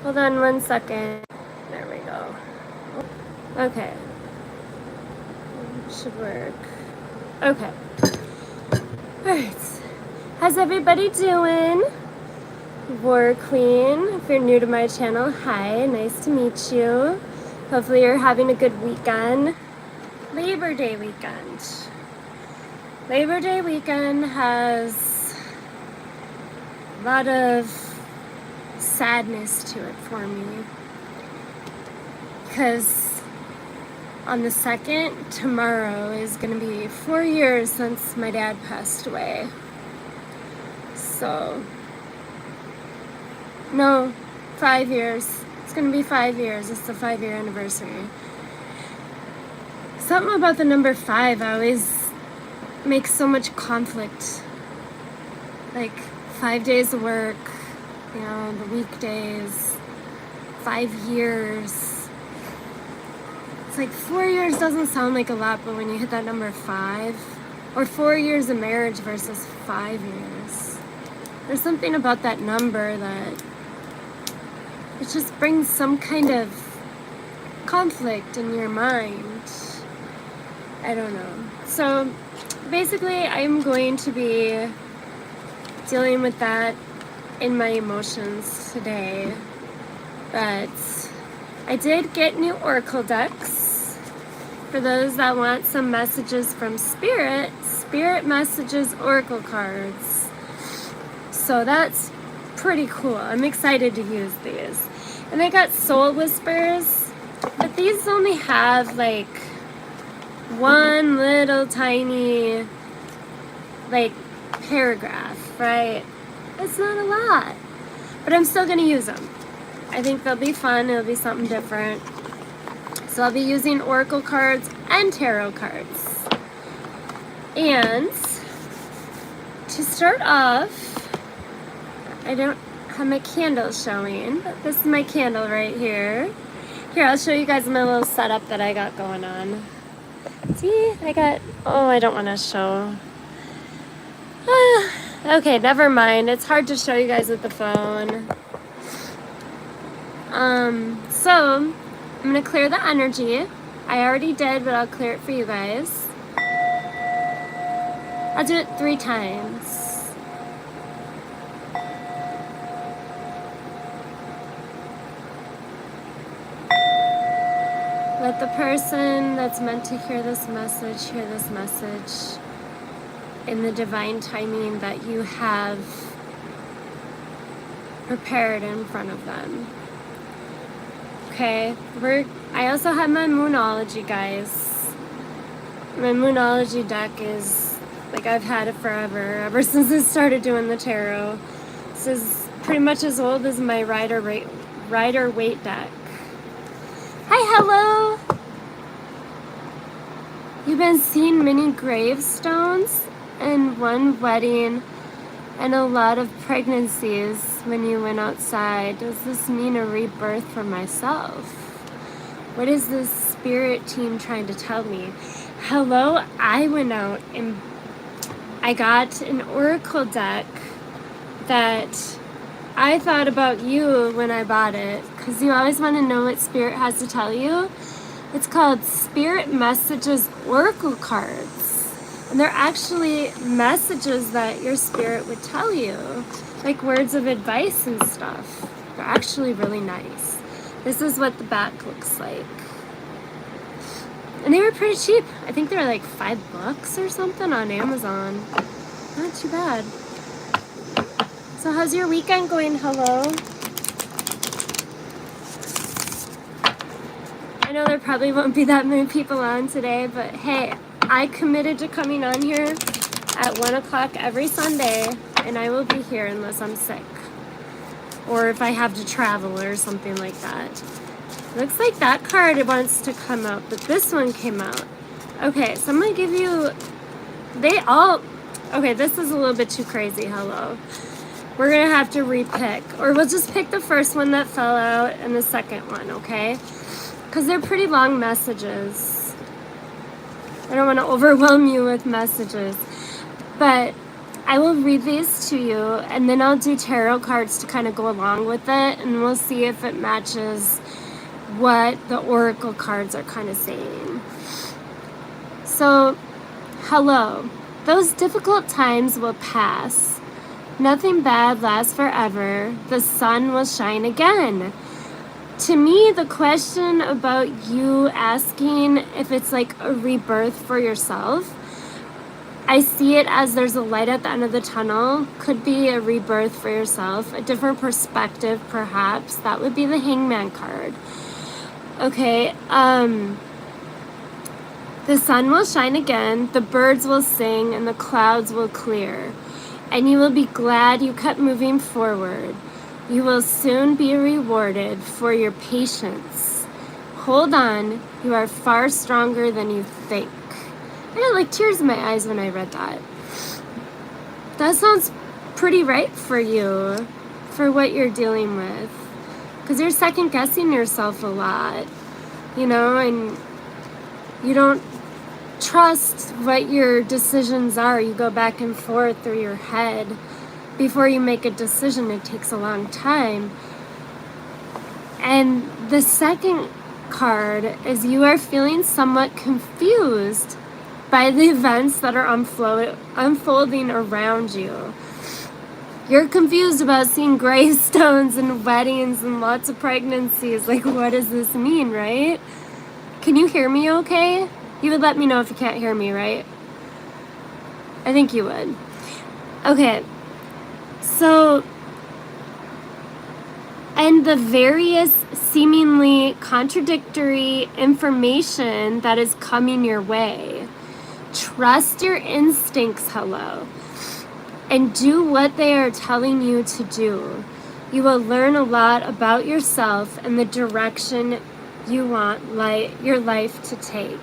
Hold on 1 second. There we go. Okay. Should work. Okay. Alright. How's everybody doing? WarQueen. If you're new to my channel, hi. Nice to meet you. Hopefully you're having a good weekend. Labor Day weekend. Labor Day weekend has a lot of sadness to it for me. Because on the 2nd, tomorrow is going to be 4 years since my dad passed away. So, no, 5 years. It's going to be 5 years. It's the 5-year anniversary. Something about the number 5 always makes so much conflict. Like 5 days of work, you know, the weekdays, 5 years. It's like 4 years doesn't sound like a lot, but when you hit that number 5, or 4 years of marriage versus 5 years, there's something about that number that it just brings some kind of conflict in your mind. I don't know. So basically I'm going to be dealing with that in my emotions today. But I did get new oracle decks. For those that want some messages from Spirit, Spirit Messages oracle cards. So that's pretty cool. I'm excited to use these. And I got Soul Whispers, but these only have like one little tiny like paragraph, right? It's not a lot, but I'm still gonna use them. I think they'll be fun. It'll be something different. So I'll be using oracle cards and tarot cards. And to start off, I don't have my candle showing, but this is my candle right here. Here, I'll show you guys my little setup that I got going on. See, I don't want to show. Okay, never mind. It's hard to show you guys with the phone. So, I'm going to clear the energy. I already did, but I'll clear it for you guys. I'll do it 3 times. Let the person that's meant to hear this message in the divine timing that you have prepared in front of them. Okay, I also have my Moonology, guys. My Moonology deck is, like, I've had it forever, ever since I started doing the tarot. This is pretty much as old as my Rider-Waite deck. Hi, hello! You've been seeing many gravestones and one wedding and a lot of pregnancies when you went outside. Does this mean a rebirth for myself? What is this spirit team trying to tell me? Hello, I went out and I got an oracle deck that I thought about you when I bought it, because you always want to know what Spirit has to tell you. It's called Spirit Messages Oracle Cards. And they're actually messages that your Spirit would tell you, like words of advice and stuff. They're actually really nice. This is what the back looks like. And they were pretty cheap. I think they were like $5 or something on Amazon. Not too bad. So how's your weekend going? Hello? I know there probably won't be that many people on today, but hey, I committed to coming on here at 1 o'clock every Sunday, and I will be here unless I'm sick. Or if I have to travel or something like that. Looks like that card wants to come out, but this one came out. Okay, so I'm going to give you... Okay, this is a little bit too crazy. Hello. We're going to have to repick. Or we'll just pick the first one that fell out and the second one, okay? Because they're pretty long messages. I don't want to overwhelm you with messages. But I will read these to you, and then I'll do tarot cards to kind of go along with it, and we'll see if it matches what the oracle cards are kind of saying. So, hello. Those difficult times will pass. Nothing bad lasts forever. The sun will shine again. To me, the question about you asking if it's like a rebirth for yourself, I see it as there's a light at the end of the tunnel. Could be a rebirth for yourself, a different perspective perhaps. That would be the Hangman card. Okay, the sun will shine again, the birds will sing, and the clouds will clear. And you will be glad you kept moving forward. You will soon be rewarded for your patience. Hold on, you are far stronger than you think. I had like tears in my eyes when I read that. That sounds pretty right for you, for what you're dealing with. Because you're second guessing yourself a lot, you know, and you don't trust what your decisions are. You go back and forth through your head. Before you make a decision, it takes a long time. And the second card is you are feeling somewhat confused by the events that are unfolding around you. You're confused about seeing gravestones and weddings and lots of pregnancies. Like, what does this mean, right? Can you hear me okay? You would let me know if you can't hear me, right? I think you would. Okay. So, and the various seemingly contradictory information that is coming your way. Trust your instincts, hello, and do what they are telling you to do. You will learn a lot about yourself and the direction you want your life to take.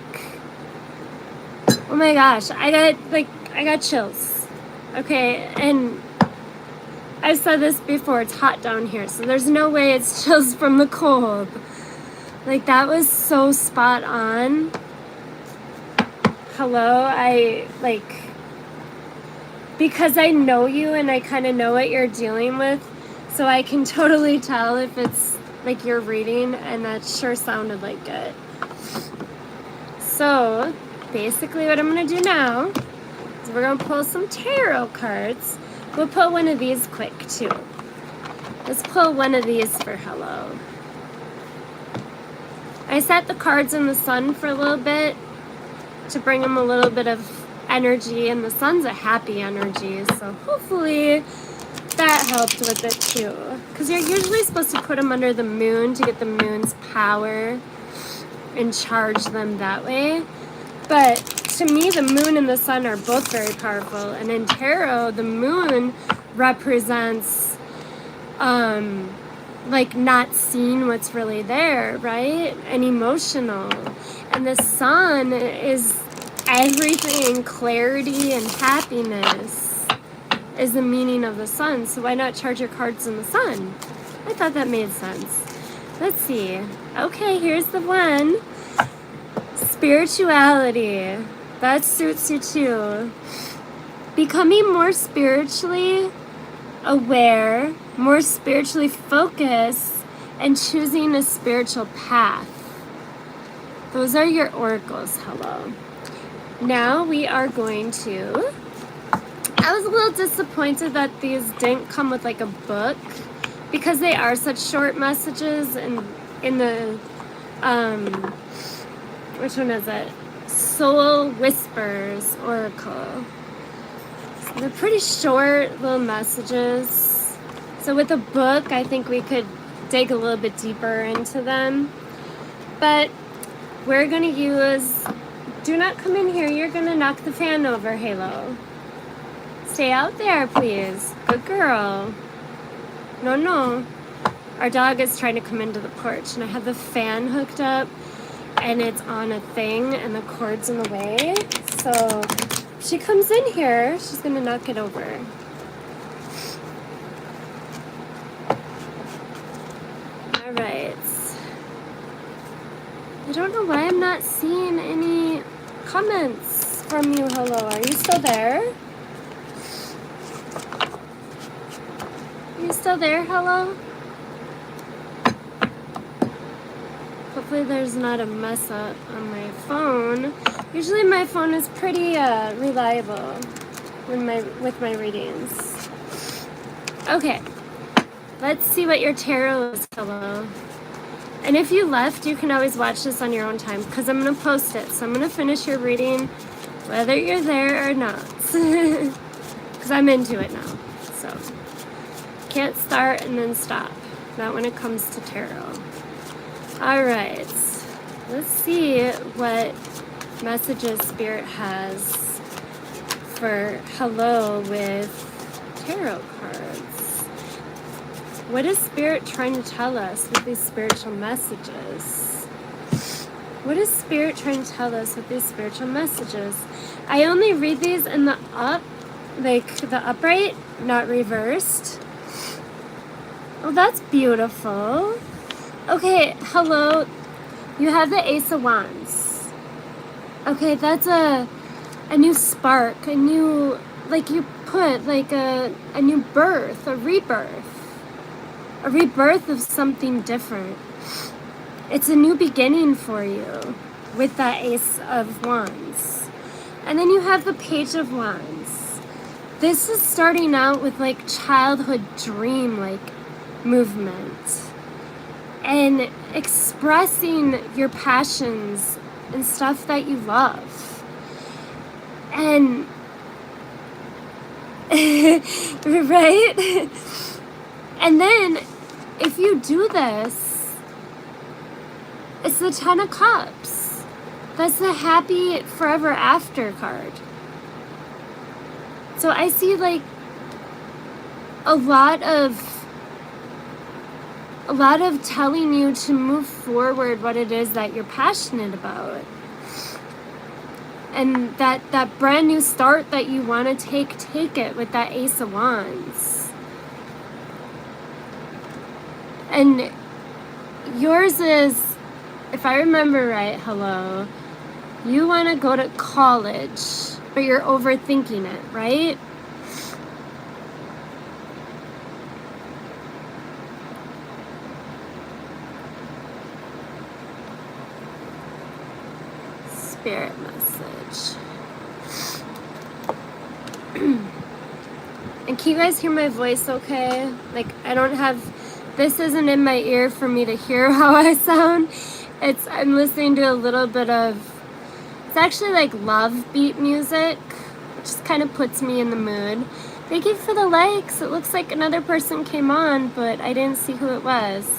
Oh my gosh, I got chills. Okay, and I've said this before, it's hot down here, so there's no way it's chills from the cold. Like, that was so spot on. Hello, because I know you and I kind of know what you're dealing with, so I can totally tell if it's like you're reading, and that sure sounded like it. So, basically what I'm going to do now is we're going to pull some tarot cards. We'll pull one of these quick, too. Let's pull one of these for hello. I set the cards in the sun for a little bit to bring them a little bit of energy, and the sun's a happy energy, so hopefully that helped with it, too. Because you're usually supposed to put them under the moon to get the moon's power and charge them that way. But to me, the moon and the sun are both very powerful. And in tarot, the moon represents, like, not seeing what's really there, right? And emotional. And the sun is everything, clarity and happiness is the meaning of the sun. So why not charge your cards in the sun? I thought that made sense. Let's see. Okay, here's the one. Spirituality. That suits you too. Becoming more spiritually aware, more spiritually focused, and choosing a spiritual path. Those are your oracles, hello. Now we are going to... I was a little disappointed that these didn't come with like a book, because they are such short messages, and in the... which one is it? Soul Whispers Oracle. So they're pretty short little messages. So with a book, I think we could dig a little bit deeper into them. But we're going to use... Do not come in here. You're going to knock the fan over, Halo. Stay out there, please. Good girl. No, no. Our dog is trying to come into the porch, and I have the fan hooked up, and it's on a thing, and the cord's in the way. So if she comes in here, she's going to knock it over. All right. I don't know why I'm not seeing any comments from you. Hello, are you still there? still there? Hello? Hopefully there's not a mess up on my phone. Usually my phone is pretty reliable with my readings. Okay, let's see what your tarot is. Hello. And if you left, you can always watch this on your own time because I'm going to post it. So I'm going to finish your reading whether you're there or not. Because I'm into it now. So can't start and then stop. Not when it comes to tarot. Alright. Let's see what messages Spirit has for hello with tarot cards. What is Spirit trying to tell us with these spiritual messages? What is Spirit trying to tell us with these spiritual messages? I only read these in the upright, not reversed. Oh, that's beautiful. Okay, hello. You have the Ace of Wands. Okay, that's a new spark, a new, like you put, like a new birth, a rebirth of something different. It's a new beginning for you with that Ace of Wands. And then you have the Page of Wands. This is starting out with like childhood dream like movement and expressing your passions and stuff that you love. And right? And then if you do this, it's the Ten of Cups. That's the happy forever after card. So I see like a lot of telling you to move forward what it is that you're passionate about. And that brand new start that you want to take it with that Ace of Wands. And yours is, if I remember right, hello, you want to go to college, but you're overthinking it, right? Spirit message. And can you guys hear my voice okay? Like, I don't have, this isn't in my ear for me to hear how I sound. I'm listening to a little bit of, it's actually like love beat music, which just kind of puts me in the mood. Thank you for the likes. It looks like another person came on, but I didn't see who it was.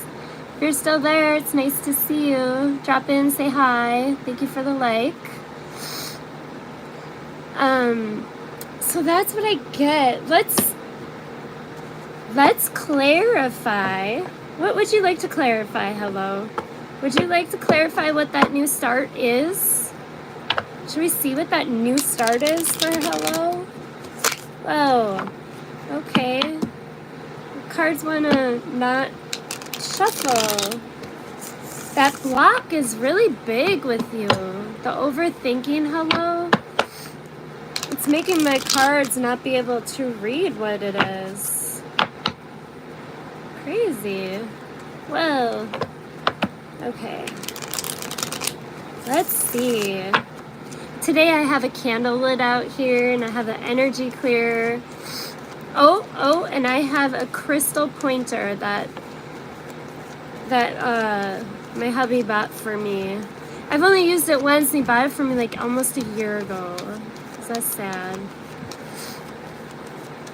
If you're still there, it's nice to see you. Drop in, say hi. Thank you for the like. So that's what I get. Let's clarify. What would you like to clarify, hello? Would you like to clarify what that new start is? Should we see what that new start is for hello? Whoa. Okay. The cards want to not shuffle. That block is really big with you. The overthinking, hello? It's making my cards not be able to read what it is. Crazy. Well, okay. Let's see. Today I have a candle lit out here and I have an energy clear. Oh, and I have a crystal pointer that my hubby bought for me. I've only used it once and he bought it for me like almost a year ago. That's sad.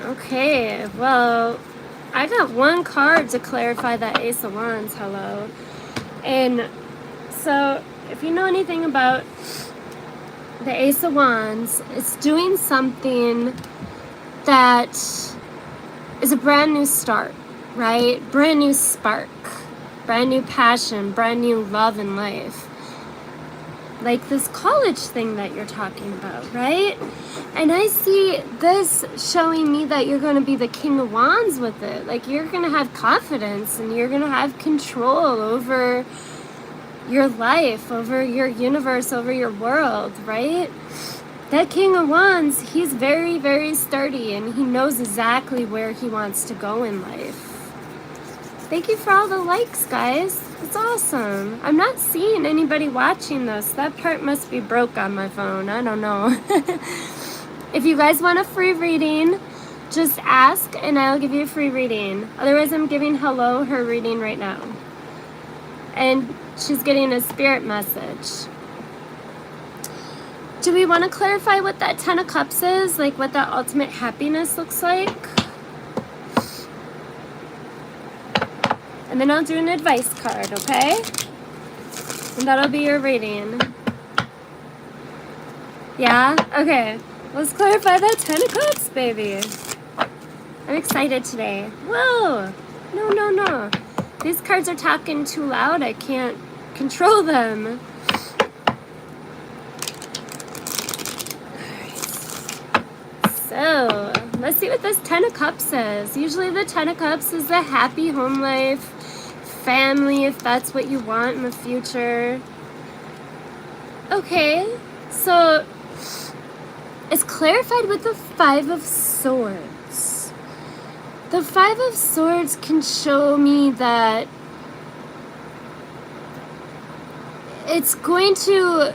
Okay, well, I got one card to clarify that Ace of Wands, hello. And so, if you know anything about the Ace of Wands, it's doing something that is a brand new start, right? Brand new spark, brand new passion, brand new love in life. Like this college thing that you're talking about, right? And I see this showing me that you're going to be the King of Wands with it. Like you're going to have confidence and you're going to have control over your life, over your universe, over your world, right? That King of Wands, he's very, very sturdy and he knows exactly where he wants to go in life. Thank you for all the likes, guys. It's awesome. I'm not seeing anybody watching this. That part must be broke on my phone. I don't know. If you guys want a free reading, just ask and I'll give you a free reading. Otherwise, I'm giving Hello her reading right now. And she's getting a spirit message. Do we want to clarify what that 10 of Cups is? Like what that ultimate happiness looks like? And then I'll do an advice card, okay? And that'll be your reading. Yeah? Okay. Let's clarify that 10 of Cups, baby. I'm excited today. Whoa! No, no, no. These cards are talking too loud. I can't control them. So, let's see what this 10 of Cups is. Usually the 10 of Cups is a happy home life, family, if that's what you want in the future. Okay, so it's clarified with the 5 of Swords. The 5 of Swords can show me that it's going to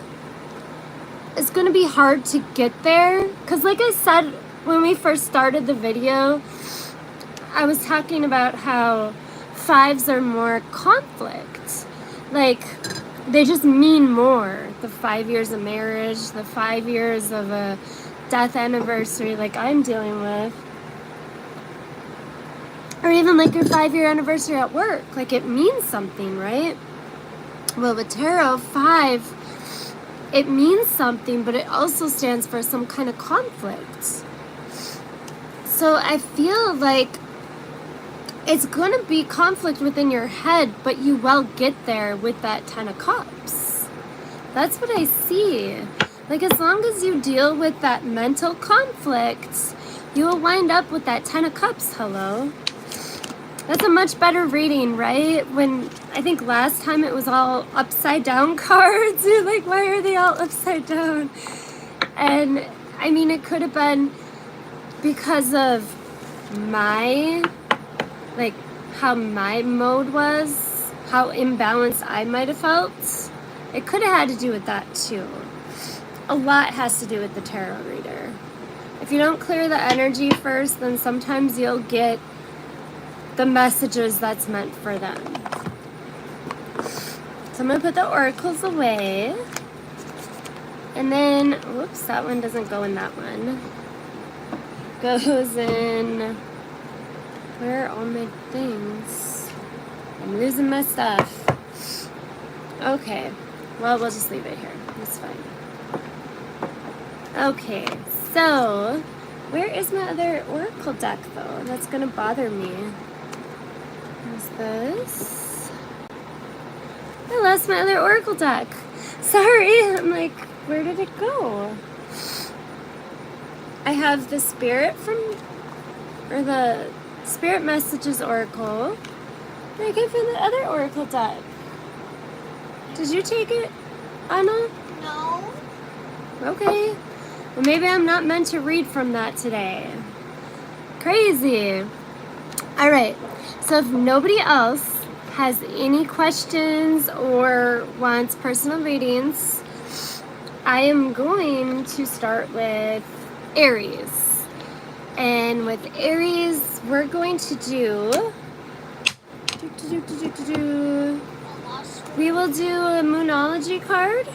be hard to get there. Because like I said, when we first started the video, I was talking about how 5s are more conflict. Like, they just mean more. The 5 years of marriage, the 5 years of a death anniversary like I'm dealing with. Or even like your 5-year anniversary at work. Like, it means something, right? Well, with Tarot, 5, it means something, but it also stands for some kind of conflict. So I feel like it's going to be conflict within your head, but you will get there with that 10 of Cups. That's what I see. Like, as long as you deal with that mental conflict, you will wind up with that 10 of Cups. Hello. That's a much better reading, right? When I think last time it was all upside down cards. You're like, why are they all upside down? And I mean, it could have been because of my, like, how my mode was, how imbalanced I might have felt. It could have had to do with that too. A lot has to do with the tarot reader. If you don't clear the energy first, then sometimes you'll get the messages that's meant for them. So I'm going to put the oracles away. And then, whoops, that one doesn't go in that one. Goes in, where are all my things? I'm losing my stuff. Okay, well, we'll just leave it here. It's fine. Okay, so where is my other oracle deck, though? That's going to bother me. There's this. I lost my other oracle deck. Sorry, I'm like, where did it go? I have the Spirit or the Spirit Messages Oracle. And I can't find the other oracle deck. Did you take it, Anna? No. Okay. Well, maybe I'm not meant to read from that today. Crazy. All right. So if nobody else has any questions or wants personal readings, I am going to start with Aries. And with Aries, we're going to do... We will do a Moonology card.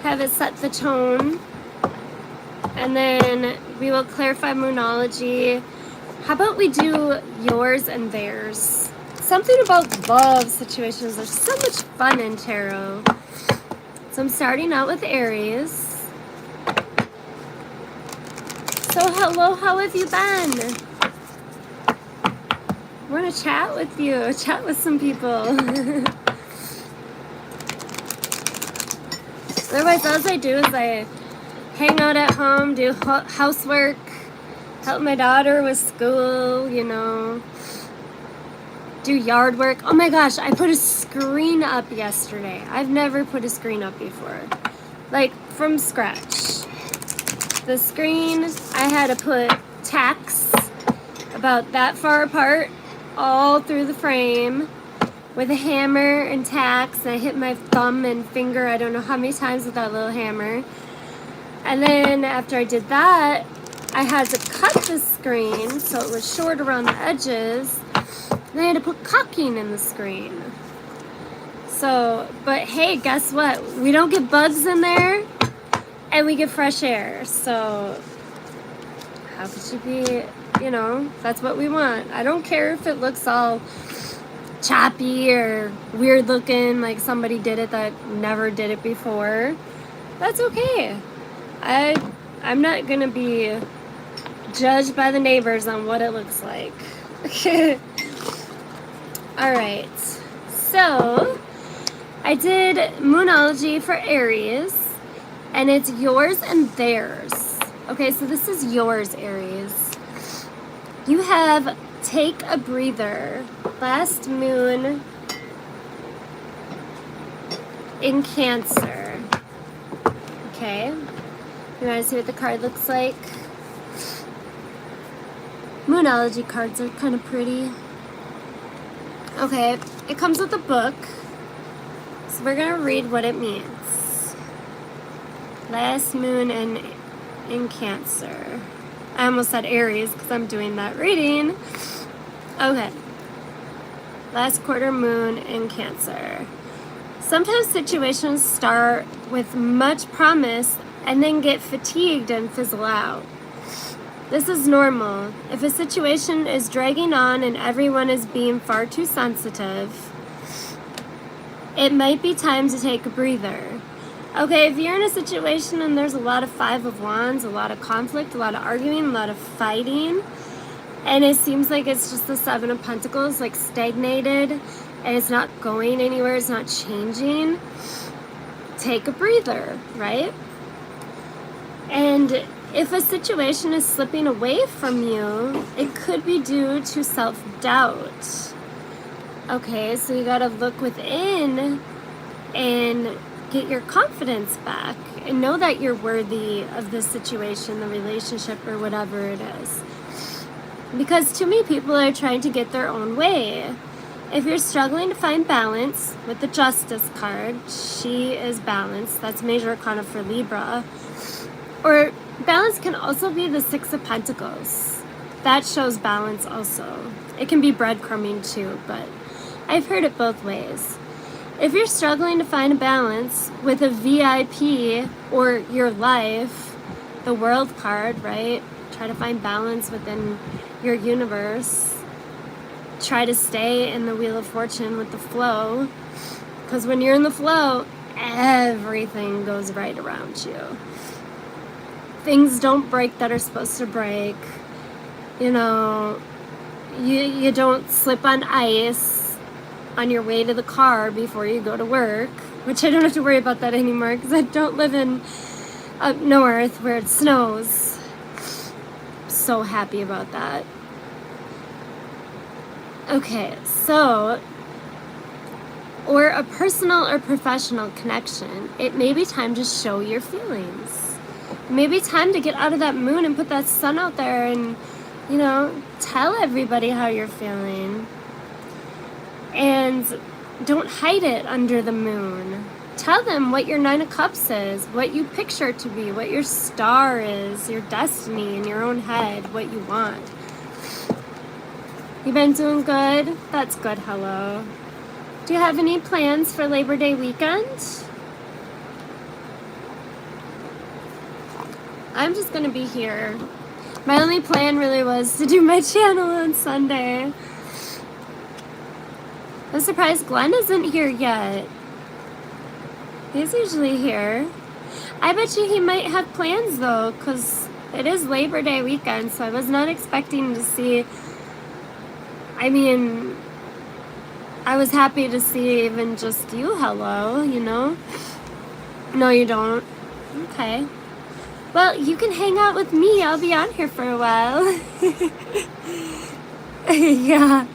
Have it set the tone. And then we will clarify Moonology. How about we do yours and theirs? Something about love situations. There's so much fun in tarot. So I'm starting out with Aries. So hello, how have you been? I want to chat with you, chat with some people. Otherwise, all I do is I hang out at home, do housework, help my daughter with school, you know, do yard work. Oh my gosh, I put a screen up yesterday. I've never put a screen up before. Like, from scratch. The screen, I had to put tacks about that far apart, all through the frame, with a hammer and tacks. And I hit my thumb and finger, I don't know how many times with that little hammer. And then after I did that, I had to cut the screen so it was short around the edges. Then I had to put caulking in the screen. So, but hey, guess what? We don't get bugs in there, and we get fresh air. So how could you be, you know, that's what we want. I don't care if it looks all choppy or weird looking, like somebody did it that never did it before. That's okay. I'm not gonna be judged by the neighbors on what it looks like. Alright, so I did Moonology for Aries, and it's yours and theirs. Okay, so this is yours, Aries. You have Take a Breather, last moon in Cancer. Okay, you want to see what the card looks like? Moonology cards are kind of pretty. Okay, it comes with a book, so we're going to read what it means. Last moon in Cancer. I almost said Aries because I'm doing that reading. Okay. Last quarter moon in Cancer. Sometimes situations start with much promise and then get fatigued and fizzle out. This is normal. If a situation is dragging on and everyone is being far too sensitive, it might be time to take a breather. Okay, if you're in a situation and there's a lot of Five of Wands, a lot of conflict, a lot of arguing, a lot of fighting, and it seems like it's just the Seven of Pentacles, like stagnated, and it's not going anywhere, it's not changing, take a breather, right? And if a situation is slipping away from you, it could be due to self-doubt. Okay, so you gotta look within and get your confidence back and know that you're worthy of this situation, the relationship, or whatever it is. Because too many people are trying to get their own way. If you're struggling to find balance with the Justice card, she is balanced. That's major arcana for Libra. Or balance can also be the Six of Pentacles. That shows balance also. It can be breadcrumbing too, but I've heard it both ways. If you're struggling to find a balance with a VIP or your life, the World card, right? Try to find balance within your universe. Try to stay in the Wheel of Fortune with the flow. Because when you're in the flow, everything goes right around you. Things don't break that are supposed to break. You know, you don't slip on ice on your way to the car before you go to work, which I don't have to worry about that anymore because I don't live in up north where it snows. So happy about that. Okay, so, or a personal or professional connection, it may be time to show your feelings. Maybe time to get out of that moon and put that sun out there and, you know, tell everybody how you're feeling. And don't hide it under the moon. Tell them what your Nine of Cups is, what you picture to be, what your star is, your destiny in your own head, what you want. You been doing good? That's good, hello. Do you have any plans for Labor Day weekend? I'm just gonna be here. My only plan really was to do my channel on Sunday. I'm surprised Glenn isn't here yet. He's usually here. I bet you he might have plans though, because it is Labor Day weekend, so I was not expecting to see. I mean, I was happy to see even just you, hello, you know? No, you don't. Okay. Well, you can hang out with me. I'll be on here for a while. Yeah.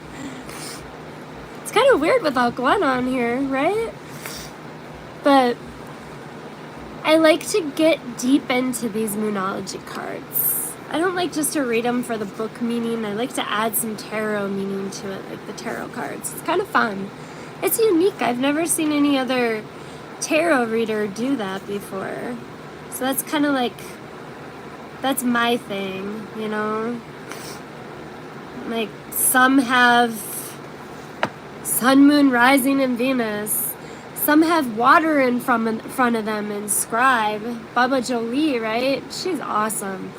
It's kind of weird without Glenn on here, right? But I like to get deep into these Moonology cards. I don't like just to read them for the book meaning. I like to add some tarot meaning to it, like the tarot cards. It's kind of fun. It's unique. I've never seen any other tarot reader do that before. So that's kind of like, that's my thing, you know? Like, some have Sun, Moon, Rising, and Venus. Some have water in front of them and scribe. Baba Jolie, right? She's awesome.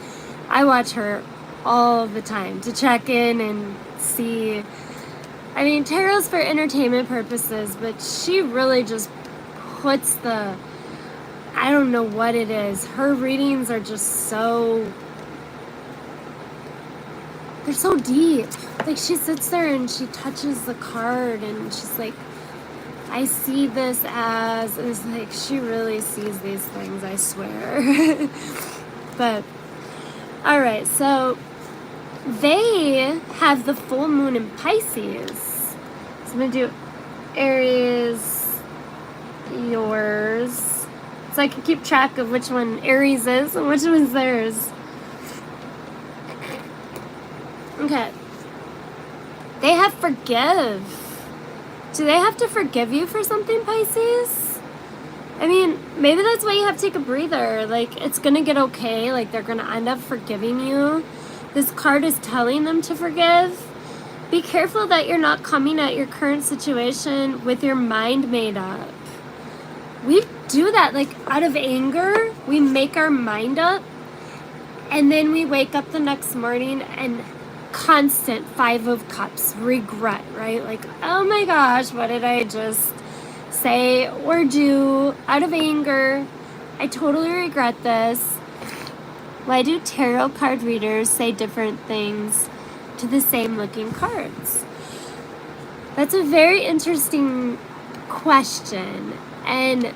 I watch her all the time to check in and see. I mean, tarot's for entertainment purposes, but she really just puts the, I don't know what it is. Her readings are just so, they're so deep. Like, she sits there and she touches the card and she's like, I see this as, it's like, she really sees these things, I swear. But, alright, so they have the full moon in Pisces. So I'm going to do Aries, yours, so I can keep track of which one Aries is and which one's theirs. Okay. They have forgive. Do they have to forgive you for something, Pisces? I mean, maybe that's why you have to take a breather. Like, it's going to get okay. Like, they're going to end up forgiving you. This card is telling them to forgive. Be careful that you're not coming at your current situation with your mind made up. We do that, like, out of anger. We make our mind up. And then we wake up the next morning and constant 5 of Cups, regret, right? Like, oh my gosh, what did I just say or do out of anger? I totally regret this. Why do tarot card readers say different things to the same looking cards? That's a very interesting question. And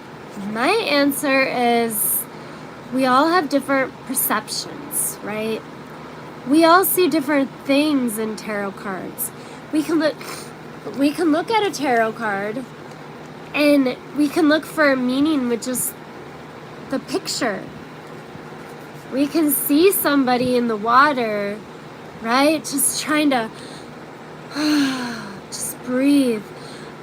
my answer is we all have different perceptions, right? We all see different things in tarot cards. We can look at a tarot card and we can look for a meaning with just the picture. We can see somebody in the water, right? Just trying to just breathe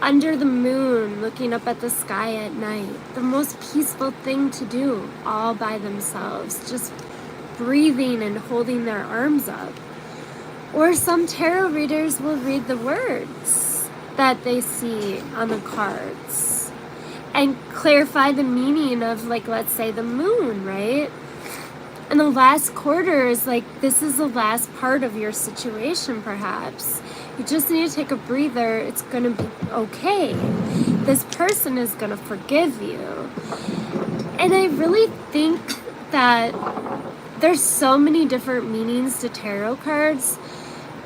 under the moon, looking up at the sky at night. The most peaceful thing to do all by themselves. Just breathing and holding their arms up. Or some tarot readers will read the words that they see on the cards and clarify the meaning of, like, let's say the moon, right? And the last quarter is like, this is the last part of your situation, perhaps. You just need to take a breather. It's going to be okay. This person is going to forgive you. And I really think that there's so many different meanings to tarot cards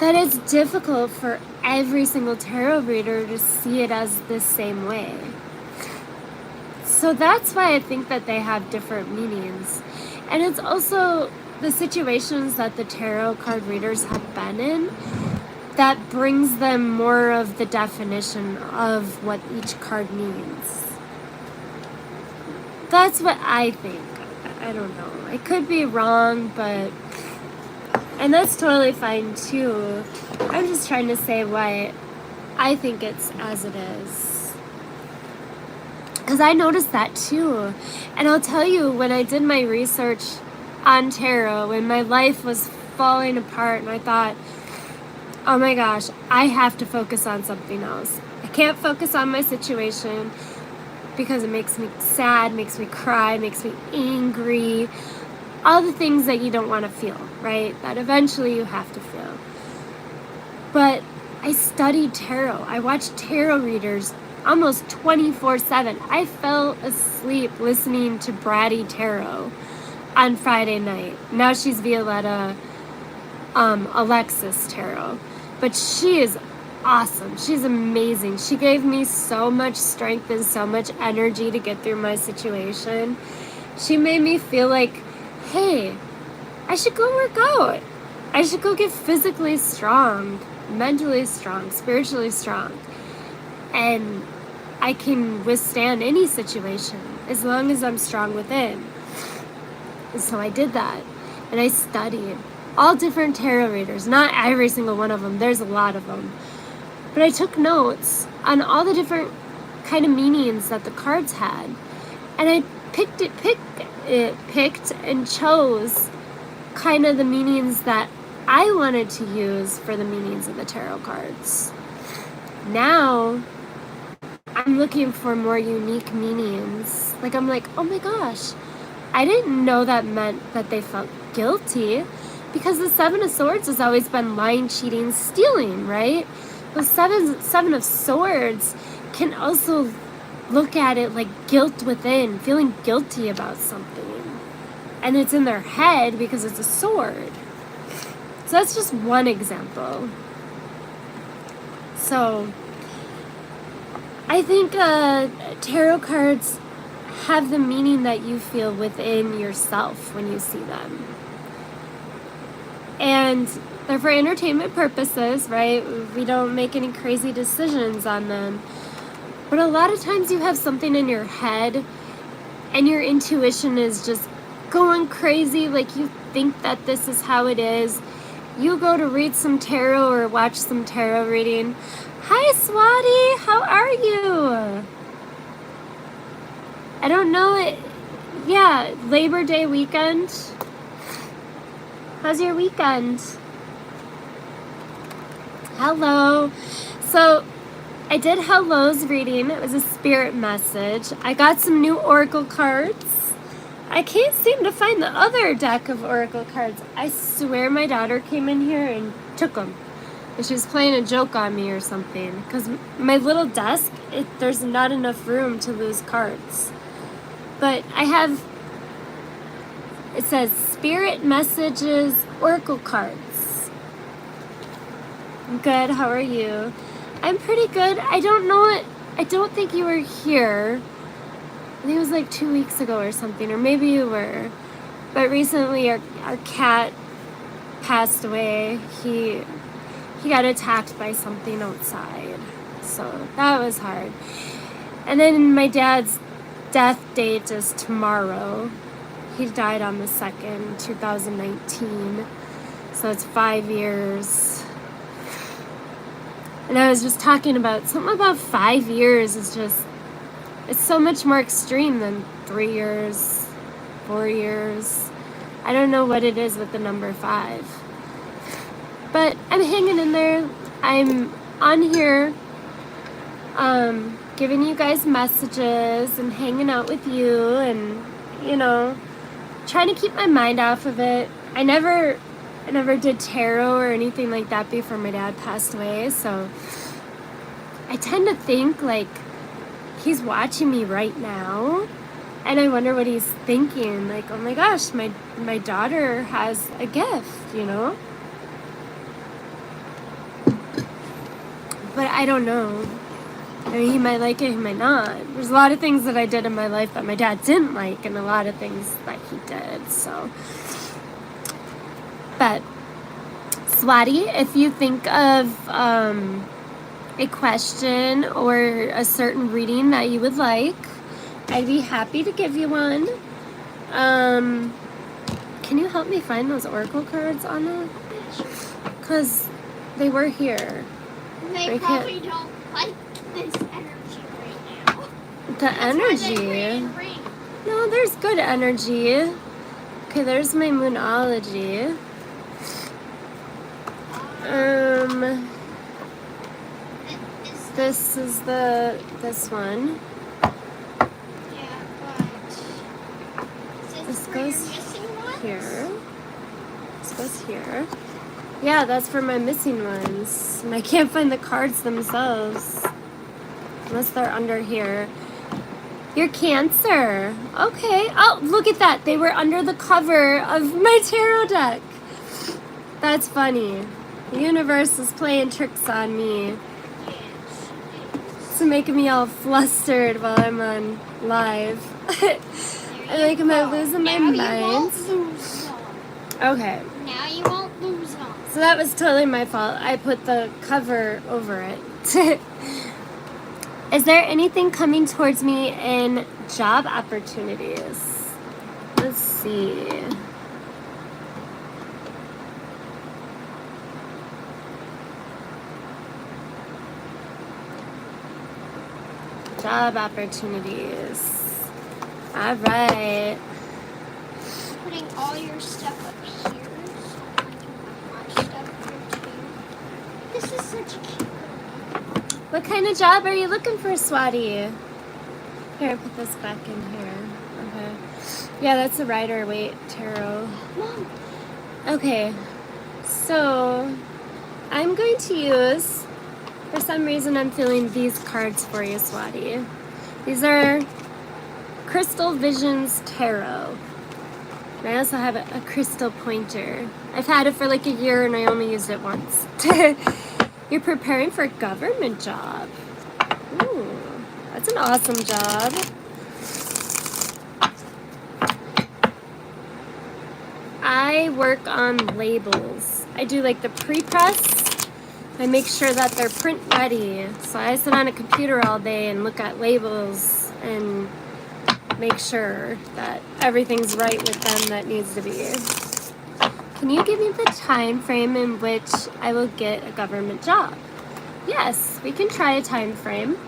that it's difficult for every single tarot reader to see it as the same way. So that's why I think that they have different meanings. And it's also the situations that the tarot card readers have been in that brings them more of the definition of what each card means. That's what I think. I don't know. I could be wrong, but, and that's totally fine too. I'm just trying to say why I think it's as it is. Because I noticed that too. And I'll tell you, when I did my research on tarot, when my life was falling apart and I thought, oh my gosh, I have to focus on something else. I can't focus on my situation because it makes me sad, makes me cry, makes me angry. All the things that you don't want to feel, right? That eventually you have to feel. But I studied tarot. I watched tarot readers almost 24/7. I fell asleep listening to Bratty Tarot on Friday night. Now she's Violetta Alexis Tarot. But she is awesome. She's amazing. She gave me so much strength and so much energy to get through my situation. She made me feel like, hey, I should go work out. I should go get physically strong, mentally strong, spiritually strong. And I can withstand any situation as long as I'm strong within. And so I did that. And I studied. all different tarot readers, not every single one of them, there's a lot of them, but I took notes on all the different kind of meanings that the cards had, and I picked and chose kind of the meanings that I wanted to use for the meanings of the tarot cards. Now I'm looking for more unique meanings. Like, I'm like, oh my gosh, I didn't know that meant that they felt guilty, because the Seven of Swords has always been lying, cheating, stealing, right? The Seven of Swords can also look at it like guilt within, feeling guilty about something. And it's in their head because it's a sword. So that's just one example. So I think tarot cards have the meaning that you feel within yourself when you see them. And they're for entertainment purposes, right? We don't make any crazy decisions on them. But a lot of times you have something in your head and your intuition is just going crazy, like you think that this is how it is. You go to read some tarot or watch some tarot reading. Hi, Swati, how are you? I don't know it. Yeah, Labor Day weekend. How's your weekend? Hello. So I did Hello's reading. It was a spirit message. I got some new oracle cards. I can't seem to find the other deck of oracle cards. I swear my daughter came in here and took them. And she was playing a joke on me or something. Because my little desk, there's not enough room to lose cards. But I have, it says Spirit Messages Oracle Cards. Good, how are you? I'm pretty good. I don't know it. I don't think you were here. I think it was like 2 weeks ago or something, or maybe you were. But recently our cat passed away. He got attacked by something outside. So that was hard. And then my dad's death date is tomorrow. He died on the 2nd, 2019. So it's 5 years. And I was just talking about something about 5 years is just, it's so much more extreme than 3 years, 4 years. I don't know what it is with the number 5. But I'm hanging in there. I'm on here giving you guys messages and hanging out with you and, you know, trying to keep my mind off of it. I never did tarot or anything like that before my dad passed away, so I tend to think like he's watching me right now, and I wonder what he's thinking, like, oh my gosh, my daughter has a gift, you know? But I don't know. I mean, he might like it, he might not. There's a lot of things that I did in my life that my dad didn't like, and a lot of things that he did, so. But, Swati, if you think of a question or a certain reading that you would like, I'd be happy to give you one. Can you help me find those oracle cards, Anna? Because they were here. They probably don't like this energy right now. The energy? No, there's good energy. Okay, there's my Moonology. This is this one. Yeah, but This goes here. This goes here. Yeah, that's for my missing ones. And I can't find the cards themselves. Unless they're under here. You're Cancer. Okay. Oh, look at that. They were under the cover of my tarot deck. That's funny. The universe is playing tricks on me. It's making me all flustered while I'm on live. I like, am I losing my mind? Okay. Now you won't lose them. So that was totally my fault. I put the cover over it. Is there anything coming towards me in job opportunities? Let's see. Job opportunities. All right. Putting all your stuff up here. So I can put my stuff here too. This is such a cute little. What kind of job are you looking for, Swati? Here, put this back in here. Okay. Yeah, that's a Rider-Waite Tarot. Mom. Okay. So, I'm going to use, for some reason I'm feeling these cards for you, Swati. These are Crystal Visions Tarot. And I also have a crystal pointer. I've had it for like a year and I only used it once. You're preparing for a government job. Ooh, that's an awesome job. I work on labels. I do like the pre-press. I make sure that they're print ready. So I sit on a computer all day and look at labels and make sure that everything's right with them that needs to be. Can you give me the time frame in which I will get a government job? Yes, we can try a time frame.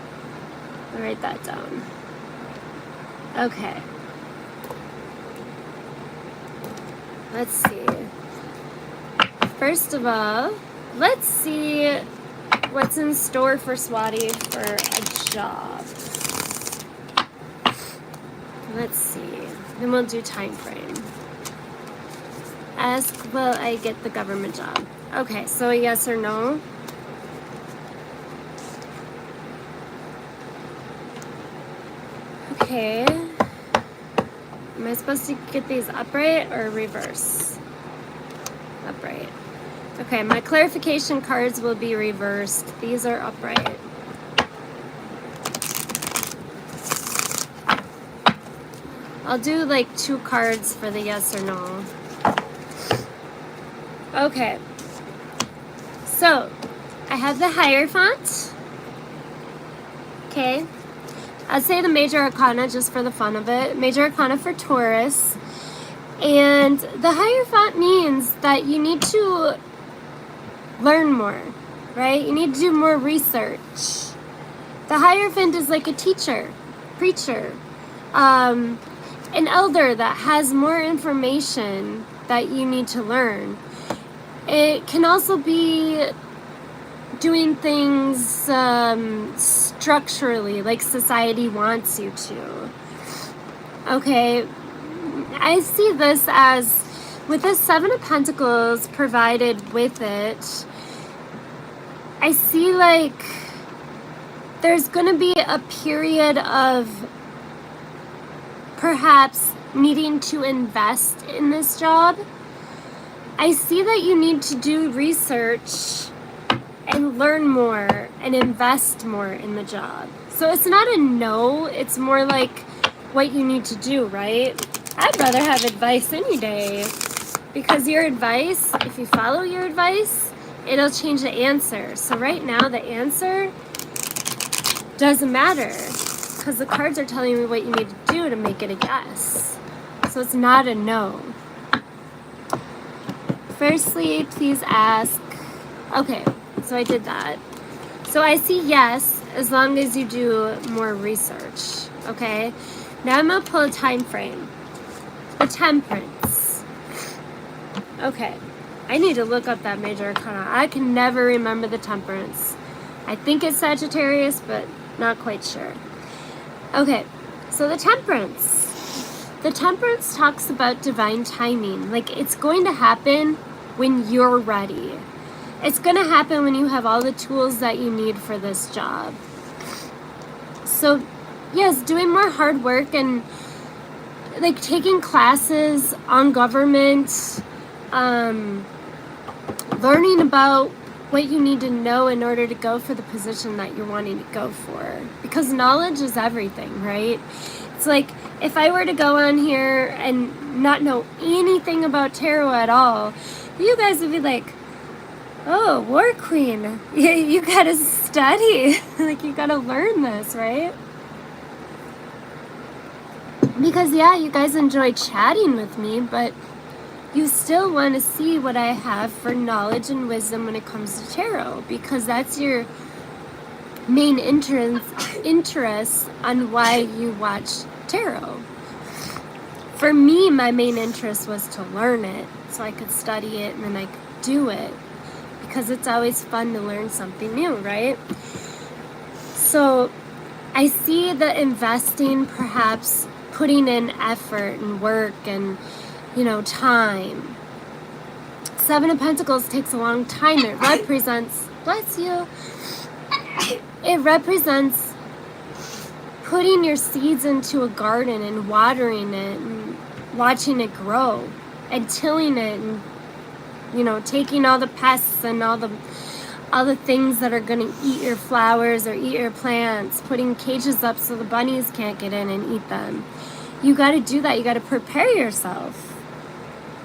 I'll write that down. Okay. Let's see. First of all, let's see what's in store for Swati for a job. Let's see. Then we'll do time frame. Ask, will I get the government job? Okay, so a yes or no. Okay. Am I supposed to get these upright or reverse? Upright. Okay, my clarification cards will be reversed. These are upright. I'll do like 2 cards for the yes or no. Okay. So, I have the Hierophant. Okay. I'd say the Major Arcana just for the fun of it. Major Arcana for Taurus. And the Hierophant means that you need to learn more, right? You need to do more research. The Hierophant is like a teacher, preacher, an elder that has more information that you need to learn. It can also be doing things structurally, like society wants you to. Okay, I see this as, with the 7 of Pentacles provided with it, I see like there's going to be a period of perhaps needing to invest in this job. I see that you need to do research and learn more and invest more in the job. So it's not a no, it's more like what you need to do, right? I'd rather have advice any day, because your advice, if you follow your advice, it'll change the answer. So right now the answer doesn't matter, because the cards are telling me what you need to do to make it a yes. So it's not a no. Firstly, please ask. Okay, so I did that. So I see yes, as long as you do more research, okay? Now I'm gonna pull a time frame. The Temperance. Okay, I need to look up that Major Arcana. I can never remember the Temperance. I think it's Sagittarius, but not quite sure. Okay, so the Temperance. The Temperance talks about divine timing. Like, it's going to happen when you're ready. It's going to happen when you have all the tools that you need for this job. So, yes, doing more hard work and like taking classes on government, learning about what you need to know in order to go for the position that you're wanting to go for. Because knowledge is everything, right? It's like, if I were to go on here and not know anything about tarot at all, you guys would be like, oh, WarQueen, you gotta study. Like, you gotta learn this, right? Because, yeah, you guys enjoy chatting with me, but you still want to see what I have for knowledge and wisdom when it comes to tarot, because that's your main interests on why you watch tarot. For me, my main interest was to learn it so I could study it and then I could do it, because it's always fun to learn something new, right? So I see the investing, perhaps putting in effort and work and, time. Seven of Pentacles takes a long time. It represents, bless you, it represents putting your seeds into a garden and watering it and watching it grow and tilling it and, taking all the pests and all the things that are going to eat your flowers or eat your plants, putting cages up so the bunnies can't get in and eat them. You got to do that. You got to prepare yourself.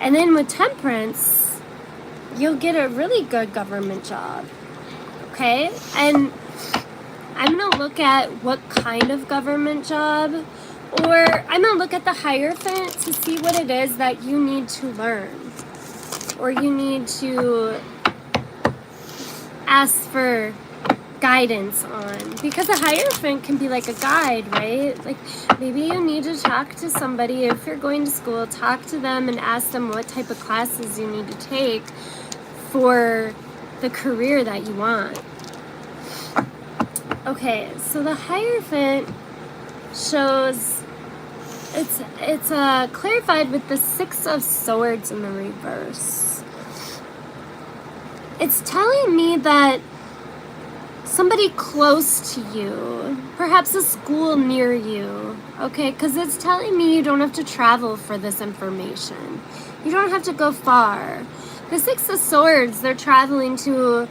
And then with Temperance, you'll get a really good government job. Okay? And I'm going to look at what kind of government job, or I'm going to look at the Hierophant to see what it is that you need to learn, or you need to ask for guidance on, because a Hierophant can be like a guide, right? Like maybe you need to talk to somebody. If you're going to school, talk to them and ask them what type of classes you need to take for the career that you want. Okay, so the Hierophant shows it's clarified with the Six of Swords in the reverse. It's telling me that somebody close to you, perhaps a school near you, okay? Because it's telling me you don't have to travel for this information. You don't have to go far. The Six of Swords, they're traveling to,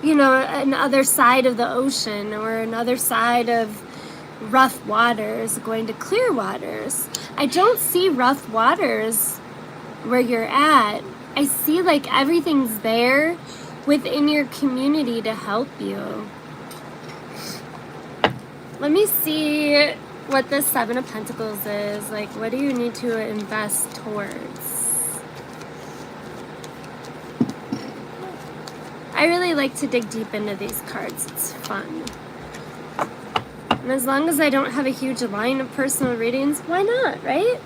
another side of the ocean or another side of rough waters, going to clear waters. I don't see rough waters where you're at. I see like everything's there within your community to help you. Let me see what the Seven of Pentacles is. Like, what do you need to invest towards? I really like to dig deep into these cards. It's fun. And as long as I don't have a huge line of personal readings, why not, right?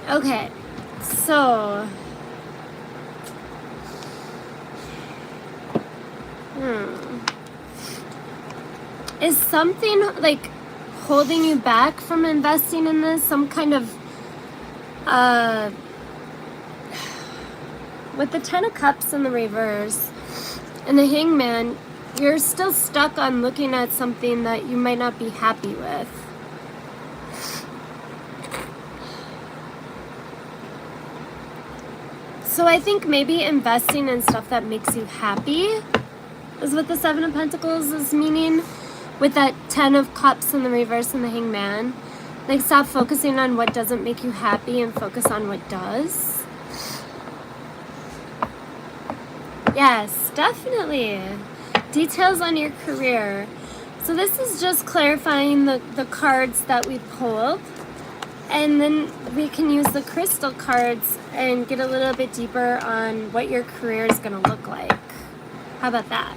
Okay, so... Is something, like, holding you back from investing in this? Some kind of... With the Ten of Cups in the reverse and the Hangman, you're still stuck on looking at something that you might not be happy with. So I think maybe investing in stuff that makes you happy is what the Seven of Pentacles is meaning with that Ten of Cups in the reverse and the Hangman. Like, stop focusing on what doesn't make you happy and focus on what does. Yes, definitely. Details on your career. So this is just clarifying the cards that we pulled. And then we can use the crystal cards and get a little bit deeper on what your career is going to look like. How about that?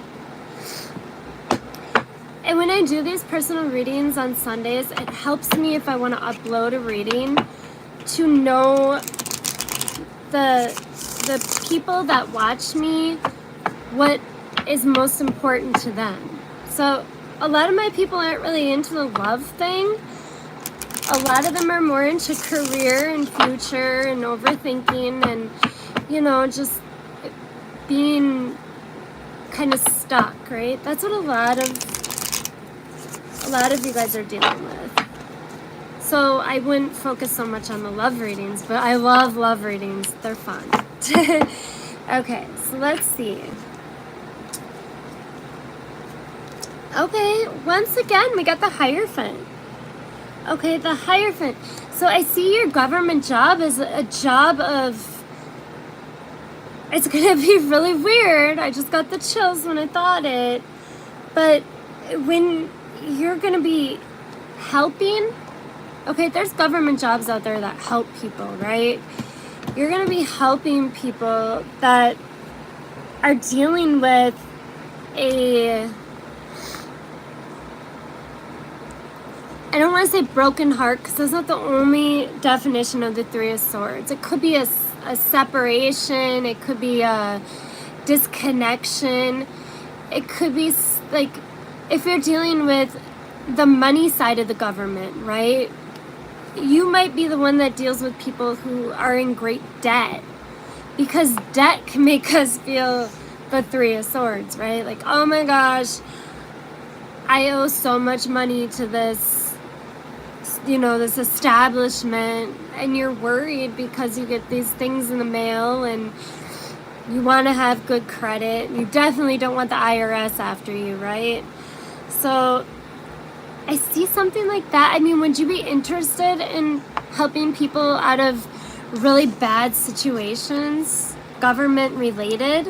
And when I do these personal readings on Sundays, it helps me, if I want to upload a reading, to know the people that watch me, what is most important to them. So a lot of my people aren't really into the love thing. A lot of them are more into career and future and overthinking and, just being kind of stuck, right? That's what a lot of you guys are dealing with. So I wouldn't focus so much on the love readings, but I love love readings. They're fun. Okay, so let's see. Okay, once again, we got the Hierophant. Okay, the Hierophant. So I see your government job as a job of... It's going to be really weird. I just got the chills when I thought it. But when you're going to be helping... Okay, there's government jobs out there that help people, right? You're going to be helping people that are dealing with a I don't want to say broken heart because that's not the only definition of the Three of Swords. It could be a separation. It could be a disconnection. It could be like if you're dealing with the money side of the government, right? You might be the one that deals with people who are in great debt, because debt can make us feel the Three of Swords, right? Like, oh my gosh, I owe so much money to this, you know, this establishment, and you're worried because you get these things in the mail and you want to have good credit. You definitely don't want the IRS after you, right? So I see something like that. I mean, would you be interested in helping people out of really bad situations, government related?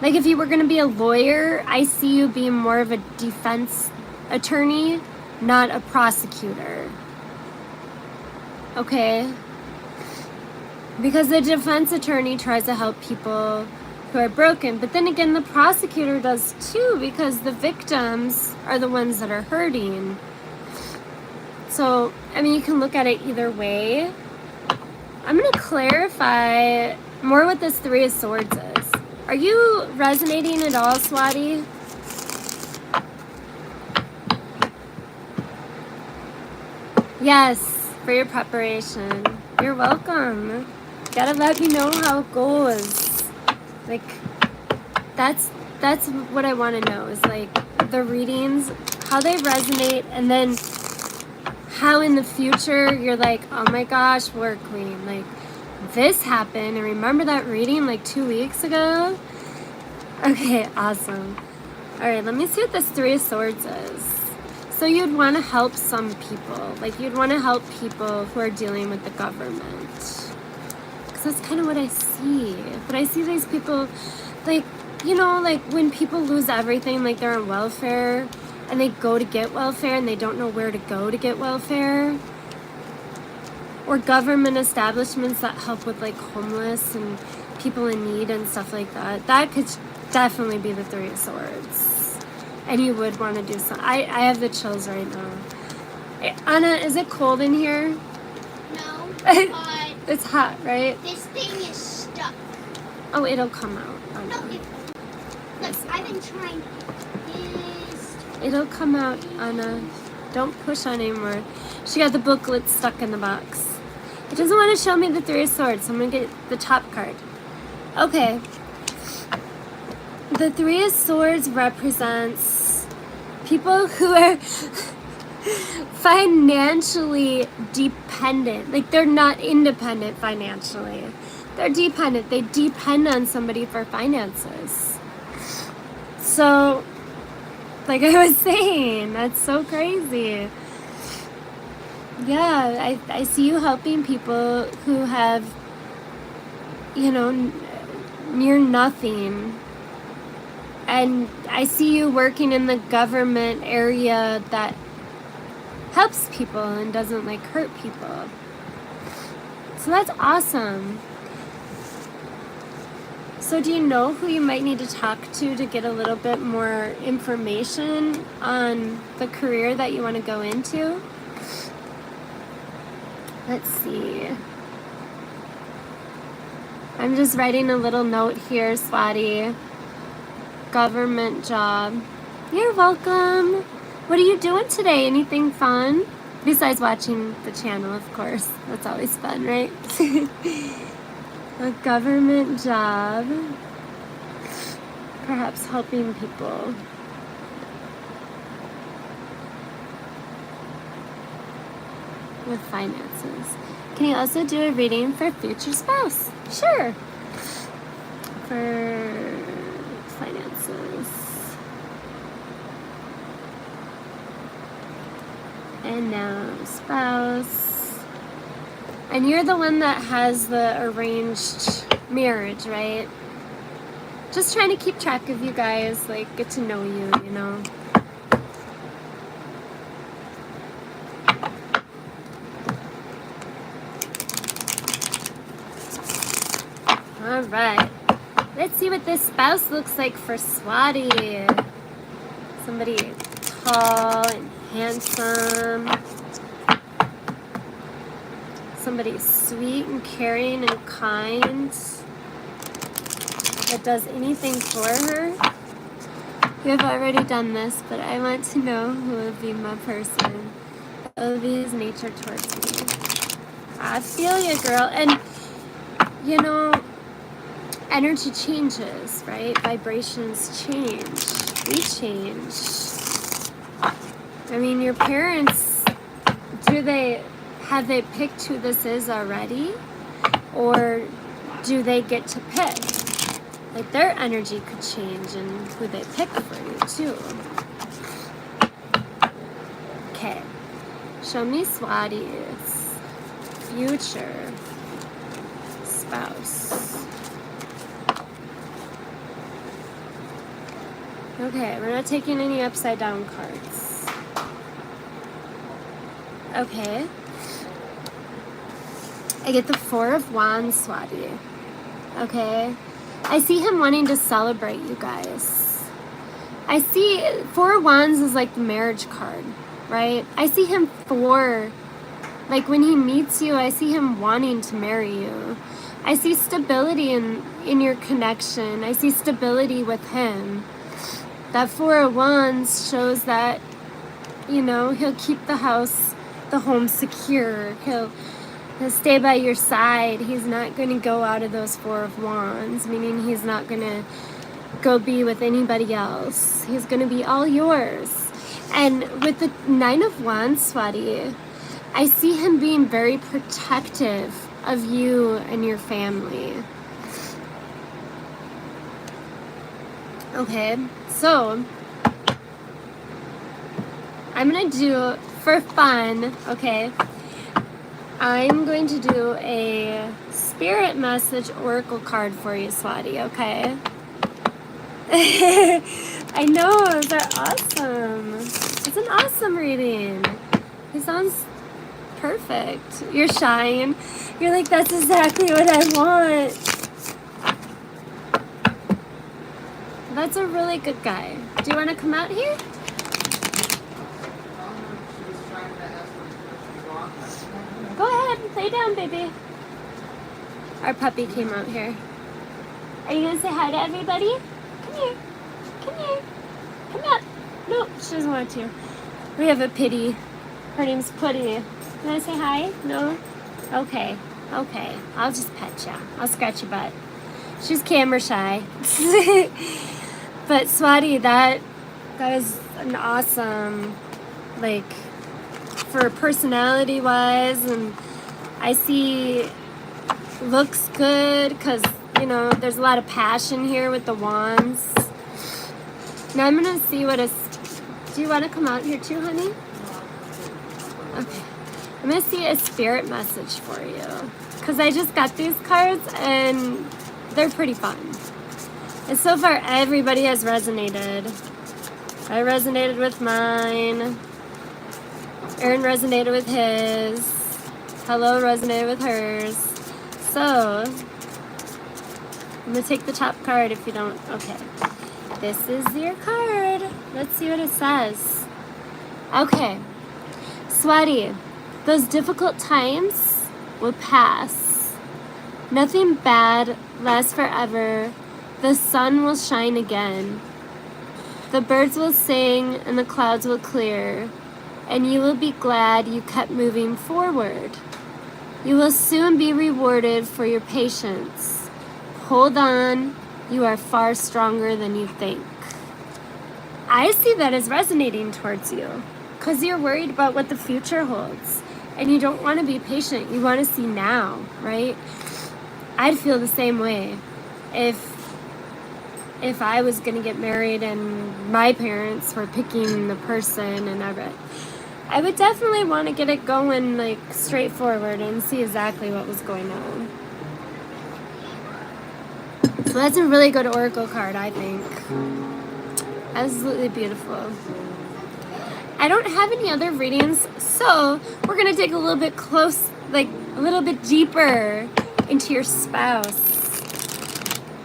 Like if you were going to be a lawyer, I see you being more of a defense attorney, not a prosecutor. Okay? Because the defense attorney tries to help people who are broken. But then again, the prosecutor does too, because the victims are the ones that are hurting. So, I mean, you can look at it either way. I'm going to clarify more what this Three of Swords is. Are you resonating at all, Swati? Yes, for your preparation. You're welcome. Gotta let me know how it goes. Like, that's what I want to know, is like the readings, how they resonate, and then how in the future you're like, oh my gosh, WarQueen, like this happened, and remember that reading like 2 weeks ago? Okay, awesome. All right, let me see what this Three of Swords is. So you'd want to help some people, like you'd want to help people who are dealing with the government. Because that's kind of what I see. But I see these people, like, you know, like when people lose everything, like they're on welfare and they go to get welfare and they don't know where to go to get welfare. Or government establishments that help with like homeless and people in need and stuff like that. That could definitely be the Three of Swords. And you would want to do something. I have the chills right now. Anna, is it cold in here? No, but it's hot, right? this thing is stuck. Oh, it'll come out. Oh, No, no. look, I've been trying this. It'll come out, Anna. Don't push on anymore. She got the booklet stuck in the box. It doesn't want to show me the Three of Swords, so I'm going to get the top card. Okay. The Three of Swords represents people who are financially dependent. Like, they're not independent financially. They're dependent. They depend on somebody for finances. So, like I was saying, that's so crazy. Yeah, I see you helping people who have, you know, near nothing. And I see you working in the government area that helps people and doesn't like hurt people. So that's awesome. So do you know who you might need to talk to get a little bit more information on the career that you want to go into? Let's see. I'm just writing a little note here, Swati. Government job. You're welcome. What are you doing today? Anything fun? Besides watching the channel, of course. That's always fun, right? A government job. Perhaps helping people. With finances. Can you also do a reading for future spouse? Sure. For finances. And now spouse. And you're the one that has the arranged marriage, right? Just trying to keep track of you guys, like get to know you, you know. All right. Let's see what this spouse looks like for Swati. Somebody tall and handsome. Somebody sweet and caring and kind that does anything for her. You have already done this, but I want to know who would be my person. That would be his nature towards me. I feel you, girl. And, you know, energy changes, right? Vibrations change. We change. I mean, your parents, have they picked who this is already? Or do they get to pick? Like, their energy could change and who they pick for you, too. Okay. Show me Swati's future spouse. Okay, we're not taking any upside down cards. Okay. I get the Four of Wands, Swati. Okay. I see him wanting to celebrate you guys. I see Four of Wands is like the marriage card, right? I see him like when he meets you, I see him wanting to marry you. I see stability in your connection. I see stability with him. That Four of Wands shows that, you know, he'll keep the home secure. He'll stay by your side. He's not going to go out of those Four of Wands, meaning he's not going to go be with anybody else. He's going to be all yours. And with the Nine of Wands, Swati, I see him being very protective of you and your family. Okay, so I'm going to do, for fun, okay, I'm going to do a spirit message oracle card for you, Swati, okay? I know, they're awesome. It's an awesome reading. It sounds perfect. You're shying. You're like, that's exactly what I want. That's a really good guy. Do you want to come out here? Go ahead, lay down, baby. Our puppy came out here. Are you gonna say hi to everybody? Come here. Come here. Come up. No, she doesn't want to. We have a pitty. Her name's Putty. You wanna say hi? No? Okay. Okay. I'll just pet ya. I'll scratch your butt. She's camera shy. But Swati, that is an awesome, like, for personality wise, and I see looks good because, you know, there's a lot of passion here with the wands. Now I'm gonna see what do you want to come out here too, honey? Okay, I'm gonna see a spirit message for you because I just got these cards and they're pretty fun. And so far everybody has resonated. I resonated with mine. Aaron resonated with his. Hello resonated with hers. So, I'm going to take the top card if you don't. Okay. This is your card. Let's see what it says. Okay. Swati, those difficult times will pass. Nothing bad lasts forever. The sun will shine again. The birds will sing and the clouds will clear. And you will be glad you kept moving forward. You will soon be rewarded for your patience. Hold on, you are far stronger than you think. I see that as resonating towards you because you're worried about what the future holds and you don't want to be patient. You want to see now, right? I'd feel the same way if I was going to get married and my parents were picking the person and everything. I would definitely want to get it going, like, straightforward and see exactly what was going on. So that's a really good oracle card, I think. Absolutely beautiful. I don't have any other readings, so we're going to dig a little bit close, like, a little bit deeper into your spouse.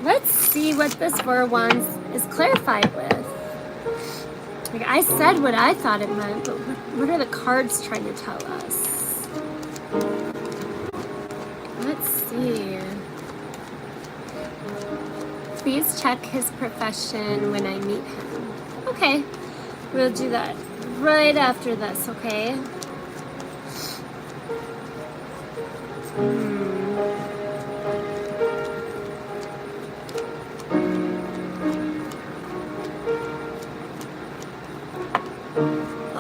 Let's see what this Four of Wands is clarified with. Like, I said what I thought it meant, but what are the cards trying to tell us? Let's see. Please check his profession when I meet him. Okay, we'll do that right after this, okay?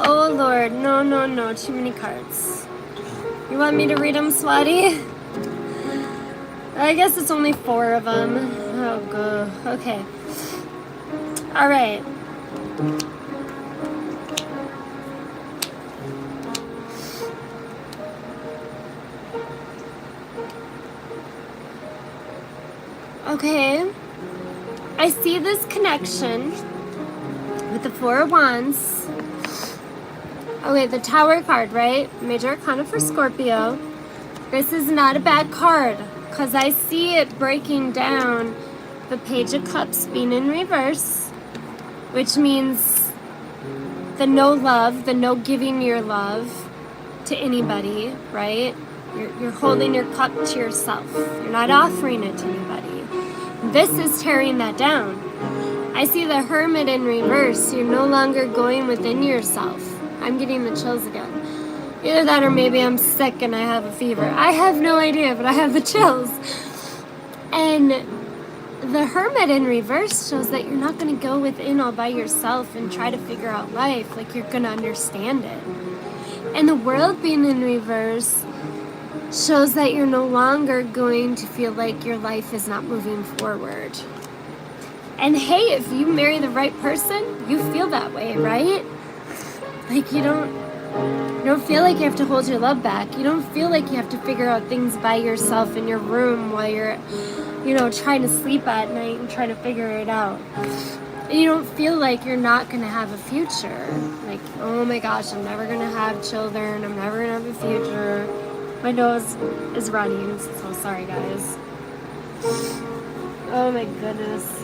Oh Lord, no, no, no, too many cards. You want me to read them, Swati? I guess it's only 4 of them. Oh, good. Okay. All right. Okay. I see this connection with the 4 of Wands. Okay, the Tower card, right? Major Arcana for Scorpio. This is not a bad card because I see it breaking down the Page of Cups being in reverse, which means the no love, the no giving your love to anybody, right? You're holding your cup to yourself. You're not offering it to anybody. This is tearing that down. I see the Hermit in reverse. You're no longer going within yourself. I'm getting the chills again. Either that or maybe I'm sick and I have a fever. I have no idea, but I have the chills. And the Hermit in reverse shows that you're not going to go within all by yourself and try to figure out life. Like, you're going to understand it. And the World being in reverse shows that you're no longer going to feel like your life is not moving forward. And hey, if you marry the right person, you feel that way, right? Like, you don't feel like you have to hold your love back. You don't feel like you have to figure out things by yourself in your room while you're, trying to sleep at night and trying to figure it out. And you don't feel like you're not going to have a future. Like, oh my gosh, I'm never going to have children. I'm never going to have a future. My nose is running, so sorry, guys. Oh my goodness.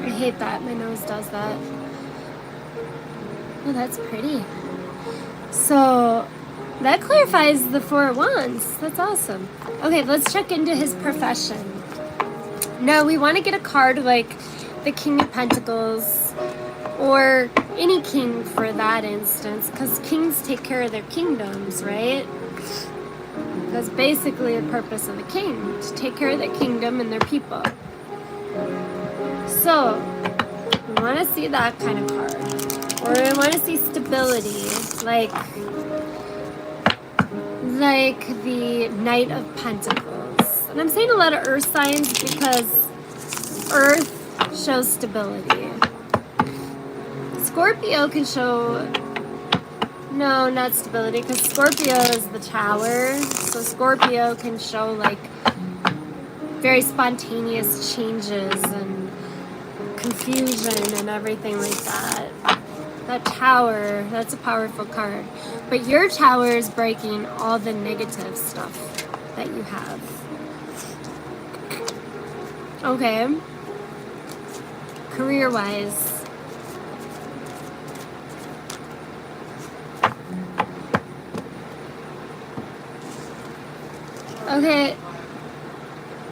I hate that. My nose does that. Oh, that's pretty. So that clarifies the 4 of Wands. That's awesome. Okay, let's check into his profession. Now, we want to get a card like the King of Pentacles or any king for that instance, because kings take care of their kingdoms, right? That's basically the purpose of the king, to take care of their kingdom and their people. So, we want to see that kind of card. Or we want to see stability, like the Knight of Pentacles. And I'm saying a lot of earth signs because earth shows stability. Scorpio can show, no, not stability, because Scorpio is the Tower. So Scorpio can show like very spontaneous changes and confusion and everything like that. That Tower, that's a powerful card. But your Tower is breaking all the negative stuff that you have. Okay. Career-wise. Okay.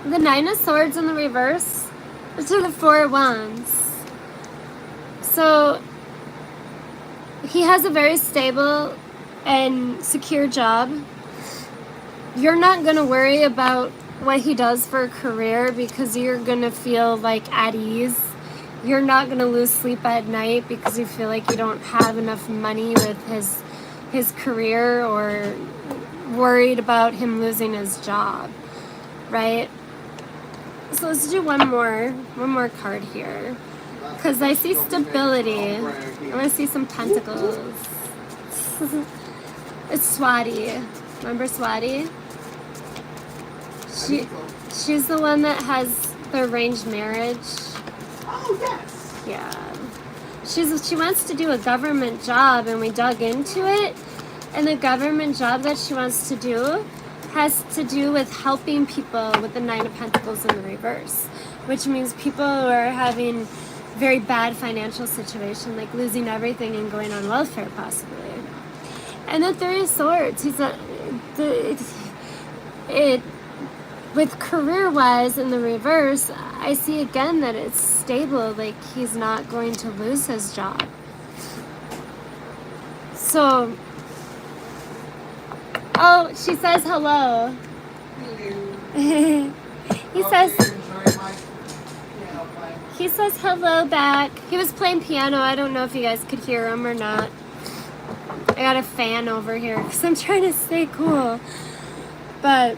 The 9 of Swords in the reverse to the 4 of Wands. So he has a very stable and secure job. You're not going to worry about what he does for a career because you're going to feel like at ease. You're not going to lose sleep at night because you feel like you don't have enough money with his career or worried about him losing his job, right? So let's do one more card here. Because I see stability. I want to see some tentacles. It's Swati. Remember Swati? She's the one that has the arranged marriage. Oh, yes. Yeah. She wants to do a government job, and we dug into it. And the government job that she wants to do has to do with helping people with the 9 of Pentacles in the reverse. Which means people who are having very bad financial situation, like losing everything and going on welfare possibly. And the Three of Swords, he's not, it with career-wise in the reverse, I see again that it's stable, like he's not going to lose his job. So, oh, she says hello. He says hello back. He was playing piano. I don't know if you guys could hear him or not. I got a fan over here because I'm trying to stay cool. But,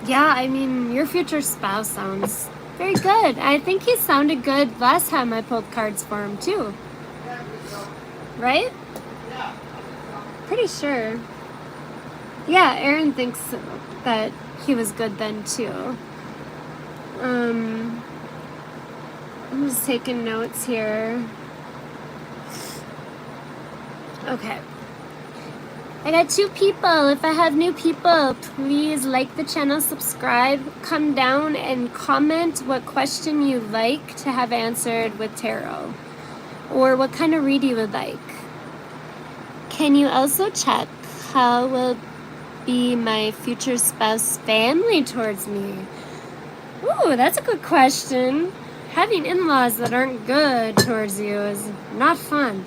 yeah, I mean, your future spouse sounds very good. I think he sounded good last time I pulled cards for him, too. Right? Pretty sure. Yeah, Aaron thinks that he was good then, too. I'm just taking notes here. Okay. I got 2 people. If I have new people, please like the channel, subscribe, come down and comment what question you like to have answered with tarot, or what kind of read you would like. Can you also check how will be my future spouse family towards me? Ooh, that's a good question. Having in-laws that aren't good towards you is not fun.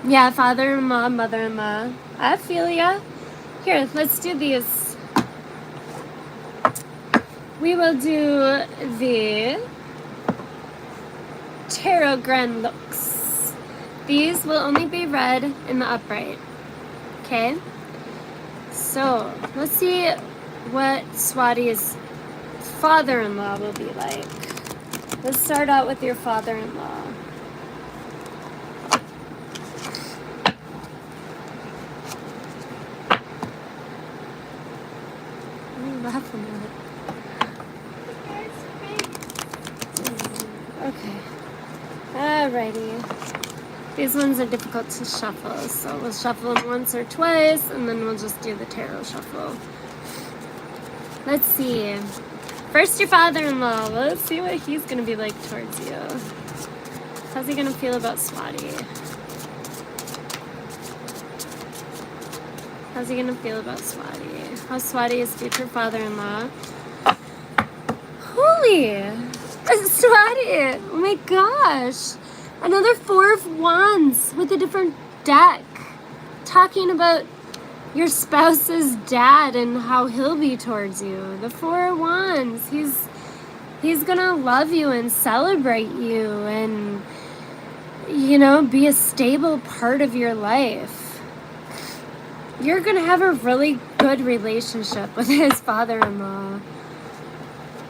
Yeah, father-in-law, mother-in-law. I feel ya. Here, let's do these. We will do the Tarot Grand Looks. These will only be read in the upright. Okay? So, let's see what Swati's father-in-law will be like. Let's start out with your father-in-law. What are you laughing at? Okay. Alrighty. These ones are difficult to shuffle, so we'll shuffle them once or twice, and then we'll just do the tarot shuffle. Let's see. First, your father-in-law. Let's see what he's going to be like towards you. How's he going to feel about Swati? How's he going to feel about Swati? How's Swati's future father-in-law? Holy! Swati! Oh my gosh! Another 4 of Wands with a different deck. Talking about your spouse's dad and how he'll be towards you. The 4 of Wands. He's gonna love you and celebrate you and, you know, be a stable part of your life. You're gonna have a really good relationship with his father-in-law.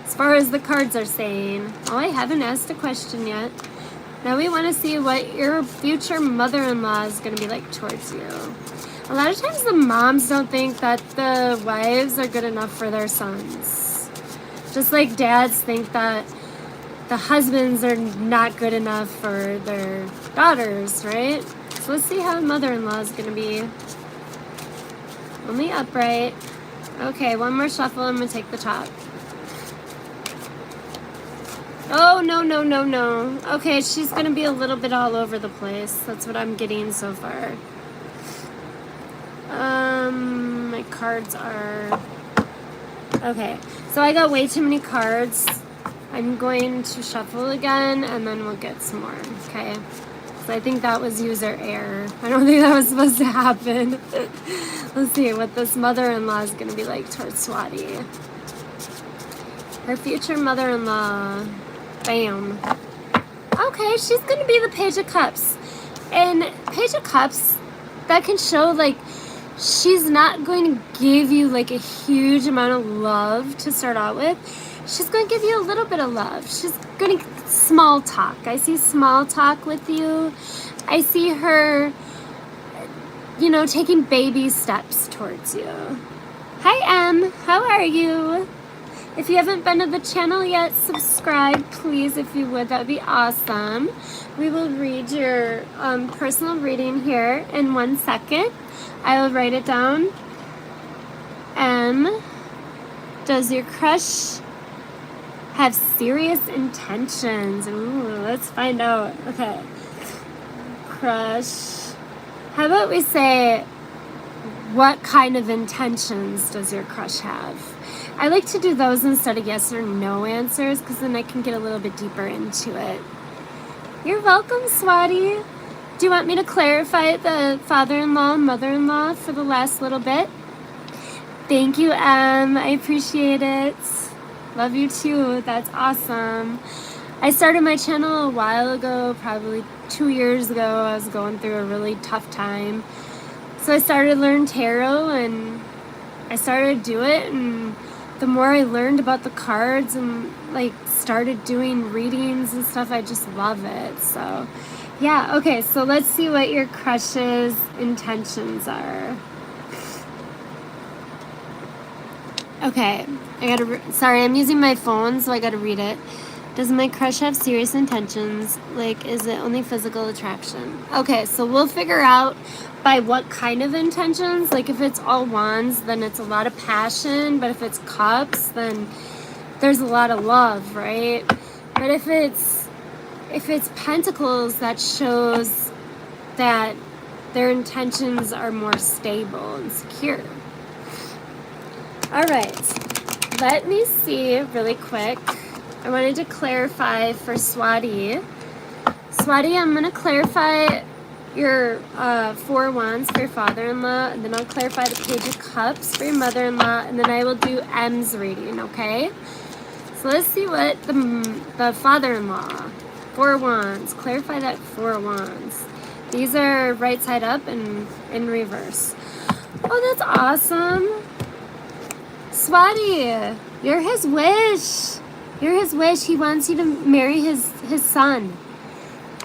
As far as the cards are saying. Oh, I haven't asked a question yet. Now we want to see what your future mother-in-law is going to be like towards you. A lot of times the moms don't think that the wives are good enough for their sons. Just like dads think that the husbands are not good enough for their daughters, right? So let's see how mother-in-law is going to be. Only upright. Okay, one more shuffle. I'm going to take the top. Oh, no. Okay, she's going to be a little bit all over the place. That's what I'm getting so far. My cards are... Okay, so I got way too many cards. I'm going to shuffle again, and then we'll get some more, okay? So I think that was user error. I don't think that was supposed to happen. Let's see what this mother-in-law is going to be like towards Swati. Her future mother-in-law... Bam. Okay, she's going to be the Page of Cups. And Page of Cups, that can show, like, she's not going to give you, like, a huge amount of love to start out with. She's going to give you a little bit of love. She's going to small talk. I see small talk with you. I see her, you know, taking baby steps towards you. Hi, Em. How are you? If you haven't been to the channel yet, subscribe, please, if you would. That would be awesome. We will read your personal reading here in 1 second. I will write it down. Does your crush have serious intentions. Ooh, let's find out. Okay. Crush. How about we say, what kind of intentions does your crush have? I like to do those instead of yes or no answers because then I can get a little bit deeper into it. You're welcome, Swati. Do you want me to clarify the father-in-law and mother-in-law for the last little bit? Thank you, Em. I appreciate it. Love you too. That's awesome. I started my channel a while ago, probably 2 years ago. I was going through a really tough time. So I started to learn tarot and I started to do it, and the more I learned about the cards and like started doing readings and stuff, I just love it. So yeah, okay, so let's see what your crush's intentions are. Okay, sorry, I'm using my phone, so I gotta read it. Does my crush have serious intentions? Like, is it only physical attraction? Okay, so we'll figure out by what kind of intentions. Like, if it's all wands, then it's a lot of passion. But if it's cups, then there's a lot of love, right? But if it's pentacles, that shows that their intentions are more stable and secure. All right, let me see really quick. I wanted to clarify for Swati. Swati, I'm going to clarify your 4 wands for your father-in-law, and then I'll clarify the Page of Cups for your mother-in-law, and then I will do M's reading, okay? So let's see what the father-in-law, 4 wands, clarify that 4 wands. These are right side up and in reverse. Oh, that's awesome. Swati, you're his wish. You're his wish. He wants you to marry his son.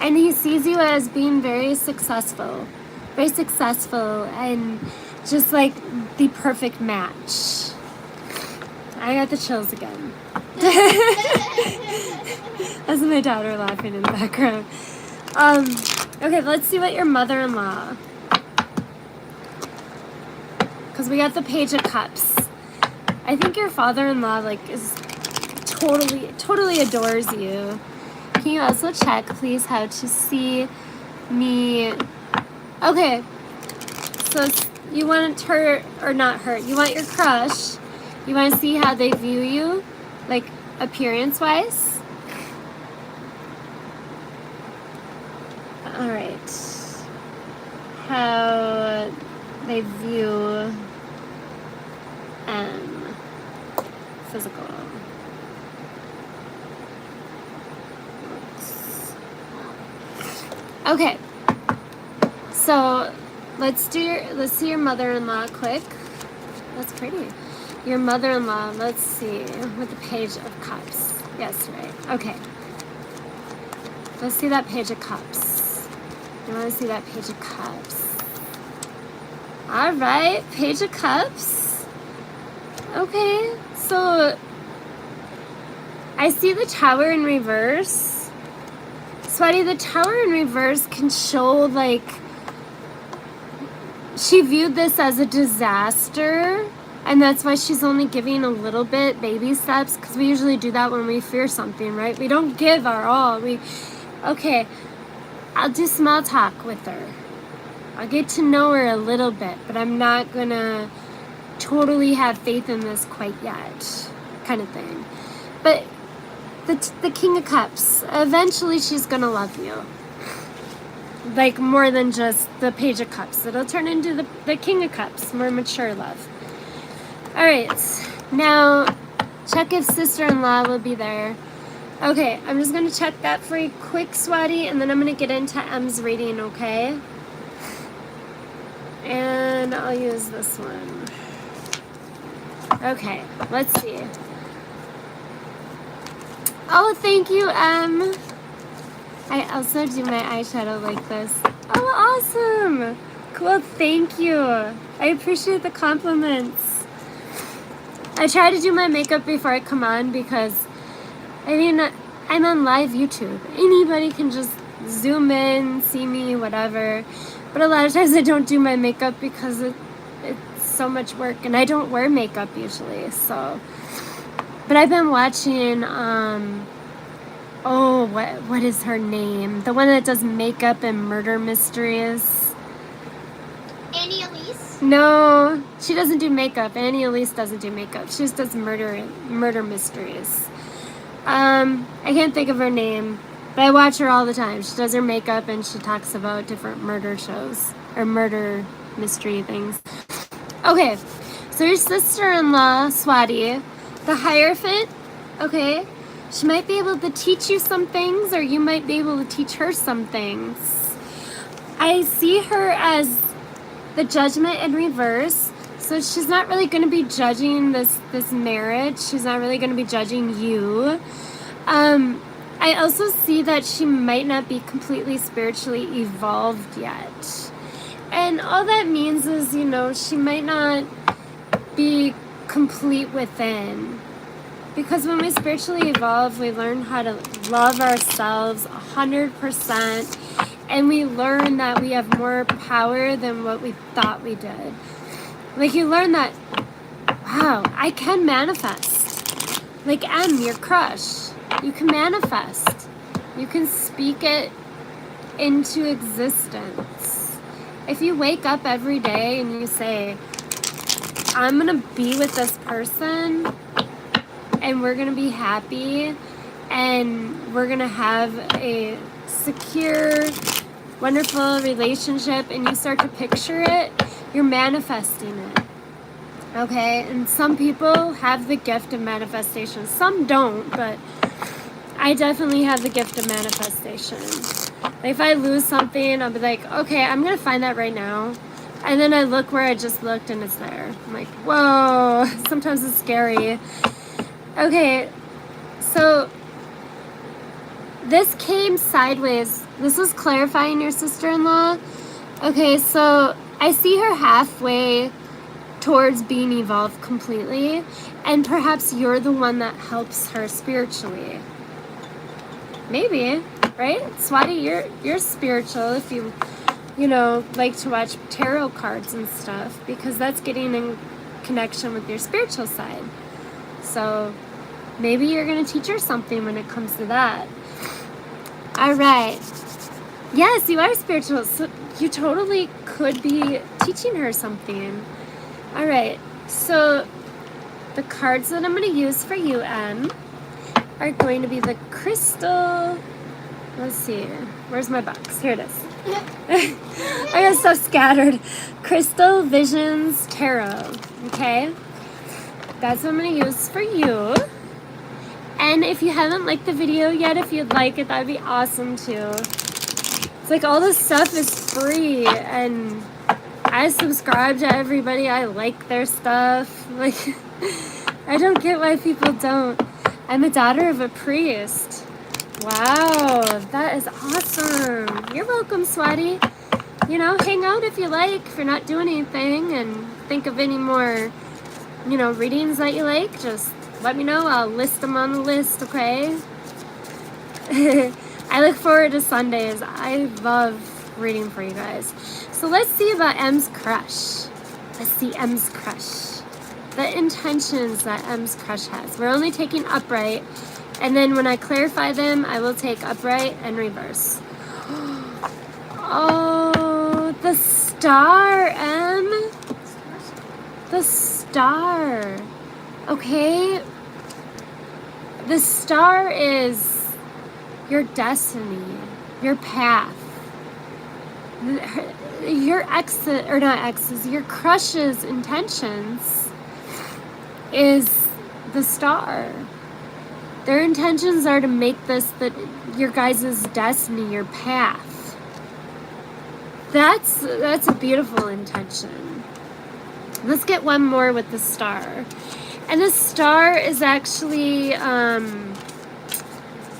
And he sees you as being very successful and just like the perfect match. I got the chills again. That's my daughter laughing in the background. Okay, let's see what your mother-in-law. Because we got the Page of Cups. I think your father-in-law is totally adores you. Can you also check, please, how to see me? Okay, so you want her, or not her, you want your crush. You want to see how they view you, like appearance-wise? All right. How they view physical. Okay, so let's see your mother-in-law quick. That's pretty. Your mother-in-law, let's see, with the Page of Cups. Yes, right. Okay. Let's see that Page of Cups. I want to see that Page of Cups. All right, Page of Cups. Okay, so I see the Tower in reverse. Swati, the Tower in reverse can show like she viewed this as a disaster, and that's why she's only giving a little bit, baby steps, because we usually do that when we fear something, right? We don't give our all. Okay, I'll do small talk with her. I'll get to know her a little bit, but I'm not gonna totally have faith in this quite yet, kind of thing. But the King of Cups, eventually she's gonna love you. Like more than just the Page of Cups. It'll turn into the King of Cups, more mature love. Alright, now check if sister-in-law will be there. Okay, I'm just gonna check that for you quick, Swati, and then I'm gonna get into M's reading, okay? And I'll use this one. Okay, let's see. Oh, thank you, M. I also do my eyeshadow like this. Oh, awesome. Cool, thank you. I appreciate the compliments. I try to do my makeup before I come on because, I mean, I'm on live YouTube. Anybody can just zoom in, see me, whatever. But a lot of times I don't do my makeup because it's so much work, and I don't wear makeup usually, so But I've been watching, oh, what is her name? The one that does makeup and murder mysteries. Annie Elise? No, she doesn't do makeup. Annie Elise doesn't do makeup. She just does murder mysteries. I can't think of her name, but I watch her all the time. She does her makeup and she talks about different murder shows or murder mystery things. Okay, so your sister-in-law, Swati, the Hierophant, okay, she might be able to teach you some things, or you might be able to teach her some things. I see her as the Judgment in reverse, so she's not really going to be judging this marriage. She's not really going to be judging you. I also see that she might not be completely spiritually evolved yet. And all that means is, you know, she might not be complete within. Because when we spiritually evolve, we learn how to love ourselves 100%. And we learn that we have more power than what we thought we did. Like, you learn that, wow, I can manifest. Like your crush. You can manifest. You can speak it into existence. If you wake up every day and you say, I'm going to be with this person and we're going to be happy and we're going to have a secure, wonderful relationship, and you start to picture it, you're manifesting it. Okay? And some people have the gift of manifestation. Some don't, but I definitely have the gift of manifestation. Like, if I lose something, I'll be like, okay, I'm going to find that right now. And then I look where I just looked and it's there. I'm like, whoa. Sometimes it's scary. Okay, so this came sideways. This was clarifying your sister-in-law. Okay, so I see her halfway towards being evolved completely, and perhaps you're the one that helps her spiritually. Maybe, right? Swati, you're spiritual if you know, like to watch tarot cards and stuff, because that's getting in connection with your spiritual side. So maybe you're going to teach her something when it comes to that. All right. Yes, you are spiritual. So you totally could be teaching her something. All right. So the cards that I'm going to use for you, Em, are going to be the crystal. Let's see. Where's my box? Here it is. I got stuff scattered. Crystal Visions Tarot. Okay? That's what I'm going to use for you. And if you haven't liked the video yet, if you'd like it, that'd be awesome too. It's like all this stuff is free, and I subscribe to everybody. I like their stuff. Like, I don't get why people don't. I'm a daughter of a priest. Wow, that is awesome. You're welcome, Swati. You know, hang out if you like, if you're not doing anything, and think of any more, you know, readings that you like, just let me know. I'll list them on the list, okay? I look forward to Sundays. I love reading for you guys. So let's see about M's crush. Let's see M's crush. The intentions that M's crush has. We're only taking upright, and then when I clarify them, I will take upright and reverse. Oh, the star, M. The star. Okay. The star is your destiny, your path. Your exes, or not exes, your crush's intentions is the star. Their intentions are to make this your guys' destiny, your path. That's a beautiful intention. Let's get one more with the star. And the star is actually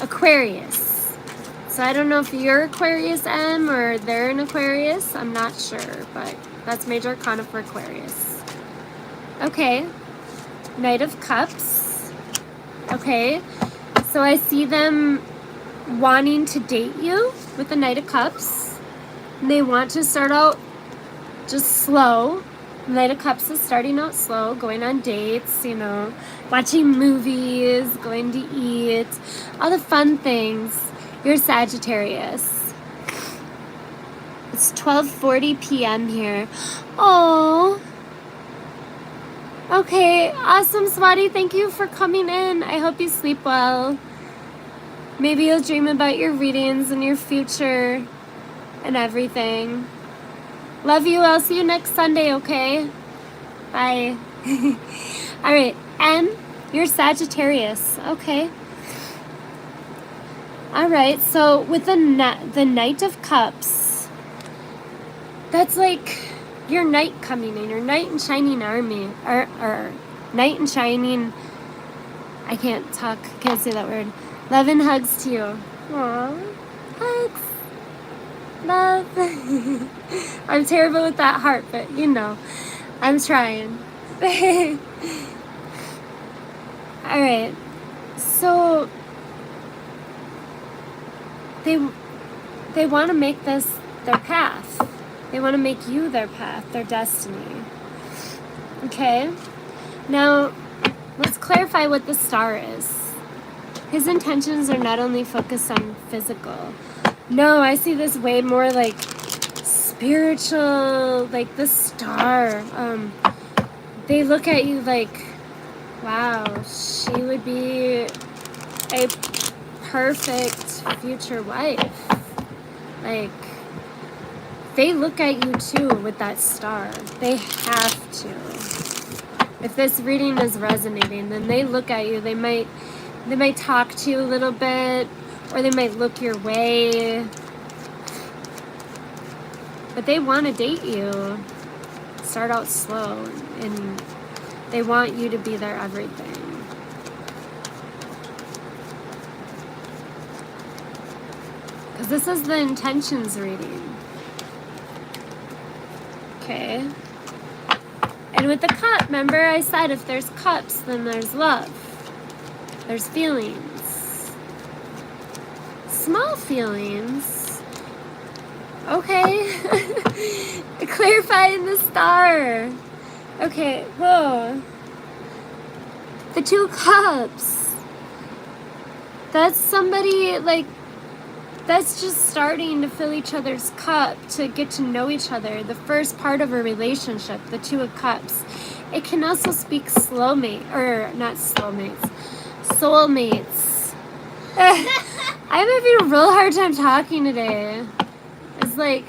Aquarius. So I don't know if you're Aquarius, M, or they're an Aquarius. I'm not sure, but that's major arcana for Aquarius. Okay. Knight of Cups. Okay. So I see them wanting to date you with the Knight of Cups. And they want to start out just slow. Knight of Cups is starting out slow, going on dates, you know, watching movies, going to eat, all the fun things. You're Sagittarius. It's 12:40 p.m. here. Oh. Okay, awesome, Swati. Thank you for coming in. I hope you sleep well. Maybe you'll dream about your readings and your future and everything. Love you. I'll see you next Sunday, okay? Bye. All right, M, you're Sagittarius. Okay. All right, so with the Knight of Cups, that's like your knight coming in, your knight in shining army, or knight in shining, I can't talk, can't say that word. Love and hugs to you. Aww, hugs. Love. I'm terrible with that heart, but you know, I'm trying. Alright, so they want to make this their path. They want to make you their path, their destiny. Okay? Now, let's clarify what the star is. His intentions are not only focused on physical. No, I see this way more like spiritual, like the star. They look at you like, wow, she would be a perfect future wife. Like, they look at you too with that star. They have to. If this reading is resonating, then they look at you. They might talk to you a little bit, or they might look your way. But they want to date you. Start out slow, and they want you to be their everything. Because this is the intentions reading. Okay. And with the cup, remember I said if there's cups, then there's love. There's feelings. Small feelings. Okay. Clarifying the star. Okay, whoa. The 2 cups. That's somebody, like, that's just starting to fill each other's cup, to get to know each other. The first part of a relationship, the 2 of Cups. It can also speak soulmates. I'm having a real hard time talking today. It's like...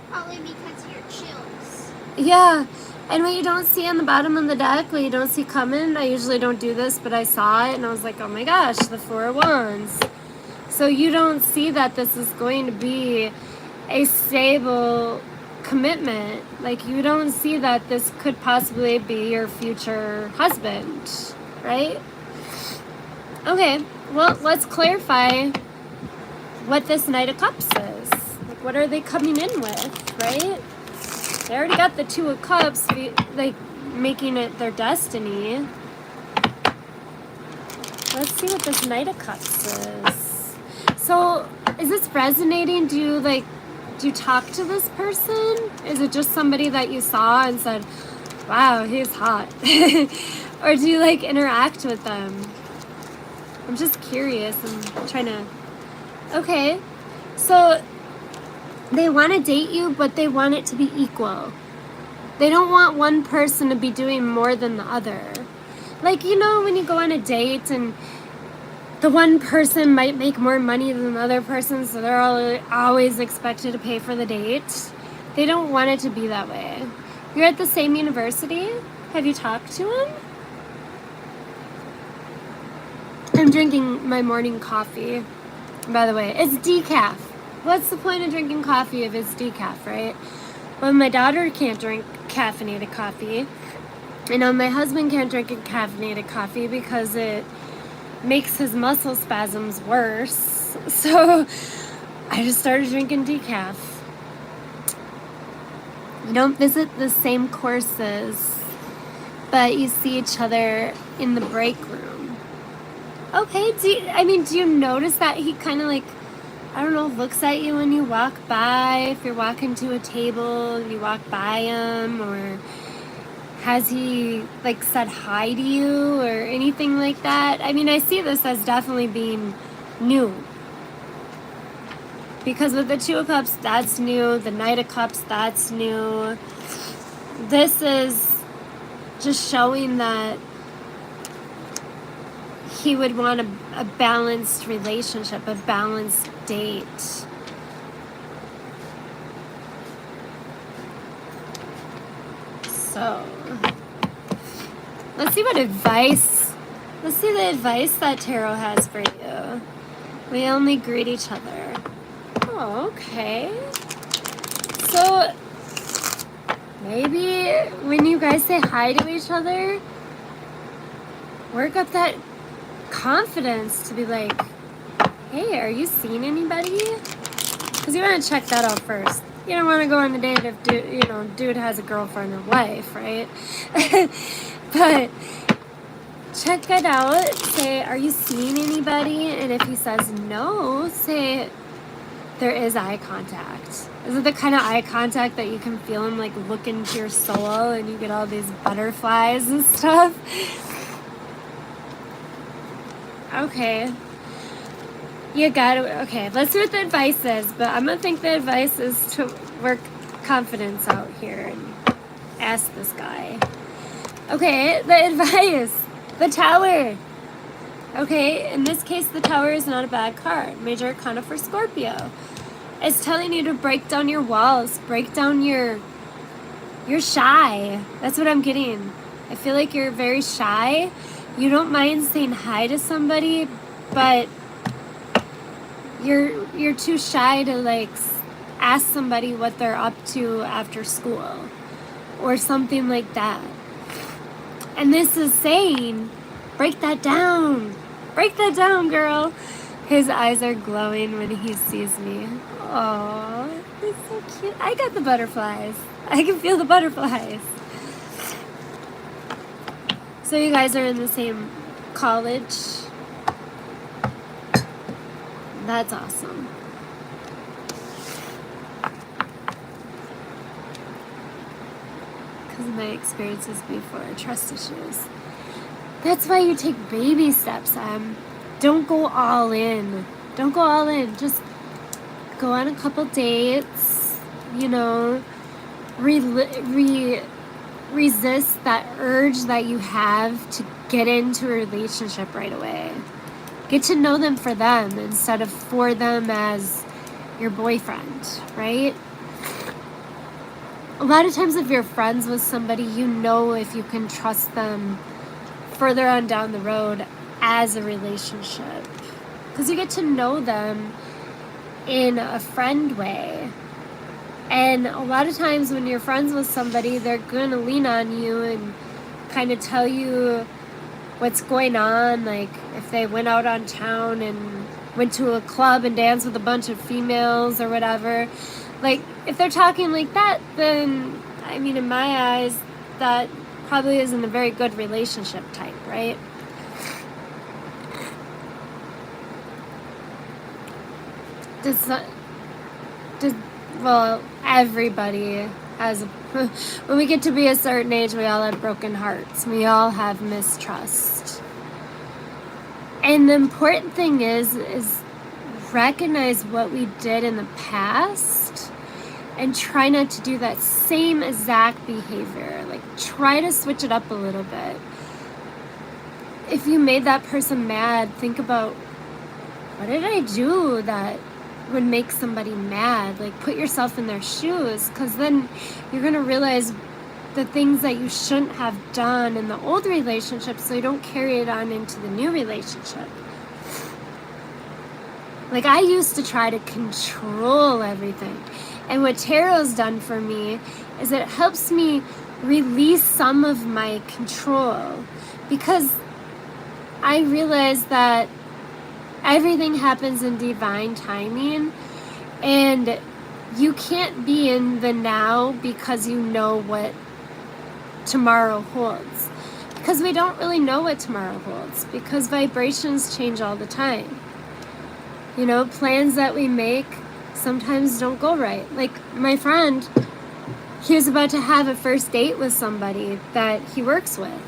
Probably because of your chills. Yeah. And what you don't see on the bottom of the deck, what you don't see coming, I usually don't do this, but I saw it and I was like, oh my gosh, the 4 of Wands. So you don't see that this is going to be a stable commitment. Like, you don't see that this could possibly be your future husband, right? Okay, well, let's clarify what this Knight of Cups is. Like, what are they coming in with, right? They already got the 2 of Cups, like, making it their destiny. Let's see what this Knight of Cups is. So, is this resonating? Do you talk to this person? Is it just somebody that you saw and said, wow, he's hot? Or do you, like, interact with them? I'm just curious. I'm trying to... Okay. So, they want to date you, but they want it to be equal. They don't want one person to be doing more than the other. Like, you know, when you go on a date and the one person might make more money than the other person, so they're always expected to pay for the date. They don't want it to be that way. You're at the same university? Have you talked to him? I'm drinking my morning coffee. By the way, it's decaf. What's the point of drinking coffee if it's decaf, right? Well, my daughter can't drink caffeinated coffee. I know my husband can't drink a caffeinated coffee because it makes his muscle spasms worse. So I just started drinking decaf. You don't visit the same courses, but you see each other in the break room. Okay, do you notice that he kind of like I don't know, looks at you when you walk by. If you're walking to a table, you walk by him, or has he like said hi to you or anything like that? I mean, I see this as definitely being new. Because with the Two of Cups, that's new. The Knight of Cups, that's new. This is just showing that he would want a balanced relationship, a balanced date. So, let's see what advice, let's see the advice that Tarot has for you. We only greet each other. Oh, okay. So, maybe when you guys say hi to each other, work up that confidence to be like, hey, are you seeing anybody? Because you want to check that out first. You don't want to go on a date if dude has a girlfriend or wife, right? But check it out. Say, are you seeing anybody? And if he says no, say there is eye contact. Is it the kind of eye contact that you can feel him like look into your soul and you get all these butterflies and stuff? Okay. You got it. Okay, let's see what the advice is. But I'm going to think the advice is to work confidence out here and ask this guy. Okay, the advice. The Tower. Okay, in this case, the Tower is not a bad card. Major Arcana for Scorpio. It's telling you to break down your walls. Break down you're shy. That's what I'm getting. I feel like you're very shy. You don't mind saying hi to somebody, but you're too shy to like ask somebody what they're up to after school or something like that. And this is saying, break that down. Break that down, girl. His eyes are glowing when he sees me. Aww, he's so cute. I got the butterflies. I can feel the butterflies. So you guys are in the same college. That's awesome. Because of my experiences before, trust issues. That's why you take baby steps, Don't go all in. Don't go all in. Just go on a couple dates, resist that urge that you have to get into a relationship right away. Get to know them for them instead of for them as your boyfriend, right? A lot of times if you're friends with somebody, you know if you can trust them further on down the road as a relationship. Because you get to know them in a friend way. And a lot of times when you're friends with somebody, they're going to lean on you and kind of tell you what's going on. Like if they went out on town and went to a club and danced with a bunch of females or whatever. Like if they're talking like that, then, I mean, in my eyes, that probably isn't a very good relationship type, right? Well, everybody has when we get to be a certain age, we all have broken hearts. We all have mistrust. And the important thing is recognize what we did in the past and try not to do that same exact behavior. Like, try to switch it up a little bit. If you made that person mad, think about, what did I do that would make somebody mad? Like, put yourself in their shoes, because then you're going to realize the things that you shouldn't have done in the old relationship so you don't carry it on into the new relationship. Like, I used to try to control everything. And what Tarot's done for me is it helps me release some of my control, because I realize that everything happens in divine timing, and you can't be in the now because you know what tomorrow holds. Because we don't really know what tomorrow holds, because vibrations change all the time. You know, plans that we make sometimes don't go right. Like my friend, he was about to have a first date with somebody that he works with.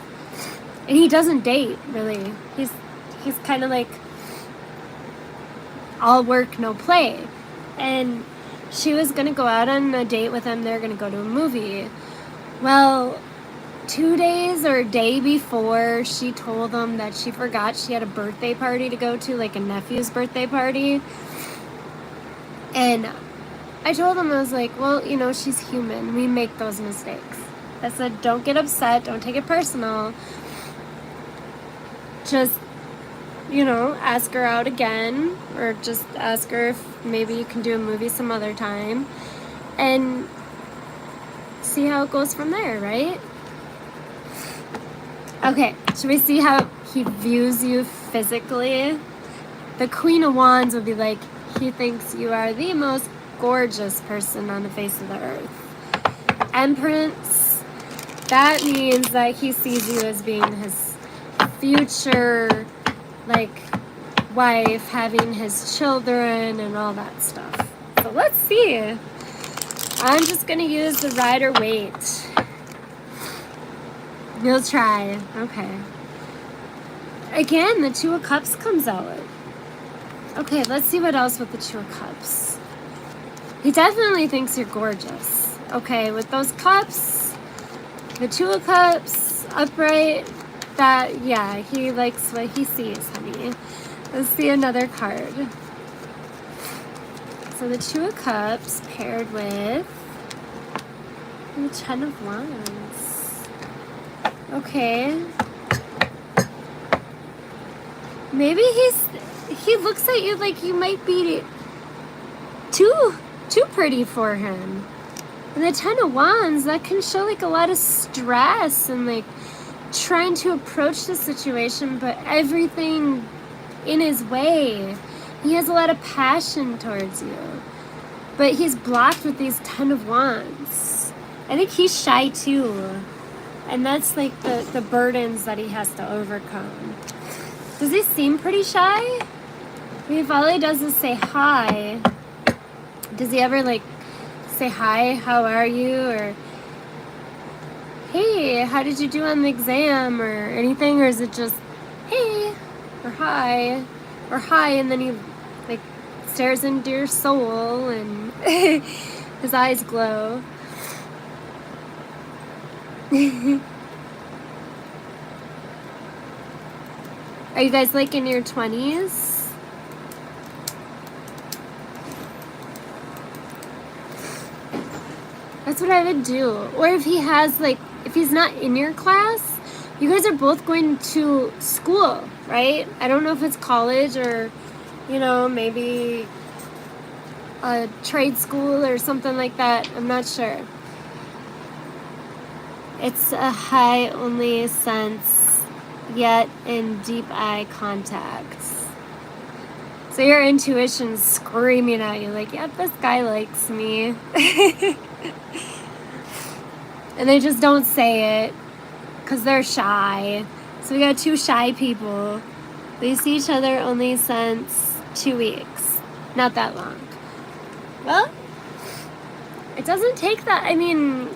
And he doesn't date, really. He's kind of like all work, no play. And she was going to go out on a date with him. They're going to go to a movie. Well, 2 days or a day before, she told him that she forgot she had a birthday party to go to, like a nephew's birthday party. And I told him, I was like, well, you know, she's human. We make those mistakes. I said, don't get upset. Don't take it personal. Just, you know, ask her out again, or just ask her if maybe you can do a movie some other time, and see how it goes from there, right? Okay, should we see how he views you physically? The Queen of Wands would be like, he thinks you are the most gorgeous person on the face of the earth. Empress, that means that he sees you as being his future, like, wife, having his children and all that stuff. So let's see. I'm just gonna use the Rider-Waite. You'll try. Okay. Again, the Two of Cups comes out. Okay, let's see what else with the Two of Cups. He definitely thinks you're gorgeous. Okay, with those cups, the Two of Cups, upright, that, yeah, he likes what he sees, honey. Let's see another card. So the Two of Cups paired with the Ten of Wands. Okay. Maybe he looks at you like you might be too pretty for him. And the Ten of Wands, that can show like a lot of stress and like trying to approach the situation, but everything in his way. He has a lot of passion towards you, but he's blocked with these Ten of Wands. I think he's shy too, and that's like the burdens that he has to overcome. Does he seem pretty shy? I mean, if all he does is say hi, does he ever like say hi, how are you, or hey, how did you do on the exam, or anything? Or is it just hey, or hi, and then he like stares into your soul and his eyes glow? Are you guys like in your 20s? That's what I would do. Or if he has like, if he's not in your class, you guys are both going to school, right? I don't know if it's college or, you know, maybe a trade school or something like that. I'm not sure. It's a high only sense, yet in deep eye contact. So your intuition's screaming at you like, yep, this guy likes me. And they just don't say it because they're shy. So we got two shy people. They see each other only since 2 weeks. Not that long. Well, it doesn't take that. I mean,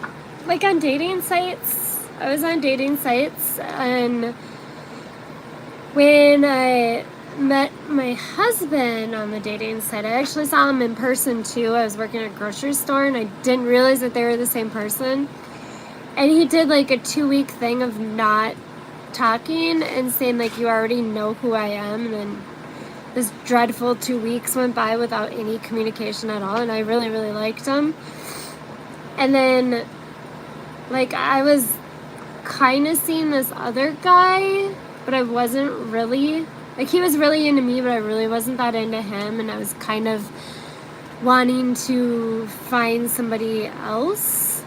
like on dating sites, I was on dating sites, and when I met my husband on the dating site, I actually saw him in person too. I was working at a grocery store and I didn't realize that they were the same person. And he did like a 2-week thing of not talking and saying like, you already know who I am. And then this dreadful 2 weeks went by without any communication at all. And I really, really liked him. And then like I was kind of seeing this other guy, but I wasn't really. Like, he was really into me, but I really wasn't that into him. And I was kind of wanting to find somebody else.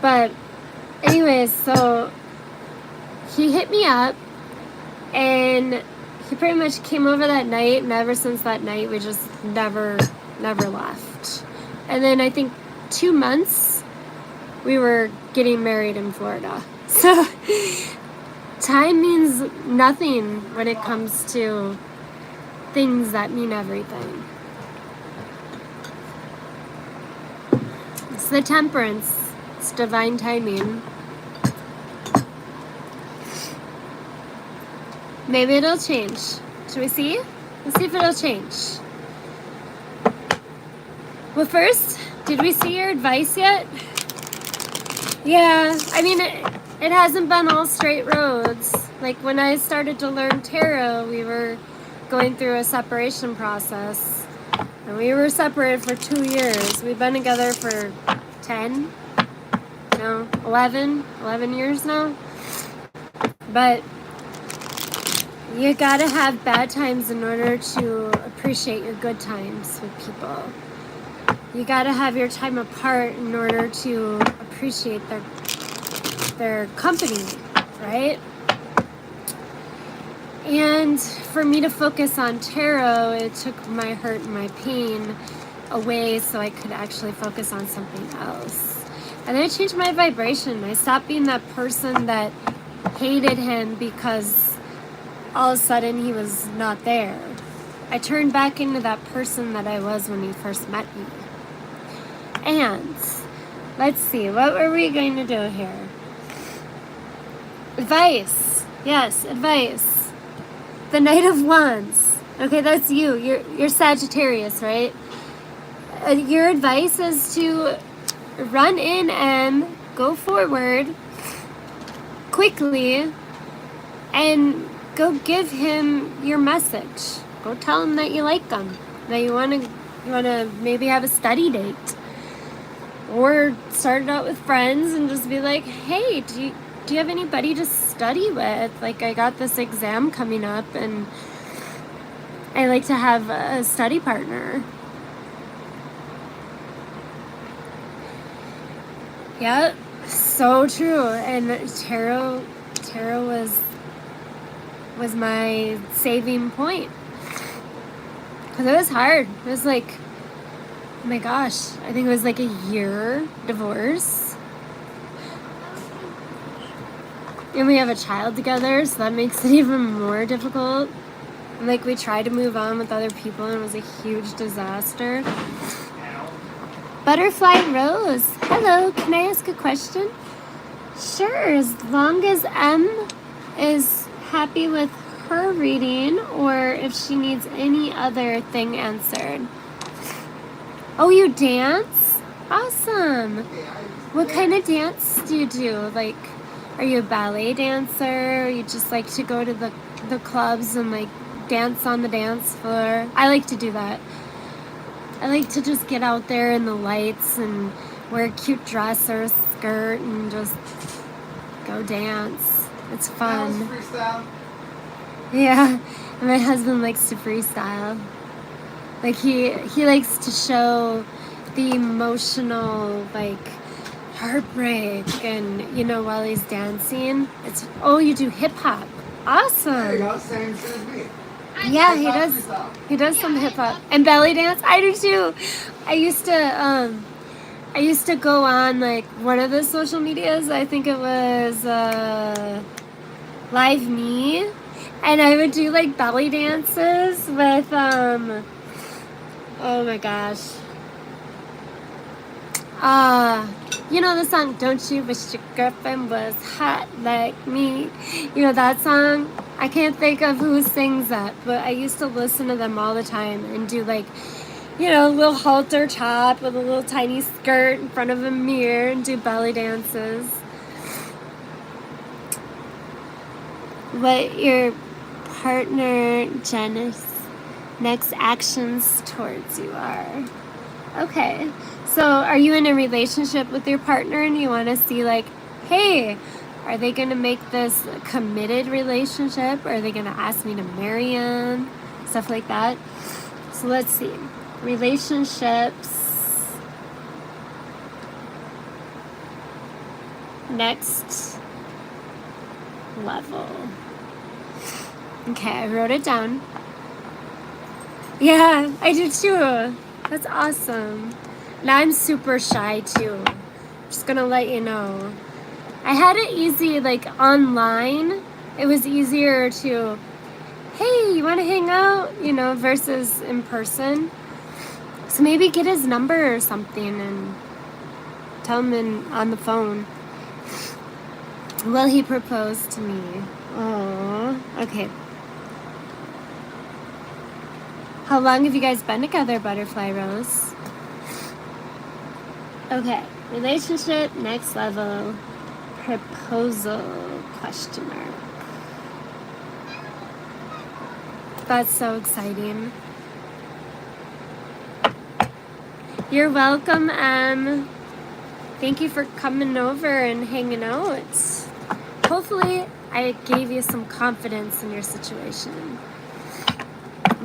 But anyways, so he hit me up. And he pretty much came over that night. And ever since that night, we just never left. And then I think 2 months, we were getting married in Florida. So time means nothing when it comes to things that mean everything. It's the Temperance. It's divine timing. Maybe it'll change. Should we see? Let's see if it'll change. Well, first, did we see your advice yet? Yeah, I mean, it hasn't been all straight roads. Like when I started to learn tarot, we were going through a separation process. And we were separated for 2 years. We've been together for 11 years now. But you gotta have bad times in order to appreciate your good times with people. You gotta have your time apart in order to appreciate their company, right? And for me to focus on tarot, it took my hurt and my pain away so I could actually focus on something else. And I changed my vibration. I stopped being that person that hated him because all of a sudden he was not there. I turned back into that person that I was when he first met me. And let's see, what were we going to do here? Advice. Yes, advice. The Knight of Wands. Okay, that's you. You're Sagittarius, right? Your advice is to run in and go forward quickly and go give him your message. Go tell him that you like him, that you want to maybe have a study date, or start it out with friends and just be like, hey, do you have anybody to study with? Like, I got this exam coming up and I like to have a study partner. Yep, so true. And tarot was my saving point. Because it was hard. It was like, oh my gosh, I think it was like a year divorce. And we have a child together, so that makes it even more difficult. And like we tried to move on with other people and it was a huge disaster. Butterfly Rose, hello, can I ask a question? Sure, as long as M is happy with her reading or if she needs any other thing answered. Oh, you dance? Awesome. What kind of dance do you do? Like, are you a ballet dancer? Or you just like to go to the clubs and like dance on the dance floor? I like to do that. I like to just get out there in the lights and wear a cute dress or a skirt and just go dance. It's fun. Freestyle. Yeah, and my husband likes to freestyle. Like he likes to show the emotional like heartbreak and while he's dancing. It's you do hip hop. Awesome. There you go, same as me. Yeah, he does. He does some hip hop and belly dance. I do too. I used to go on like one of the social medias. I think it was Live Me, and I would do like belly dances with oh my gosh. You know the song "Don't You Wish Your Girlfriend Was Hot Like Me"? You know that song? I can't think of who sings that, but I used to listen to them all the time and do like, a little halter top with a little tiny skirt in front of a mirror and do belly dances. What your partner Jenna's next actions towards you are. Okay, so are you in a relationship with your partner and you want to see like, hey, are they going to make this a committed relationship? Or are they going to ask me to marry him? Stuff like that. So let's see. Relationships. Next level. Okay, I wrote it down. Yeah, I do too. That's awesome. Now I'm super shy too. Just gonna let you know. I had it easy, like online. It was easier to, hey, you want to hang out, you know, versus in person. So maybe get his number or something and tell him on the phone. Will he propose to me? Oh, okay. How long have you guys been together, Butterfly Rose? Okay, relationship, next level, proposal, question mark. That's so exciting. You're welcome, Em. Thank you for coming over and hanging out. Hopefully, I gave you some confidence in your situation.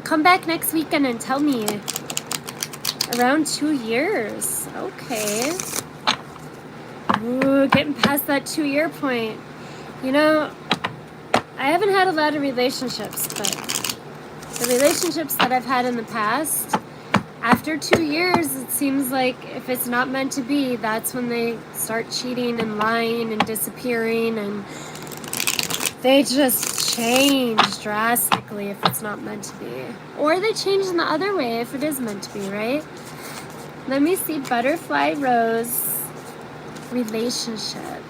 Come back next weekend and tell me. Around 2 years. Okay. Ooh, getting past that 2-year point. You know, I haven't had a lot of relationships, but the relationships that I've had in the past, after 2 years, it seems like if it's not meant to be, that's when they start cheating and lying and disappearing, and they just change drastically if it's not meant to be. Or they change in the other way if it is meant to be, right? Let me see, Butterfly Rose, relationship,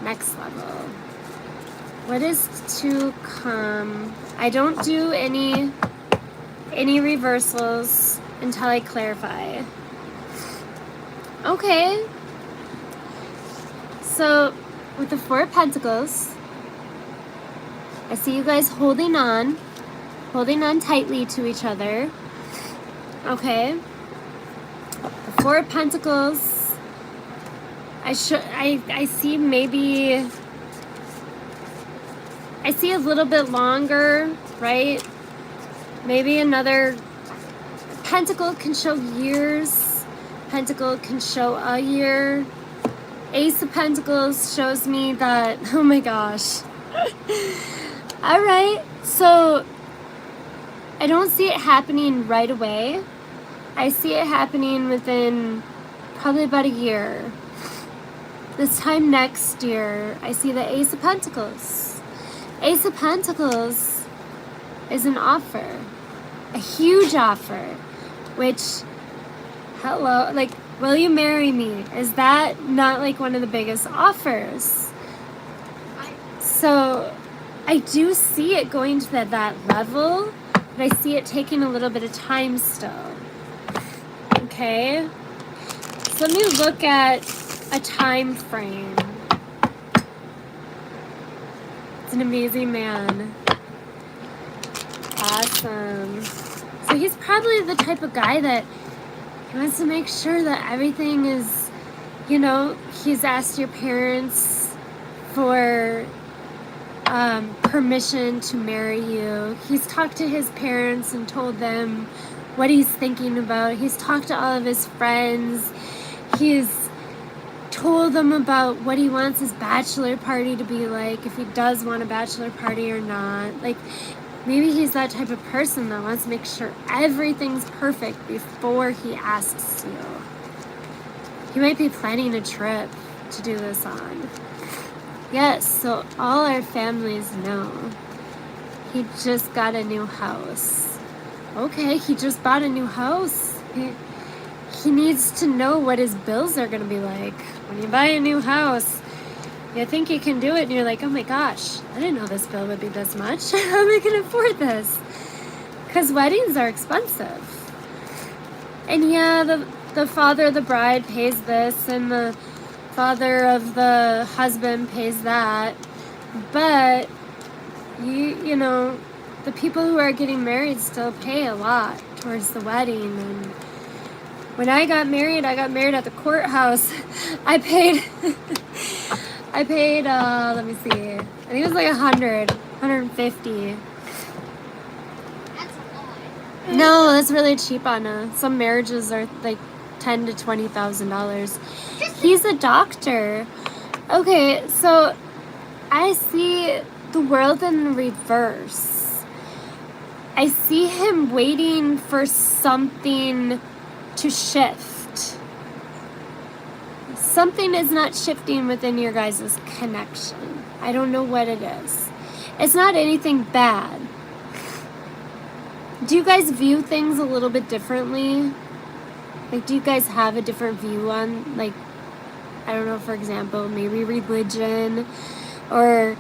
next level. What is to come? I don't do any reversals until I clarify. Okay. So, with the Four of Pentacles, I see you guys holding on tightly to each other. Okay. The Four of Pentacles, I see maybe, I see a little bit longer, right? Maybe another, Pentacle can show years, Pentacle can show a year. Ace of Pentacles shows me that, oh my gosh. All right, so I don't see it happening right away. I see it happening within probably about a year. This time next year, I see the Ace of Pentacles. Ace of Pentacles is an offer, a huge offer, which, hello, like, will you marry me? Is that not like one of the biggest offers? So I do see it going to that level, but I see it taking a little bit of time still. Okay, so let me look at a time frame. It's an amazing man. Awesome. So he's probably the type of guy that he wants to make sure that everything is, you know, he's asked your parents for permission to marry you. He's talked to his parents and told them what he's thinking about. He's talked to all of his friends. He's told them about what he wants his bachelor party to be like, if he does want a bachelor party or not. Like, maybe he's that type of person that wants to make sure everything's perfect before he asks you. He might be planning a trip to do this on. Yes, so all our families know. He just got a new house. Okay, he just bought a new house. He needs to know what his bills are going to be like. When you buy a new house, you think you can do it, and you're like, oh my gosh, I didn't know this bill would be this much. How am I going to afford this? Because weddings are expensive. And yeah, the father of the bride pays this, and the father of the husband pays that. But, you know, the people who are getting married still pay a lot towards the wedding. And when I got married at the courthouse. I paid, let me see, I think it was like 150. That's a lot. No, that's really cheap on some marriages are like $10,000 to $20,000. He's a doctor. Okay, so I see the world in reverse. I see him waiting for something to shift. Something is not shifting within your guys' connection. I don't know what it is. It's not anything bad. Do you guys view things a little bit differently? Like, do you guys have a different view on, like, I don't know, for example, maybe religion, or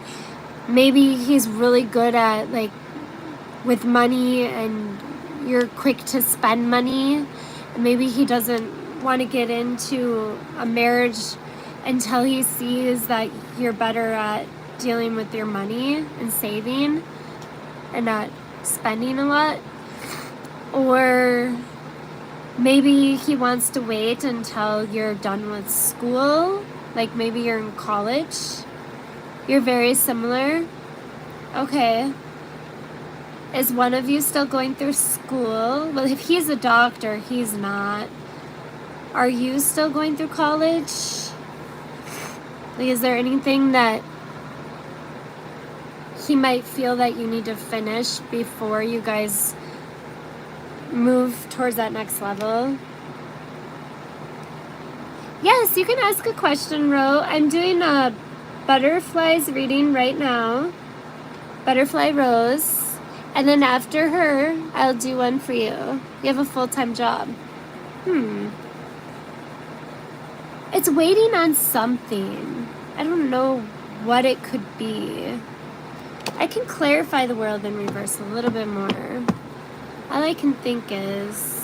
maybe he's really good at, like, with money and you're quick to spend money, and maybe he doesn't want to get into a marriage until he sees that you're better at dealing with your money and saving and not spending a lot. Or maybe he wants to wait until you're done with school, like maybe you're in college. You're very similar. Okay. Is one of you still going through school? Well, if he's a doctor, he's not. Are you still going through college? Like, is there anything that he might feel that you need to finish before you guys move towards that next level? Yes, you can ask a question, Ro. I'm doing a butterflies reading right now. Butterfly Rose. And then after her, I'll do one for you. You have a full-time job. It's waiting on something. I don't know what it could be. I can clarify the world in reverse a little bit more. All I can think is,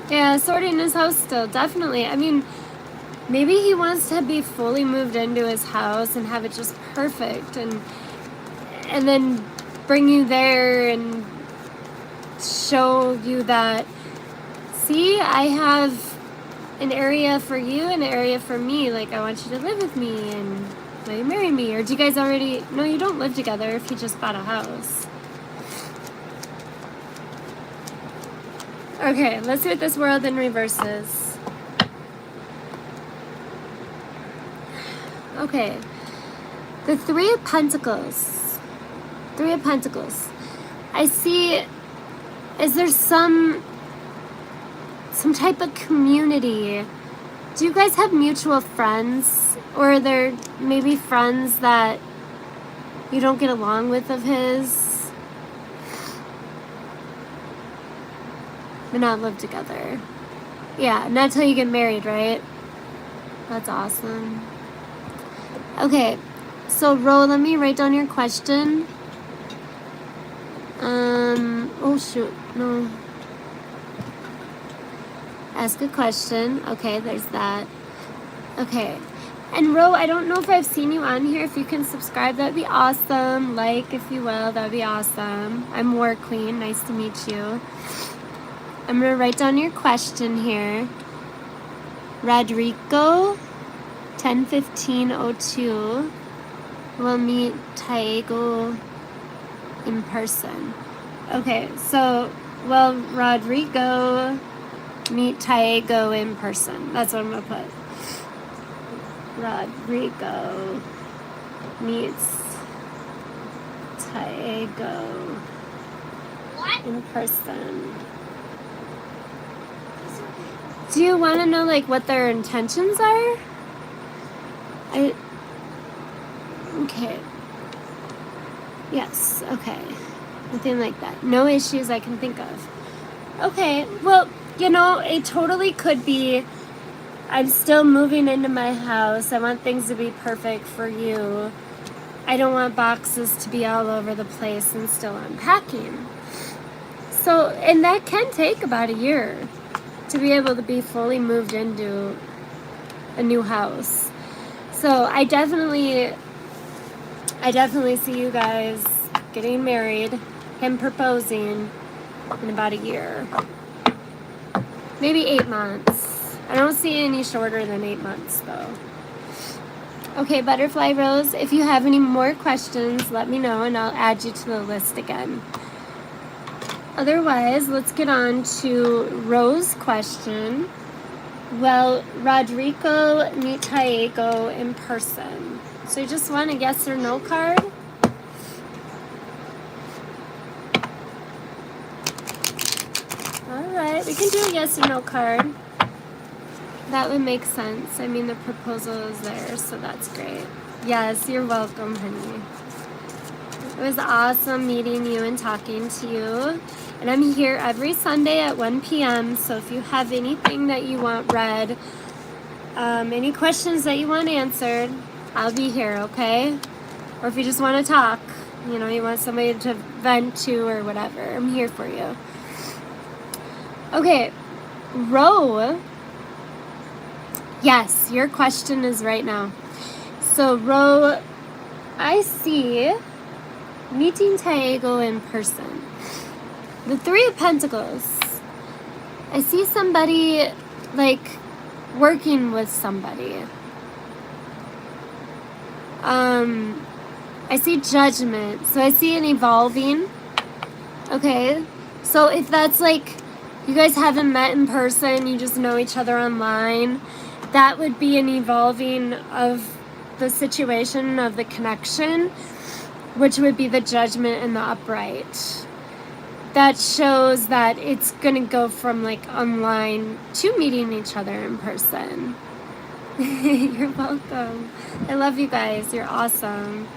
yeah, sorting his house still, definitely. I mean, maybe he wants to be fully moved into his house and have it just perfect, and then bring you there and show you that, see, I have an area for you and an area for me. Like, I want you to live with me and will you marry me? Or do you guys already, no, you don't live together if you just bought a house. Okay, let's see what this world in reverse is. Okay, the Three of Pentacles. Three of Pentacles. I see, is there some type of community? Do you guys have mutual friends? Or are there maybe friends that you don't get along with of his? But not live together. Yeah, not until you get married, right? That's awesome. Okay, so Ro, let me write down your question. Oh shoot, no. Ask a question. Okay, there's that. Okay. And Ro, I don't know if I've seen you on here. If you can subscribe, that'd be awesome. Like, if you will, that'd be awesome. I'm WarQueen. Nice to meet you. I'm going to write down your question here. Rodrigo, 10/15/02, will meet Taego in person. Okay, so, well, Rodrigo meet Taego in person. That's what I'm going to put. Rodrigo meets Taego in person. Do you want to know, like, what their intentions are? Okay. Yes, okay. Nothing like that. No issues I can think of. Okay, well, you know, it totally could be, I'm still moving into my house. I want things to be perfect for you. I don't want boxes to be all over the place and still unpacking. So, and that can take about a year to be able to be fully moved into a new house. So I definitely see you guys getting married, him proposing in about a year. Maybe 8 months. I don't see any shorter than 8 months though. Okay, Butterfly Rose, if you have any more questions, let me know and I'll add you to the list again. Otherwise, let's get on to Rose's question. Will Rodrigo meet Taego in person? So you just want a yes or no card? Alright, we can do a yes or no card. That would make sense. I mean, the proposal is there, so that's great. Yes, you're welcome, honey. It was awesome meeting you and talking to you. And I'm here every Sunday at 1 p.m. So if you have anything that you want read, any questions that you want answered, I'll be here, okay? Or if you just want to talk, you know, you want somebody to vent to or whatever, I'm here for you. Okay, Ro. Yes, your question is right now. So, Ro, I see meeting Taego in person. The Three of Pentacles. I see somebody, like, working with somebody. I see judgment. So I see an evolving. Okay. So if that's like, you guys haven't met in person, you just know each other online, that would be an evolving of the situation, of the connection, which would be the judgment and the upright. That shows that it's going to go from like online to meeting each other in person. You're welcome. I love you guys. You're awesome.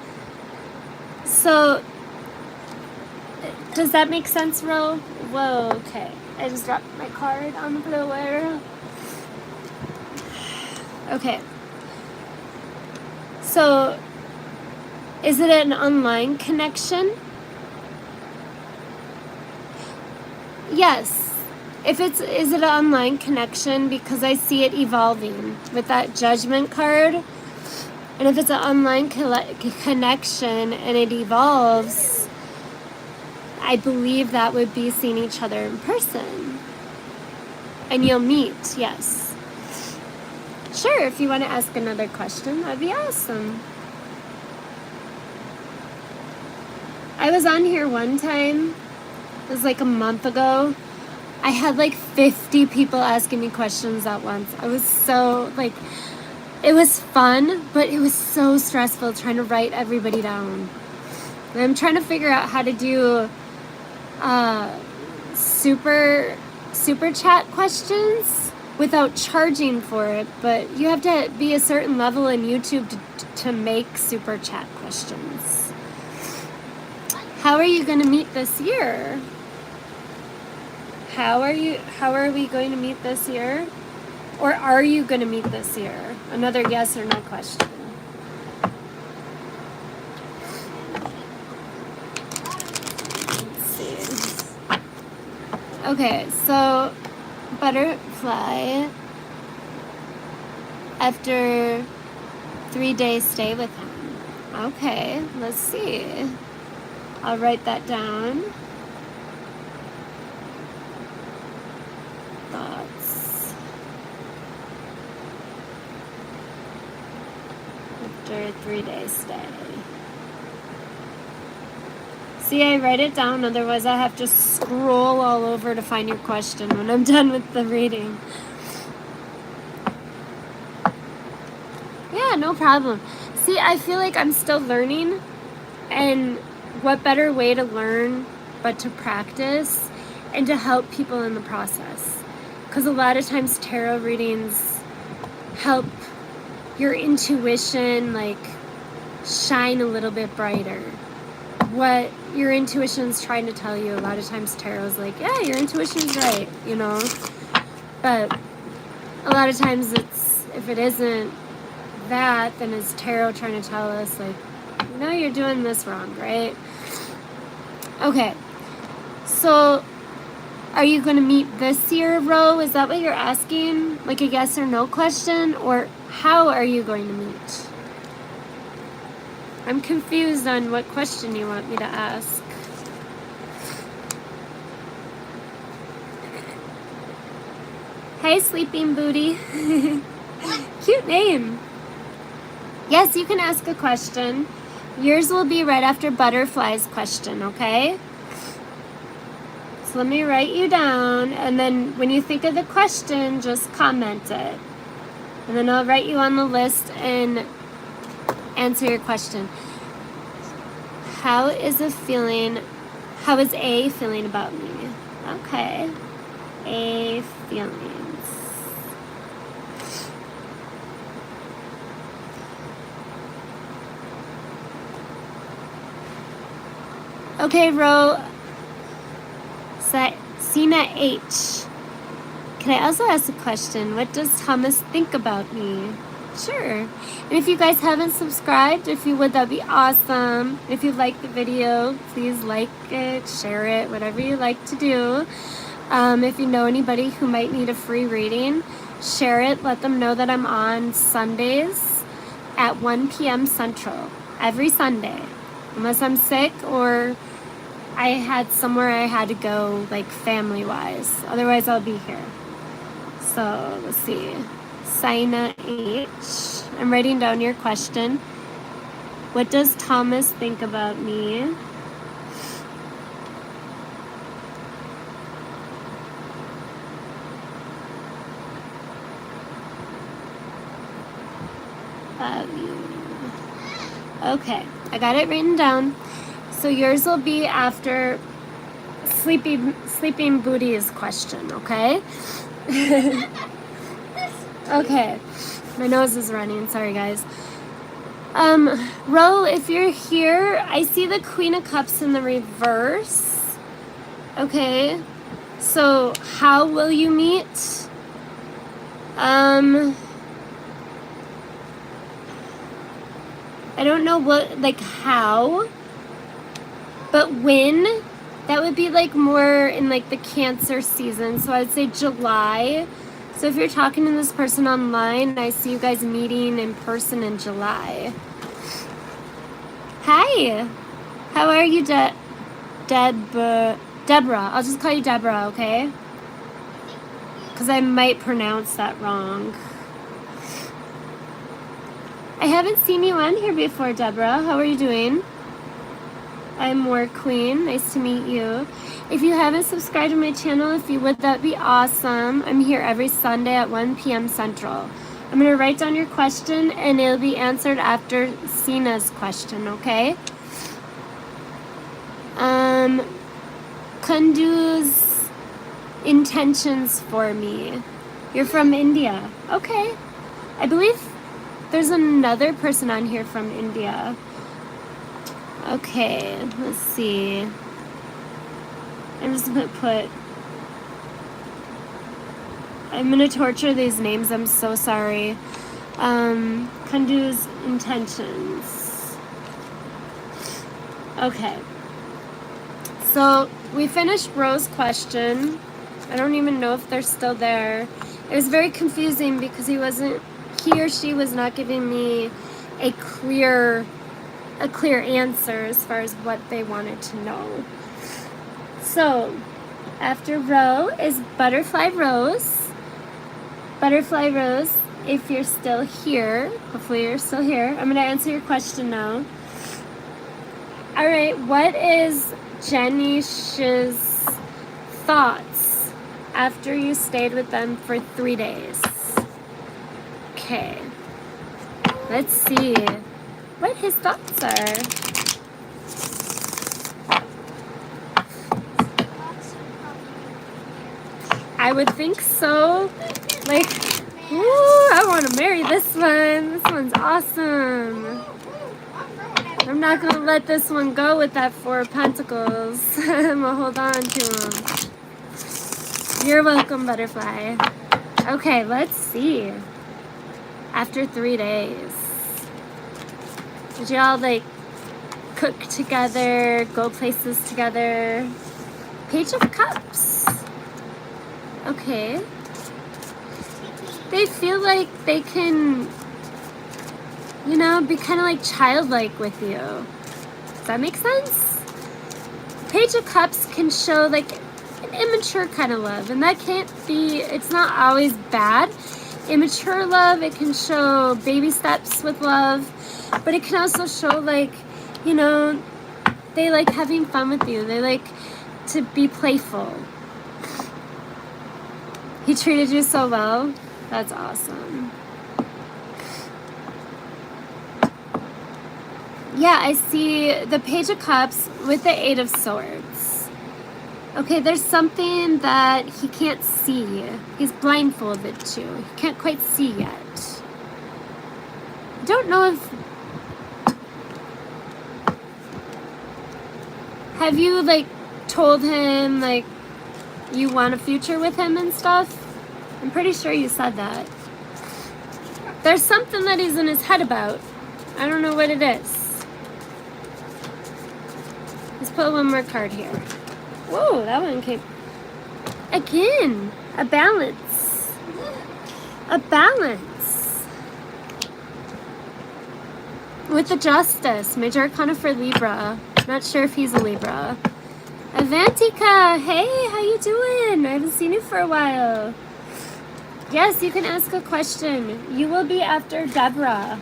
So, does that make sense, Ro? Whoa, okay. I just dropped my card on the floor. Okay. So, is it an online connection? Yes. Is it an online connection? Because I see it evolving with that judgment card. And if it's an online connection and it evolves, I believe that would be seeing each other in person. And you'll meet, yes. Sure, if you want to ask another question, that'd be awesome. I was on here one time, it was like a month ago. I had like 50 people asking me questions at once. I was so, like, it was fun, but it was so stressful trying to write everybody down. And I'm trying to figure out how to do super chat questions without charging for it, but you have to be a certain level in YouTube to make super chat questions. How are you going to meet this year? How are we going to meet this year? Or are you going to meet this year? Another yes or no question. Let's see. Okay, so butterfly, after 3 days stay with him. Okay, let's see. I'll write that down. Thoughts. After a 3-day stay. See, I write it down, otherwise I have to scroll all over to find your question when I'm done with the reading. Yeah, no problem. See, I feel like I'm still learning, and what better way to learn but to practice and to help people in the process. Because a lot of times tarot readings help your intuition like shine a little bit brighter. What your intuition's trying to tell you, a lot of times tarot's like, yeah, your intuition's right, you know. But a lot of times it's, if it isn't that, then it's tarot trying to tell us like, no, you're doing this wrong, right? Okay, so are you going to meet this year, Ro? Is that what you're asking? Like a yes or no question? Or how are you going to meet? I'm confused on what question you want me to ask. Hey, Sleeping Booty. Cute name. Yes, you can ask a question. Yours will be right after Butterfly's question, okay? So let me write you down, and then when you think of the question, just comment it. And then I'll write you on the list and answer your question. How is A feeling about me? Okay. A feelings. Okay, Sina H. Can I also ask a question? What does Thomas think about me? Sure. And if you guys haven't subscribed, if you would, that'd be awesome. If you like the video, please like it, share it, whatever you like to do. If you know anybody who might need a free reading, share it. Let them know that I'm on Sundays at 1 p.m. Central. Every Sunday. Unless I'm sick or I had somewhere I had to go, like family-wise. Otherwise, I'll be here. So, let's see. Sina H. I'm writing down your question. What does Thomas think about me? Okay, I got it written down. So yours will be after Sleeping Booty's question, okay? Okay, my nose is running, sorry guys. Ro, if you're here, I see the Queen of Cups in the reverse. Okay, so how will you meet? I don't know what, like how, but when, that would be like more in like the Cancer season. So I'd say July. So if you're talking to this person online, I see you guys meeting in person in July. Hi, how are you, Deborah? I'll just call you Deborah, okay? Because I might pronounce that wrong. I haven't seen you on here before, Deborah. How are you doing? I'm WarQueen. Nice to meet you. If you haven't subscribed to my channel, if you would, that'd be awesome. I'm here every Sunday at 1 p.m. Central. I'm going to write down your question, and it'll be answered after Sina's question, okay? Kundu's intentions for me. You're from India. Okay. I believe there's another person on here from India. Okay, let's see. I'm just gonna put... I'm gonna torture these names, I'm so sorry. Kundu's intentions. Okay. So, we finished Ro's question. I don't even know if they're still there. It was very confusing because he or she was not giving me a clear answer as far as what they wanted to know. So, after Ro is Butterfly Rose. Butterfly Rose, if you're still here, hopefully you're still here, I'm going to answer your question now. Alright, what is Janish's thoughts after you stayed with them for 3 days? Okay, let's see what his thoughts are. I would think so. Like, ooh, I want to marry this one. This one's awesome. I'm not going to let this one go with that 4 of Pentacles. I'm going to hold on to him. You're welcome, Butterfly. Okay, let's see. After 3 days. Did y'all, like, cook together, go places together? Page of Cups. Okay. They feel like they can, you know, be kind of like childlike with you. Does that make sense? Page of Cups can show like an immature kind of love, and that can't be, it's not always bad. Immature love, it can show baby steps with love, but it can also show like, you know, they like having fun with you. They like to be playful. He treated you so well. That's awesome. Yeah, I see the Page of Cups with the 8 of Swords. Okay, there's something that he can't see. He's blindfolded too. He can't quite see yet. I don't know if... Have you, like, told him, like, you want a future with him and stuff? I'm pretty sure you said that. There's something that he's in his head about. I don't know what it is. Let's pull one more card here. Whoa, that one came. Again, a balance. A balance. With the Justice, Major Arcana for Libra. Not sure if he's a Libra. Avantika, hey, how you doing? I haven't seen you for a while. Yes, you can ask a question. You will be after Deborah.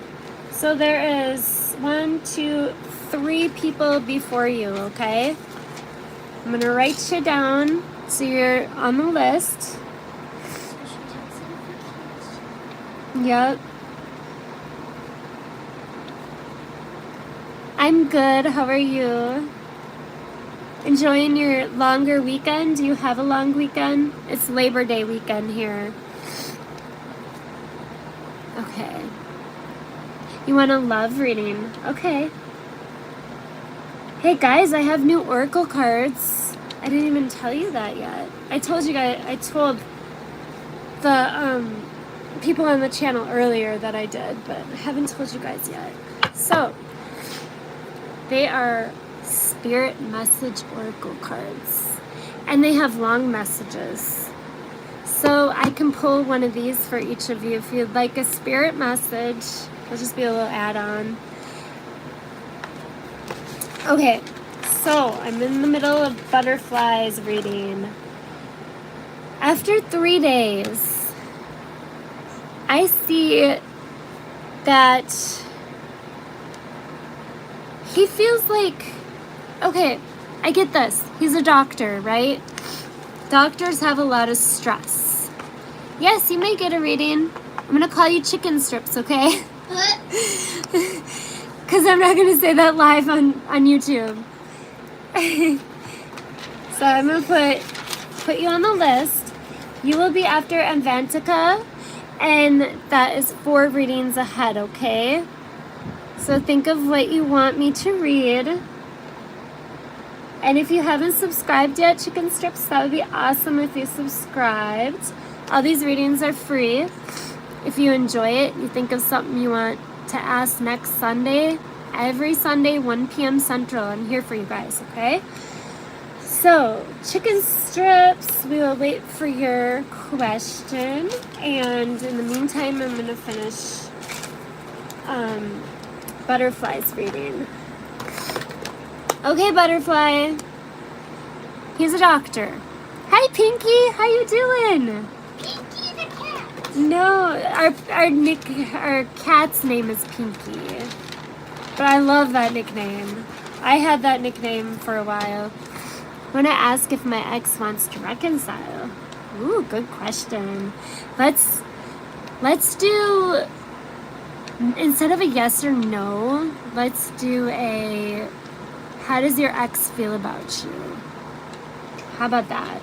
So there is 1, 2, 3 people before you, okay? I'm going to write you down so you're on the list. Yep. I'm good. How are you? Enjoying your longer weekend? Do you have a long weekend? It's Labor Day weekend here. Okay. You want a love reading? Okay. Hey guys, I have new Oracle cards. I didn't even tell you that yet. I told you guys, I told the people on the channel earlier that I did, but I haven't told you guys yet. So, they are Spirit Message Oracle cards. And they have long messages. So I can pull one of these for each of you if you'd like a spirit message. It'll just be a little add-on. Okay, so I'm in the middle of butterflies reading. After 3 days, I see that he feels like, okay, I get this. He's a doctor, right? Doctors have a lot of stress. Yes, you may get a reading. I'm going to call you chicken strips, okay? Because I'm not going to say that live on YouTube. So I'm going to put you on the list. You will be after Avantika, and that is 4 readings ahead, okay? So think of what you want me to read. And if you haven't subscribed yet, chicken strips, that would be awesome if you subscribed. All these readings are free. If you enjoy it, you think of something you want to ask next Sunday, every Sunday, 1 p.m. Central, I'm here for you guys, okay? So, chicken strips, we will wait for your question. And in the meantime, I'm going to finish butterflies reading. Okay, butterfly. He's a doctor. Hi, Pinky. How you doing? Pinky the cat. No, our cat's name is Pinky. But I love that nickname. I had that nickname for a while. I'm gonna ask if my ex wants to reconcile. Ooh, good question. Let's do, instead of a yes or no, let's do a, how does your ex feel about you? How about that?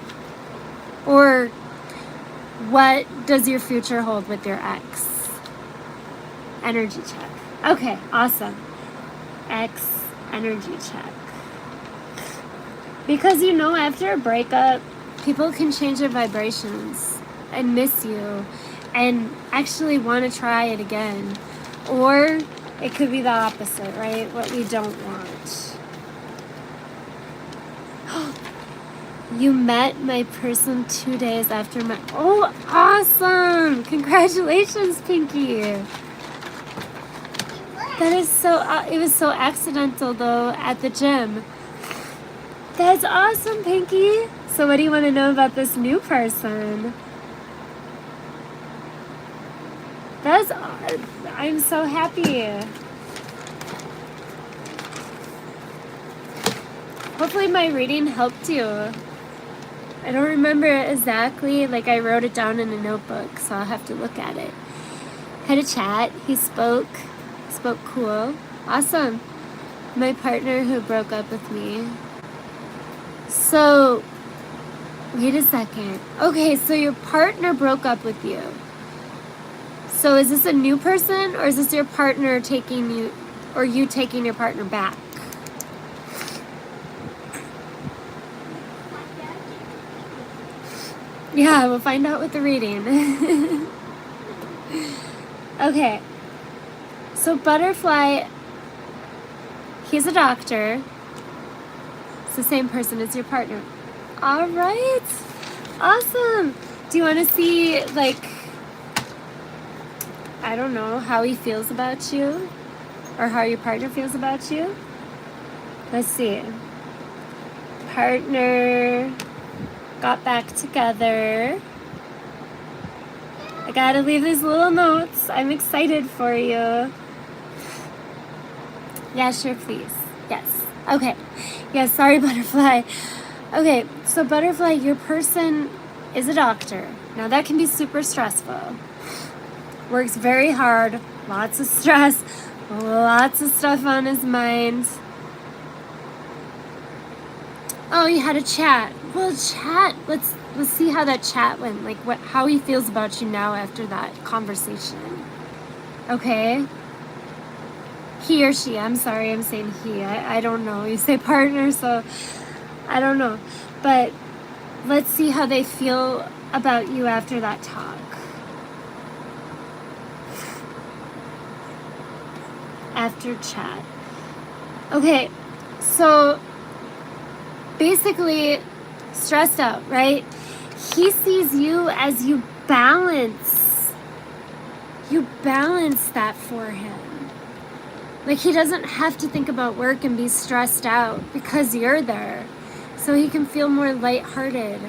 Or what does your future hold with your ex? Energy check. Okay, awesome. Ex energy check. Because you know, after a breakup, people can change their vibrations and miss you and actually want to try it again. Or it could be the opposite, right? What we don't want. You met my person 2 days after my... Oh, awesome! Congratulations, Pinky! That is so... it was so accidental, though, at the gym. That's awesome, Pinky! So what do you want to know about this new person? That's... I'm so happy. Hopefully my reading helped you. I don't remember it exactly, like I wrote it down in a notebook, so I'll have to look at it. Had a chat, he spoke cool. Awesome. My partner who broke up with me. So, wait a second. Okay, so your partner broke up with you. So is this a new person, or is this your partner taking you, or you taking your partner back? Yeah, we'll find out with the reading. Okay. So Butterfly, he's a doctor. It's the same person as your partner. All right. Awesome. Do you want to see, like, I don't know, how he feels about you? Or how your partner feels about you? Let's see. Partner got back together. I gotta leave these little notes. I'm excited for you. Yeah, sure, please. Yes. Okay. Yeah, sorry, Butterfly. Okay, so Butterfly, your person is a doctor. Now that can be super stressful. Works very hard. Lots of stress. Lots of stuff on his mind. Oh, you had a chat. Well, chat. Let's see how that chat went. Like how he feels about you now after that conversation. Okay. He or she. I'm sorry, I'm saying he. I don't know. You say partner, so I don't know. But let's see how they feel about you after that talk. After chat. Okay, so basically stressed out, right? He sees you as you balance that for him. Like, he doesn't have to think about work and be stressed out because you're there. So he can feel more lighthearted.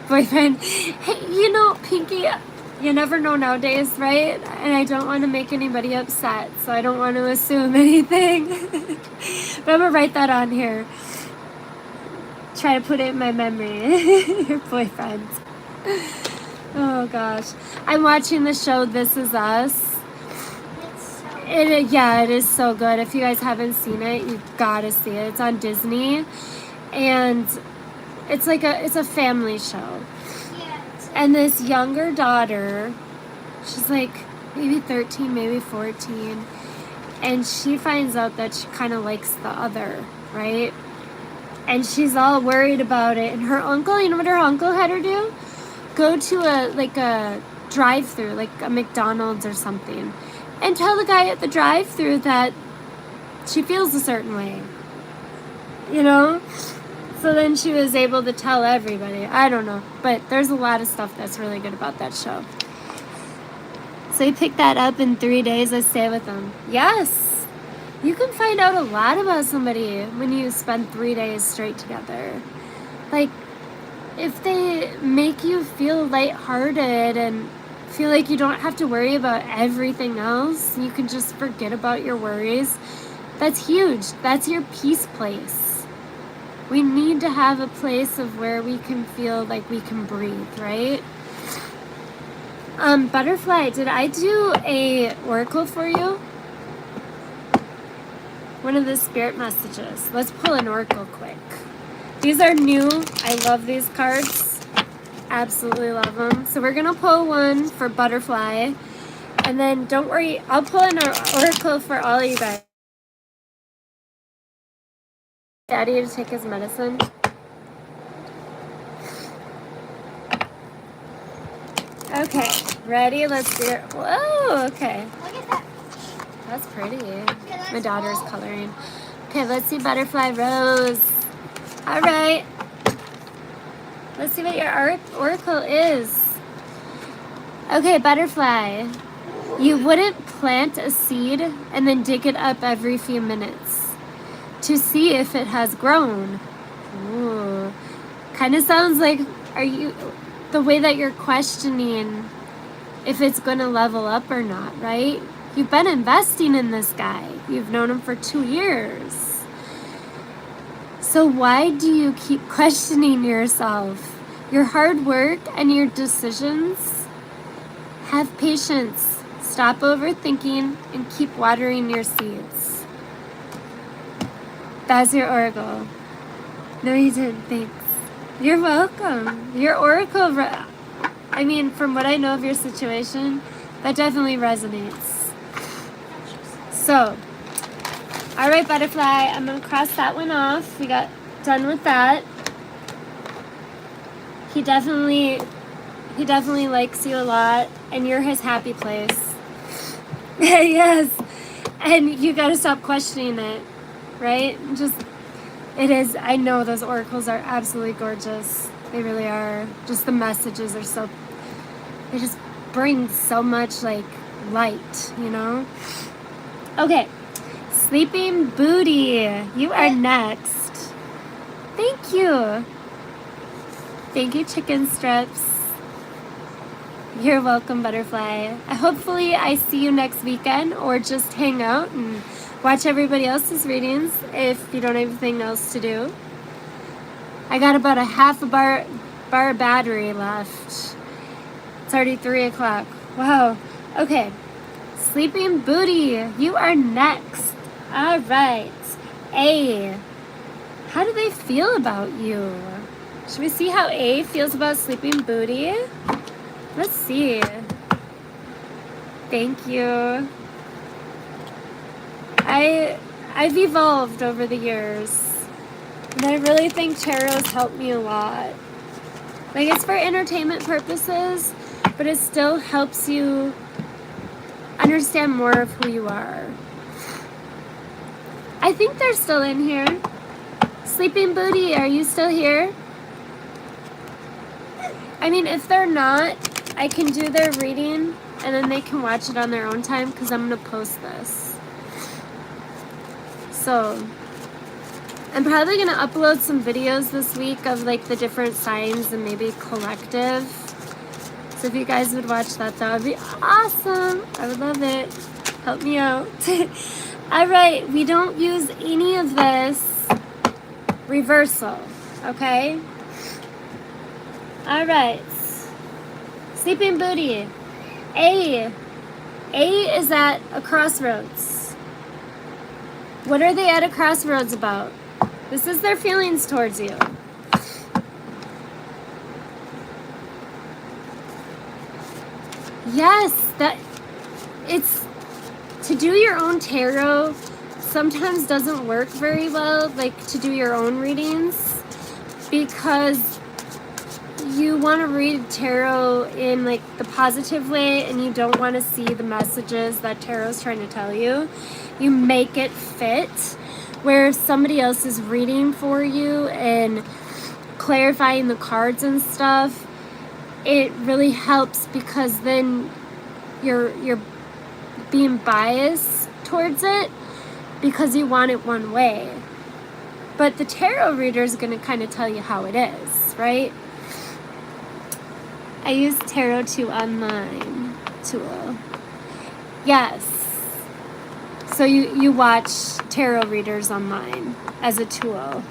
Boyfriend, hey, you know, Pinky, you never know nowadays, right? And I don't want to make anybody upset, so I don't want to assume anything. But I'm going to write that on here. Try to put it in my memory. Your boyfriend. Oh gosh. I'm watching the show This Is Us. It is so good. If you guys haven't seen it, you gotta see it. It's on Disney. And it's like it's a family show. And this younger daughter, she's like maybe 13, maybe 14. And she finds out that she kind of likes the other, right? And she's all worried about it. And her uncle, you know what her uncle had her do? Go to a drive-through, like a McDonald's or something, and tell the guy at the drive-through that she feels a certain way, you know? So then she was able to tell everybody. I don't know, but there's a lot of stuff that's really good about that show. So you pick that up in 3 days. I stay with them. Yes, you can find out a lot about somebody when you spend 3 days straight together. Like, if they make you feel lighthearted and feel like you don't have to worry about everything else, you can just forget about your worries, that's huge. That's your peace place. We need to have a place of where we can feel like we can breathe, right? Butterfly, did I do a oracle for you? One of the spirit messages. Let's pull an oracle quick. These are new. I love these cards. Absolutely love them. So we're going to pull one for Butterfly. And then don't worry, I'll pull an oracle for all of you guys. Daddy to take his medicine. Okay, ready? Let's do it. Whoa, okay. Look at that. That's pretty. Yeah, My daughter's all. coloring. Okay, let's see Butterfly Rose. All right. Let's see what your oracle is. Okay, Butterfly. You wouldn't plant a seed and then dig it up every few minutes to see if it has grown. Ooh. Kind of sounds like, the way that you're questioning if it's going to level up or not, right? You've been investing in this guy. You've known him for 2 years. So why do you keep questioning yourself? Your hard work and your decisions? Have patience. Stop overthinking and keep watering your seeds. That's your oracle. No, you didn't. Thanks. You're welcome. Your oracle, I mean, from what I know of your situation, that definitely resonates. So, all right, Butterfly, I'm going to cross that one off. We got done with that. He definitely likes you a lot, and you're his happy place. Yes. And you gotta stop questioning it, right? Just, it is, I know those oracles are absolutely gorgeous. They really are. Just the messages are so, they just bring so much like light, you know? Okay. Sleeping Booty, you are next. Thank you. Thank you, Chicken Strips. You're welcome, Butterfly. Hopefully I see you next weekend, or just hang out and watch everybody else's readings if you don't have anything else to do. I got about a half a bar of battery left. It's already 3 o'clock. Wow. Okay. Sleeping Booty, you are next. All right. A. How do they feel about you? Should we see how A feels about Sleeping Booty? Let's see. Thank you. I've evolved over the years, and I really think tarot's helped me a lot. Like, it's for entertainment purposes, but it still helps you understand more of who you are. I think they're still in here. Sleeping Booty, are you still here? I mean, if they're not, I can do their reading and then they can watch it on their own time, because I'm going to post this. So, I'm probably going to upload some videos this week of like the different signs and maybe collective. So if you guys would watch that, that would be awesome. I would love it. Help me out. All right, we don't use any of this reversal, okay? All right. Sleeping Booty. A. A is at a crossroads. What are they at a crossroads about? This is their feelings towards you. Yes, that it's to do your own tarot sometimes doesn't work very well, like to do your own readings, because you want to read tarot in like the positive way and you don't want to see the messages that tarot's trying to tell you. You make it fit where if somebody else is reading for you and clarifying the cards and stuff, it really helps, because then you're being biased towards it because you want it one way. But the tarot reader is going to kind of tell you how it is, right? I use Tarot 2 online tool. Yes. So you watch tarot readers online as a tool.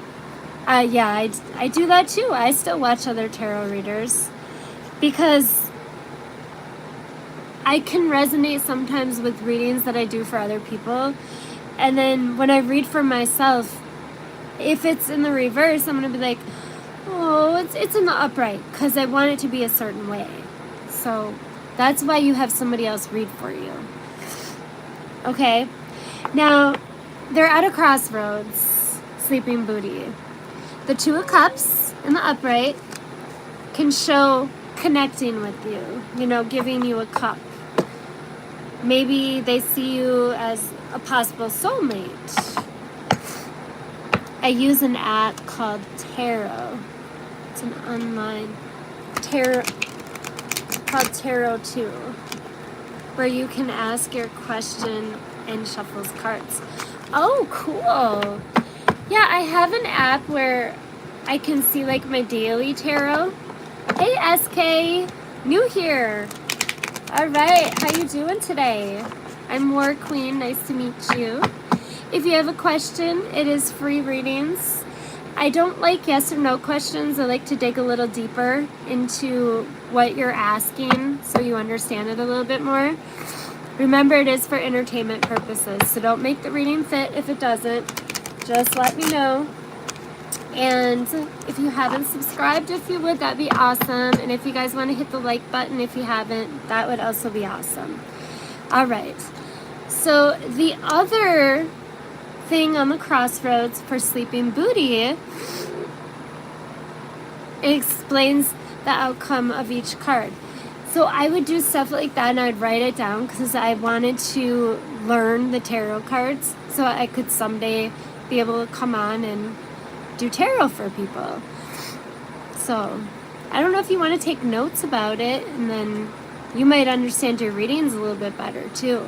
Yeah, I do that too. I still watch other tarot readers because I can resonate sometimes with readings that I do for other people. And then when I read for myself, if it's in the reverse, I'm going to be like, oh, it's in the upright, because I want it to be a certain way. So that's why you have somebody else read for you. Okay. Now, they're at a crossroads, Sleeping Booty. The Two of Cups in the upright can show connecting with you, you know, giving you a cup. Maybe they see you as a possible soulmate. I use an app called Tarot. It's an online tarot called Tarot 2, where you can ask your question and shuffles cards. Oh, cool. Yeah, I have an app where I can see like my daily tarot. Hey, SK, new here. All right, how you doing today? I'm WarQueen, nice to meet you. If you have a question, it is free readings. I don't like yes or no questions. I like to dig a little deeper into what you're asking so you understand it a little bit more. Remember, it is for entertainment purposes, so don't make the reading fit if it doesn't. Just let me know. And if you haven't subscribed, if you would, that'd be awesome. And if you guys want to hit the like button if you haven't, that would also be awesome. All right. So the other thing on the crossroads for Sleeping Booty explains the outcome of each card. So I would do stuff like that, and I'd write it down because I wanted to learn the tarot cards so I could someday be able to come on and do tarot for people. So I don't know if you want to take notes about it, and then you might understand your readings a little bit better too.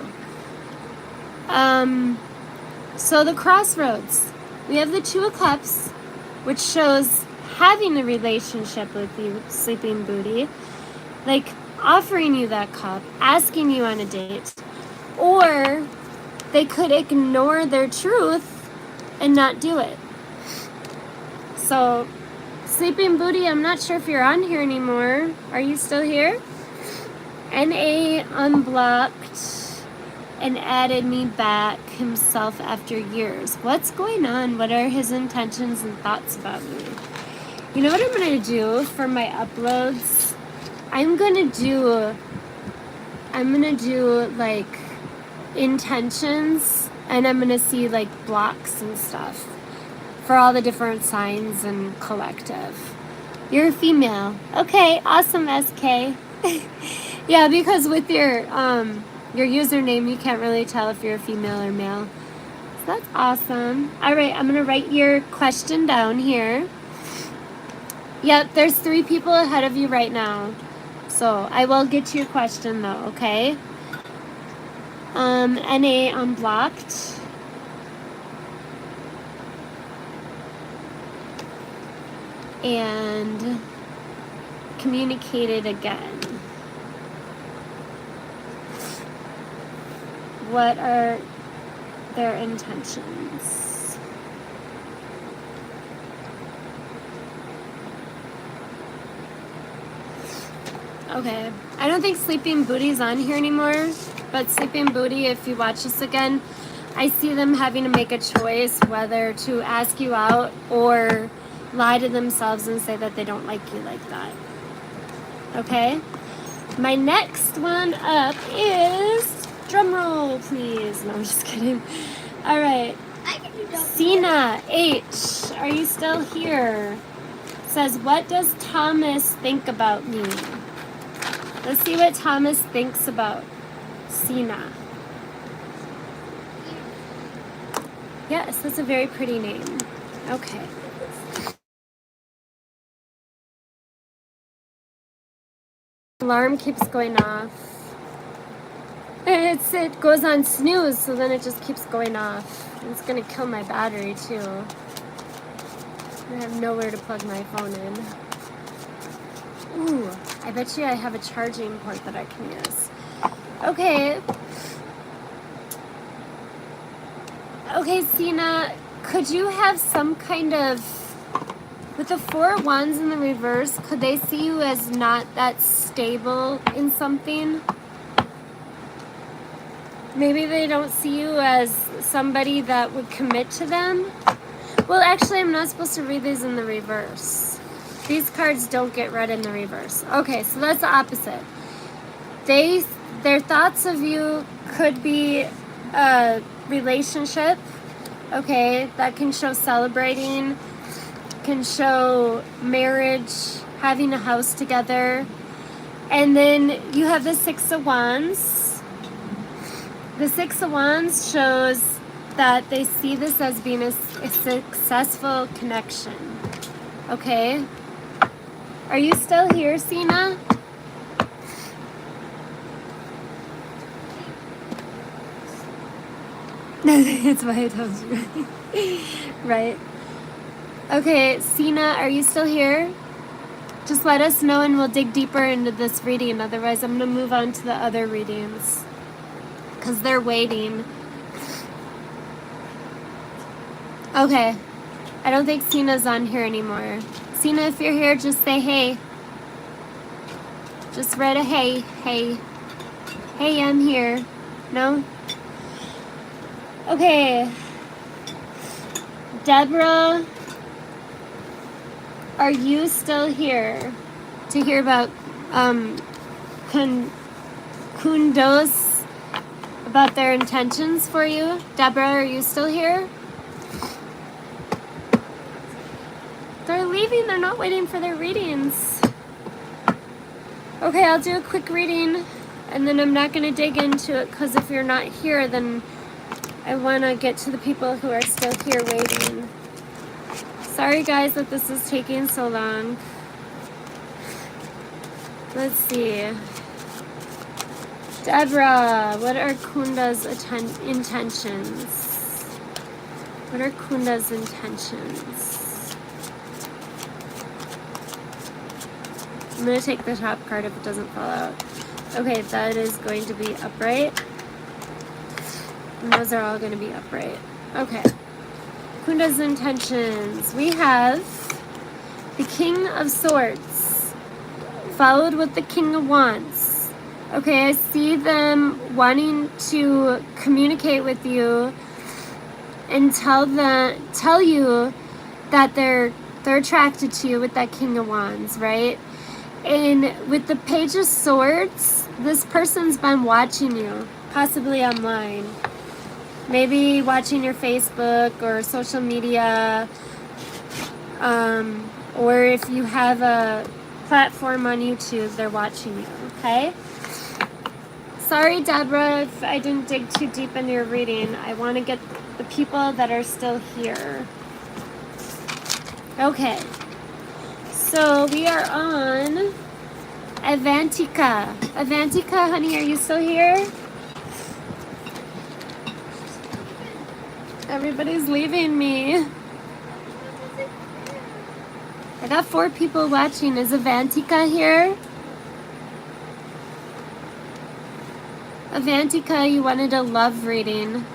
So the crossroads. We have the Two of Cups, which shows having a relationship with you, Sleeping Beauty. Like offering you that cup, asking you on a date. Or they could ignore their truth and not do it. So, Sleeping Beauty, I'm not sure if you're on here anymore. Are you still here? NA unblocked and added me back himself after years. What's going on? What are his intentions and thoughts about me? You know what I'm going to do for my uploads? I'm gonna do like intentions, and I'm gonna see like blocks and stuff for all the different signs and collective. You're a female. Okay, awesome, SK. Yeah, because with your username you can't really tell if you're a female or male. So that's awesome. Alright, I'm gonna write your question down here. Yep, there's 3 people ahead of you right now. So I will get to your question though, okay? NA unblocked. And communicated again. What are their intentions? Okay, I don't think Sleeping Beauty's on here anymore, but Sleeping Beauty, if you watch this again, I see them having to make a choice whether to ask you out or lie to themselves and say that they don't like you like that. Okay? My next one up is, drum roll please. No, I'm just kidding. Alright. Sina H, are you still here? Says, what does Thomas think about me? Let's see what Thomas thinks about Sina. Yes, that's a very pretty name. Okay. Alarm keeps going off. It goes on snooze, so then it just keeps going off. It's gonna kill my battery too. I have nowhere to plug my phone in. Ooh, I bet you I have a charging port that I can use. Okay. Okay, Sina, could you have some kind of, with the 4 of Wands in the reverse, could they see you as not that stable in something? Maybe they don't see you as somebody that would commit to them. Well, actually, I'm not supposed to read these in the reverse. These cards don't get read in the reverse. Okay, so that's the opposite. Their thoughts of you could be a relationship, okay, that can show celebrating, can show marriage, having a house together. And then you have the 6 of Wands. The 6 of Wands shows that they see this as being a successful connection. Okay? Are you still here, Sina? That's why I told you. Right? Okay, Sina, are you still here? Just let us know and we'll dig deeper into this reading. Otherwise, I'm going to move on to the other readings, because they're waiting. Okay. I don't think Sina's on here anymore. Sina, if you're here, just say hey. Just write a hey. Hey. Hey, I'm here. No? Okay. Deborah, are you still here to hear about Kundos, about their intentions for you? Deborah, are you still here? They're leaving. They're not waiting for their readings. Okay, I'll do a quick reading, and then I'm not going to dig into it, because if you're not here, then I want to get to the people who are still here waiting. Sorry guys that this is taking so long. Let's see. Deborah, what are Kunda's intentions? What are Kunda's intentions? I'm going to take the top card if it doesn't fall out. Okay, that is going to be upright. And those are all going to be upright. Okay. Kunda's intentions. We have the King of Swords, followed with the King of Wands. Okay, I see them wanting to communicate with you and tell you that they're attracted to you with that King of Wands, right? And with the Page of Swords, this person's been watching you, possibly online. Maybe watching your Facebook or social media, or if you have a platform on YouTube, they're watching you, okay? Sorry, Deborah, if I didn't dig too deep into your reading. I want to get the people that are still here. Okay. So we are on Avantika. Avantika, honey, are you still here? Everybody's leaving me. I got 4 people watching. Is Avantika here? Avantika, you wanted a love reading.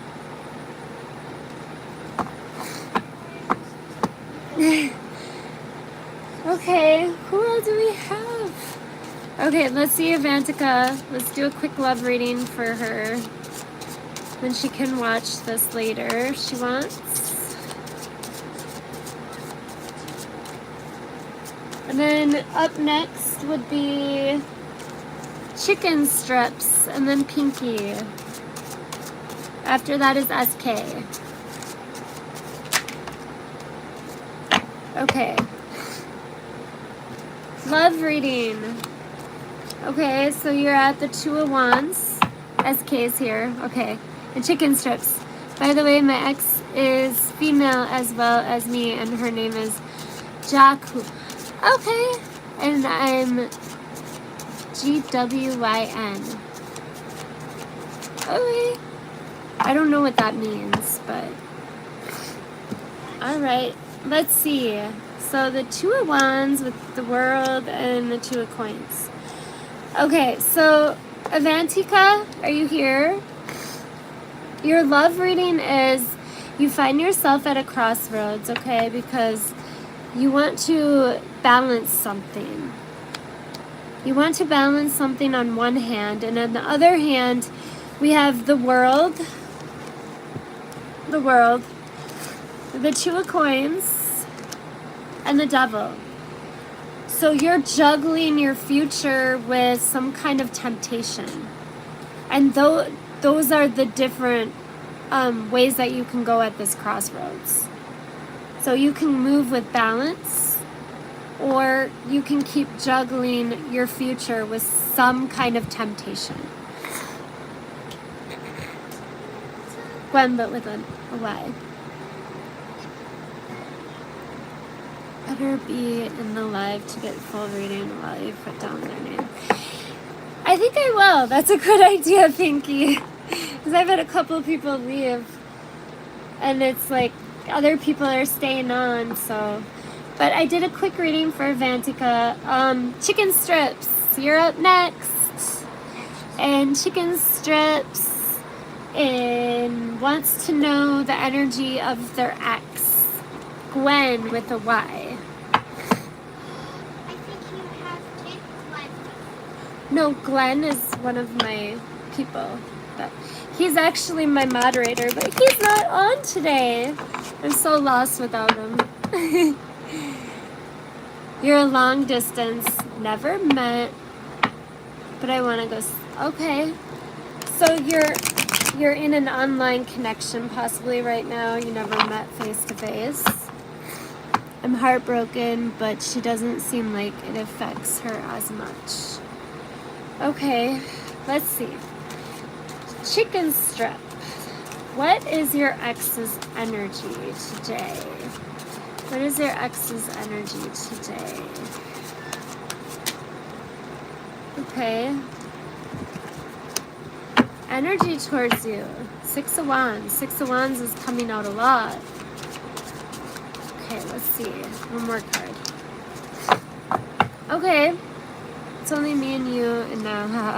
Okay, who else do we have? Okay, let's see Avantika. Let's do a quick love reading for her. Then she can watch this later if she wants. And then up next would be Chicken Strips and then Pinky. After that is SK. Okay. Love reading. Okay, so you're at the 2 of Wands. SK is here. Okay. And Chicken Strips. By the way, my ex is female as well as me, and her name is Jaku. Okay. And I'm GWYN. Okay. I don't know what that means, but alright. Let's see. So the 2 of Wands with the World and the 2 of Coins. Okay, so Avantika, are you here? Your love reading is you find yourself at a crossroads, okay? Because you want to balance something. You want to balance something on one hand, and on the other hand, we have the World, the 2 of Coins, and the Devil. So you're juggling your future with some kind of temptation. And those are the different ways that you can go at this crossroads. So you can move with balance, or you can keep juggling your future with some kind of temptation. Gwen, but with a Y. Better be in the live to get full reading while you put down their name. I think I will. That's a good idea, Pinky. Because I've had a couple people leave. And it's like other people are staying on, so. But I did a quick reading for Avantika. Chicken Strips, you're up next. And Chicken Strips wants to know the energy of their ex. Gwen with a Y. I think you have to Glenn. No, Glenn is one of my people. But he's actually my moderator, but he's not on today. I'm so lost without him. You're a long distance, never met, but I want to go. Okay, so you're in an online connection possibly right now. You never met face to face. I'm heartbroken, but she doesn't seem like it affects her as much. Okay, let's see. Chicken strip. What is your ex's energy today? What is your ex's energy today? Okay. Energy towards you. 6 of Wands. 6 of Wands is coming out a lot. Okay, let's see. One more card. Okay. It's only me and you and now.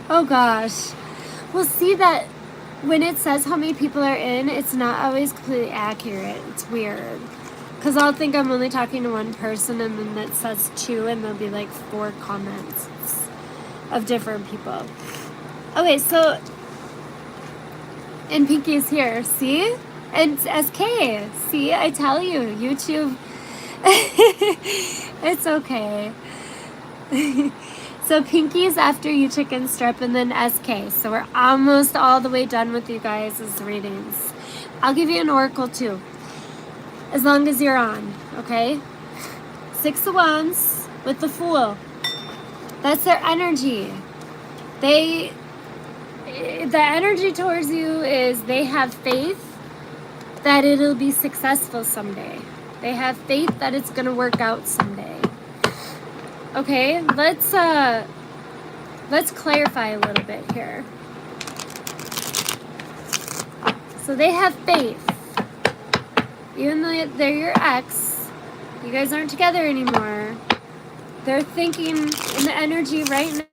Oh gosh. We'll see that when it says how many people are in, it's not always completely accurate. It's weird. Because I'll think I'm only talking to one person and then it says 2 and there'll be like 4 comments of different people. Okay, so, and Pinky's here, see? And SK, see, I tell you, YouTube, it's okay. So Pinky's after you, Chicken Strip, and then SK. So we're almost all the way done with you guys' readings. I'll give you an oracle too, as long as you're on, okay? 6 of Wands with the Fool. That's their energy. The energy towards you is they have faith that it'll be successful someday. They have faith that it's going to work out someday. Okay, let's clarify a little bit here. So they have faith. Even though they're your ex, you guys aren't together anymore. They're thinking in the energy right now.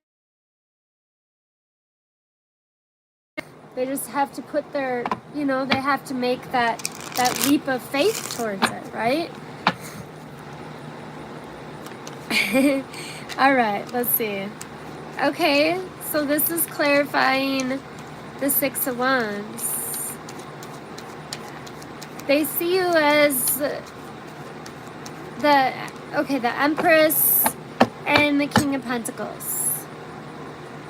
They just have to put their, they have to make that leap of faith towards it, right? All right, let's see. Okay, so this is clarifying the 6 of Wands. They see you as the Empress and the King of Pentacles.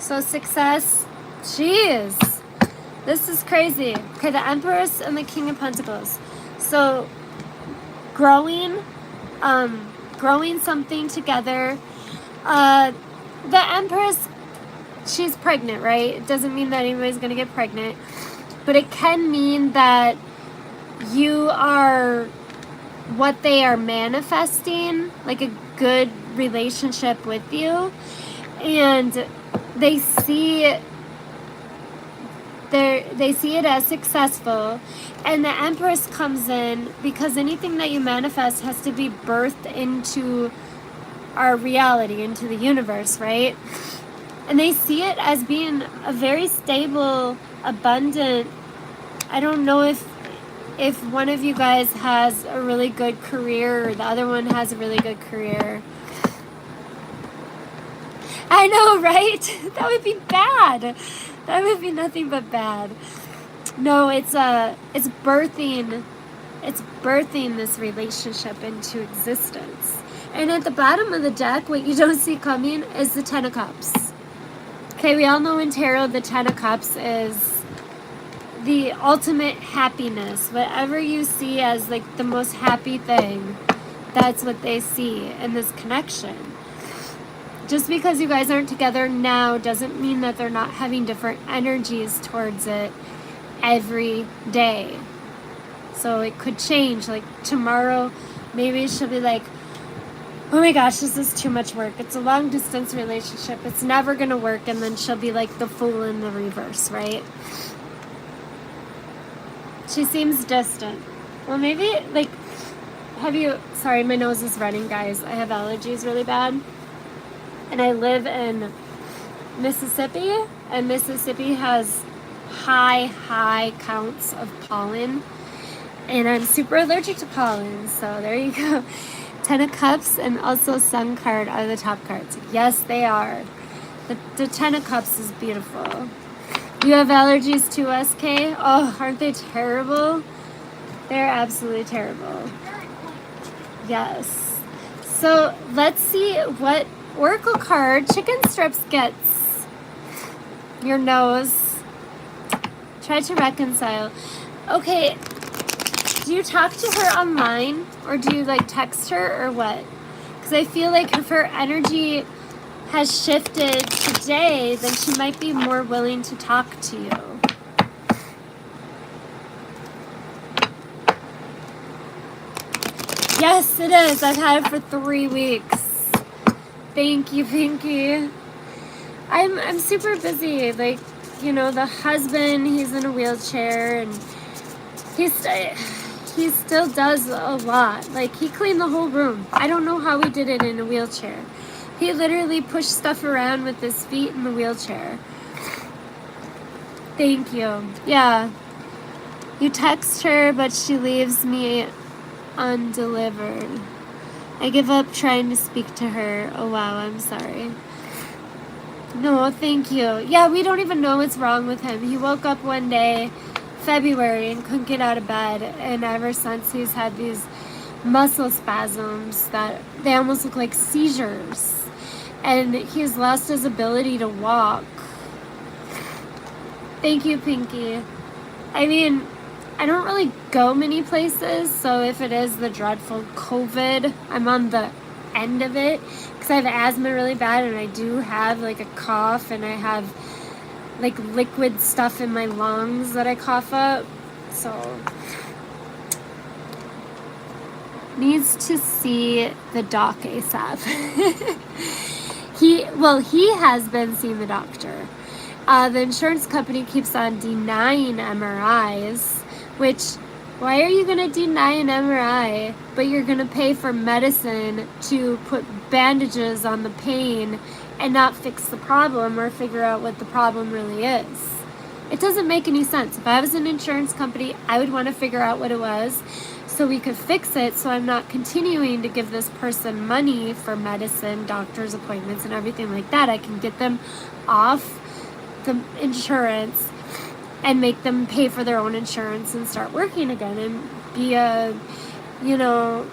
So success, jeez, this is crazy. Okay, the Empress and the King of Pentacles. So growing something together. The Empress, she's pregnant, right? It doesn't mean that anybody's going to get pregnant, but it can mean that you are what they are manifesting, like a good relationship with you, and they see it as successful. And the Empress comes in because anything that you manifest has to be birthed into our reality, into the universe, right? And they see it as being a very stable, abundant. I don't know if one of you guys has a really good career or the other one has a really good career. I know, right? That would be bad. That would be nothing but bad. No, it's birthing this relationship into existence. And at the bottom of the deck, what you don't see coming is the 10 of Cups. Okay, we all know in tarot the 10 of Cups is the ultimate happiness. Whatever you see as like the most happy thing, that's what they see in this connection. Just because you guys aren't together now doesn't mean that they're not having different energies towards it every day. So it could change. Like tomorrow, maybe she'll be like, oh my gosh, this is too much work. It's a long distance relationship. It's never going to work. And then she'll be like the Fool in the reverse, right? She seems distant. Well, maybe like, sorry, my nose is running, guys. I have allergies really bad. And I live in Mississippi, and Mississippi has high counts of pollen, and I'm super allergic to pollen, so there you go. 10 of Cups and also Sun card are the top cards. Yes, they are. The 10 of Cups is beautiful. You have allergies too, SK? Oh, aren't they terrible? They're absolutely terrible. Yes. So let's see what oracle card Chicken Strips gets. Your nose. Try to reconcile. Okay, do you talk to her online or do you like text her or what? Because I feel like if her energy has shifted today, then she might be more willing to talk to you. Yes, it is. I've had it for 3 weeks. Thank you, Pinky. I'm super busy. Like, you know, the husband, he's in a wheelchair, and he still does a lot. Like, he cleaned the whole room. I don't know how he did it in a wheelchair. He literally pushed stuff around with his feet in the wheelchair. Thank you. Yeah. You text her, but she leaves me undelivered. I give up trying to speak to her. Oh wow, I'm sorry. No, thank you. Yeah, we don't even know what's wrong with him. He woke up one day, February, and couldn't get out of bed, and ever since he's had these muscle spasms that they almost look like seizures, and he's lost his ability to walk. Thank you, Pinky. I mean, I don't really go many places, so if it is the dreadful COVID, I'm on the end of it, because I have asthma really bad, and I do have like a cough, and I have like liquid stuff in my lungs that I cough up, so needs to see the doc ASAP. He has been seeing the doctor. The insurance company keeps on denying MRIs, which, why are you going to deny an MRI, but you're going to pay for medicine to put bandages on the pain and not fix the problem or figure out what the problem really is? It doesn't make any sense. If I was an insurance company, I would want to figure out what it was so we could fix it, so I'm not continuing to give this person money for medicine, doctor's appointments, and everything like that. I can get them off the insurance and make them pay for their own insurance and start working again and be a, you know,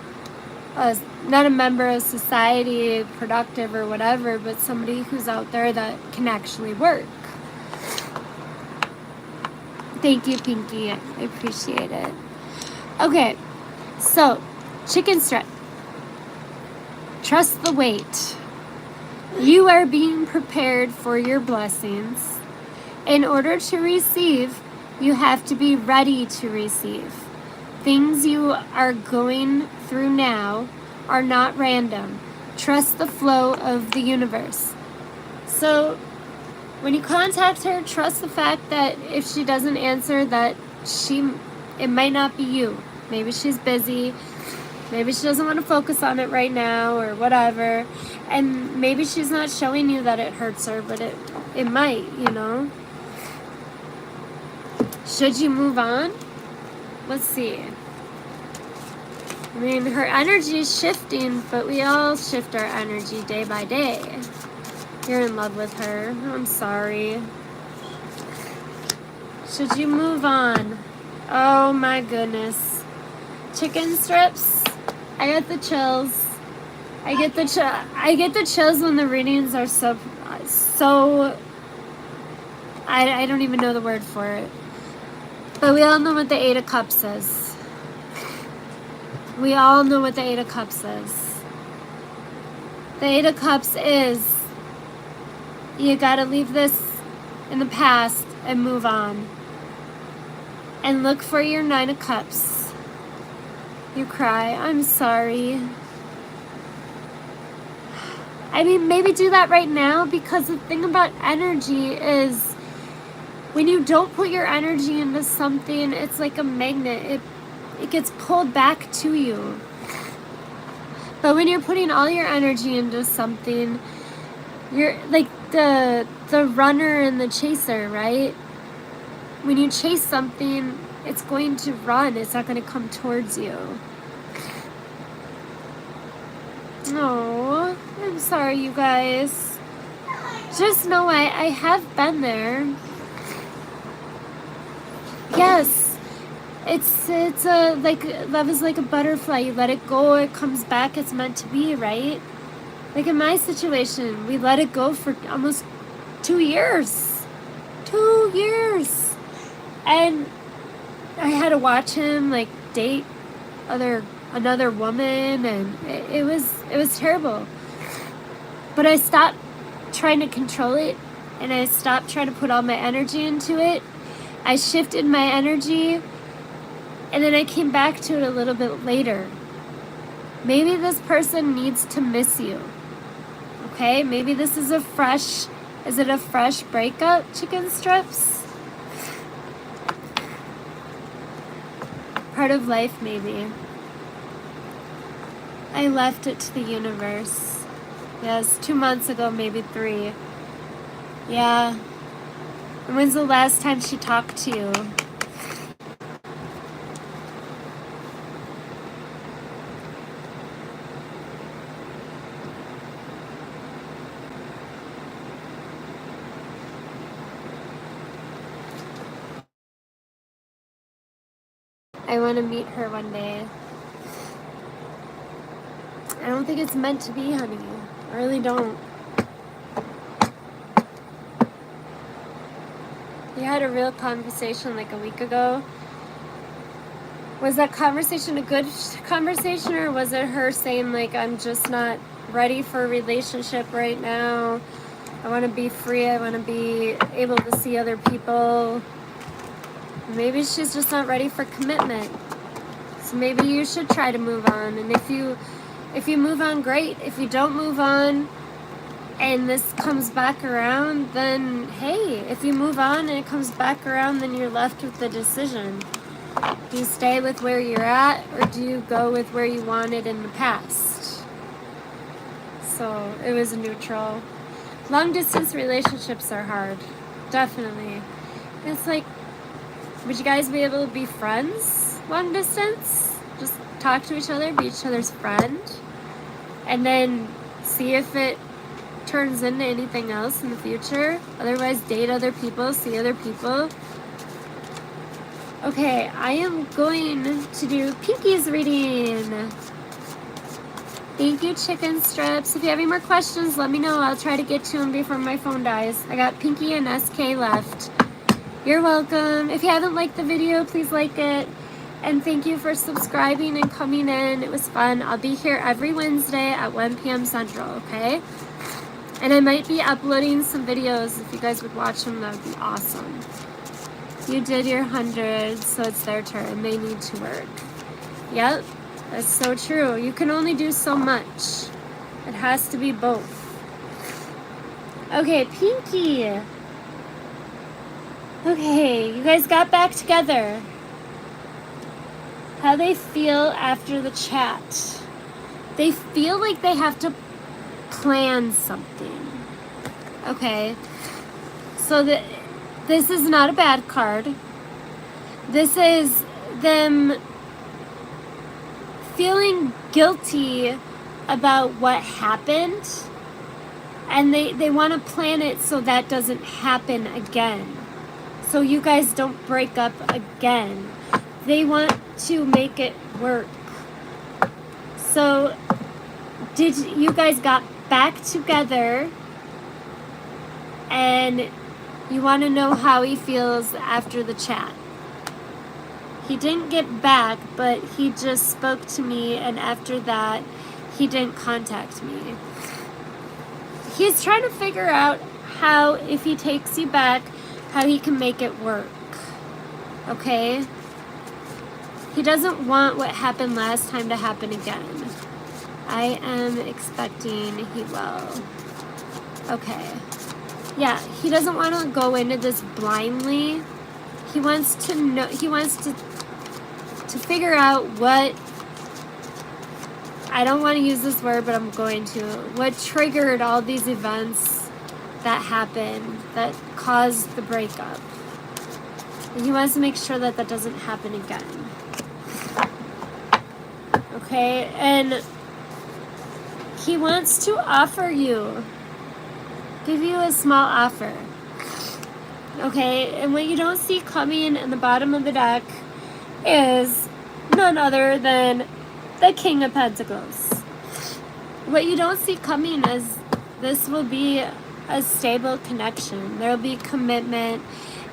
not a member of society, productive or whatever, but somebody who's out there that can actually work. Thank you, Pinky. I appreciate it. Okay, so chicken strip. Trust the wait. You are being prepared for your blessings. In order to receive, you have to be ready to receive. Things you are going through now are not random. Trust the flow of the universe. So when you contact her, trust the fact that if she doesn't answer, that it might not be you. Maybe she's busy. Maybe she doesn't want to focus on it right now or whatever. And maybe she's not showing you that it hurts her, but it might, you know. Should you move on? Let's see. I mean, her energy is shifting, but we all shift our energy day by day. You're in love with her. I'm sorry. Should you move on? Oh my goodness. Chicken strips? I get the chills. I get the chills when the readings are so I don't even know the word for it. But we all know what the Eight of Cups is. We all know what the Eight of Cups is. The Eight of Cups is, you gotta leave this in the past and move on. And look for your Nine of Cups. You cry, I'm sorry. I mean, maybe do that right now, because the thing about energy is when you don't put your energy into something, it's like a magnet. It gets pulled back to you. But when you're putting all your energy into something, you're like the runner and the chaser, right? When you chase something, it's going to run. It's not going to come towards you. Oh, I'm sorry, you guys. Just know I have been there. Yes, it's like love is like a butterfly. You let it go, it comes back. It's meant to be, right? Like in my situation, we let it go for almost 2 years. 2 years, and I had to watch him like date another woman, and it was terrible. But I stopped trying to control it, and I stopped trying to put all my energy into it. I shifted my energy, and then I came back to it a little bit later. Maybe this person needs to miss you. Okay, maybe this is a fresh breakup, chicken strips? Part of life, maybe. I left it to the universe. Yes, 2 months ago, maybe 3. Yeah. And when's the last time she talked to you? I want to meet her one day. I don't think it's meant to be, honey. I really don't. We had a real conversation like a week ago. Was that conversation a good conversation, or was it her saying like, I'm just not ready for a relationship right now? I want to be free. I want to be able to see other people. Maybe she's just not ready for commitment. So maybe you should try to move on. And if you move on, great. If you don't move on and this comes back around, then hey, if you move on and it comes back around, then you're left with the decision. Do you stay with where you're at, or do you go with where you wanted in the past? So it was neutral. Long distance relationships are hard. Definitely. It's like, would you guys be able to be friends long distance? Just talk to each other, be each other's friend, and then see if it turns into anything else in the future. Otherwise, date other people, see other people. Okay, I am going to do Pinky's reading. Thank you, chicken strips. If you have any more questions, let me know. I'll try to get to them before my phone dies. I got Pinky and SK left. You're welcome. If you haven't liked the video, please like it. And thank you for subscribing and coming in. It was fun. I'll be here every Wednesday at 1 p.m. Central, okay? And I might be uploading some videos. If you guys would watch them, that would be awesome. You did your 100, so it's their turn. They need to work. Yep, that's so true. You can only do so much. It has to be both. Okay, Pinky. Okay, you guys got back together. How they feel after the chat. They feel like they have to plan something. Okay, so this is not a bad card. This is them feeling guilty about what happened, and they want to plan it so that doesn't happen again. So you guys don't break up again. They want to make it work. So you guys got back together, and you want to know how he feels after the chat. He didn't get back, but he just spoke to me, and after that, he didn't contact me. He's trying to figure out how, if he takes you back, how he can make it work. Okay? He doesn't want what happened last time to happen again. I am expecting he will. Okay. Yeah, he doesn't want to go into this blindly. He wants to know, he wants to figure out what, I don't want to use this word, but I'm going to, what triggered all these events that happened, that caused the breakup. And he wants to make sure that that doesn't happen again. Okay, and he wants to offer you, give you a small offer. Okay, and what you don't see coming in the bottom of the deck is none other than the King of Pentacles. What you don't see coming is this will be a stable connection. There will be commitment.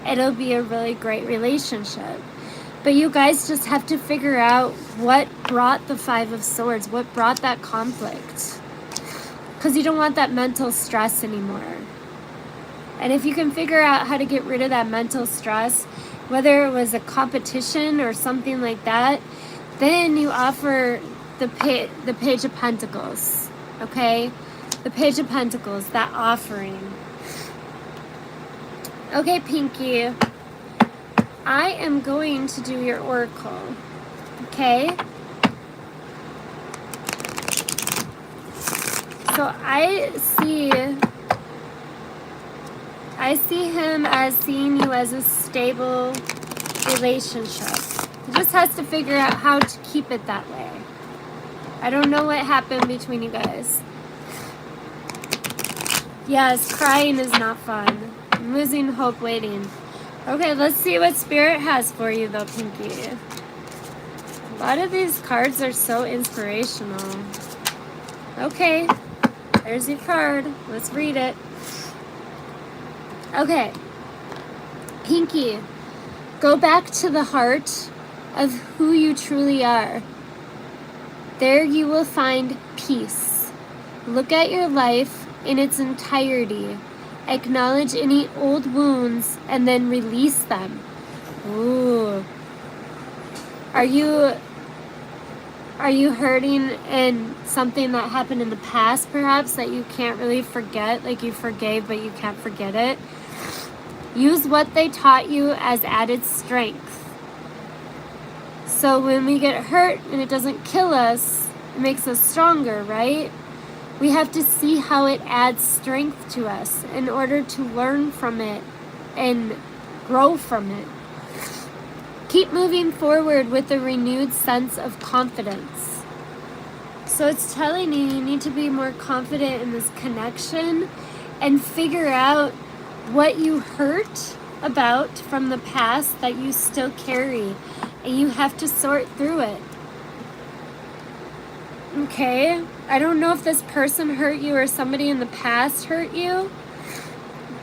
It'll be a really great relationship. But you guys just have to figure out what brought the Five of Swords, what brought that conflict. because you don't want that mental stress anymore. And if you can figure out how to get rid of that mental stress, whether it was a competition or something like that, then you offer the Page of Pentacles, okay? The Page of Pentacles, that offering. Okay, Pinky, I am going to do your oracle, okay? So I see him as seeing you as a stable relationship. He just has to figure out how to keep it that way. I don't know what happened between you guys. Yes, crying is not fun. I'm losing hope waiting. Okay, let's see what Spirit has for you though, Pinky. A lot of these cards are so inspirational. Okay, there's your card. Let's read it. Okay, Pinky, go back to the heart of who you truly are. There you will find peace. Look at your life in its entirety. Acknowledge any old wounds and then release them. Ooh. Are you hurting in something that happened in the past, perhaps, that you can't really forget, like you forgave but you can't forget it? Use what they taught you as added strength. So when we get hurt and it doesn't kill us, it makes us stronger, right? We have to see how it adds strength to us in order to learn from it and grow from it. Keep moving forward with a renewed sense of confidence. So it's telling you you need to be more confident in this connection and figure out what you hurt about from the past that you still carry, and you have to sort through it. Okay, I don't know if this person hurt you or somebody in the past hurt you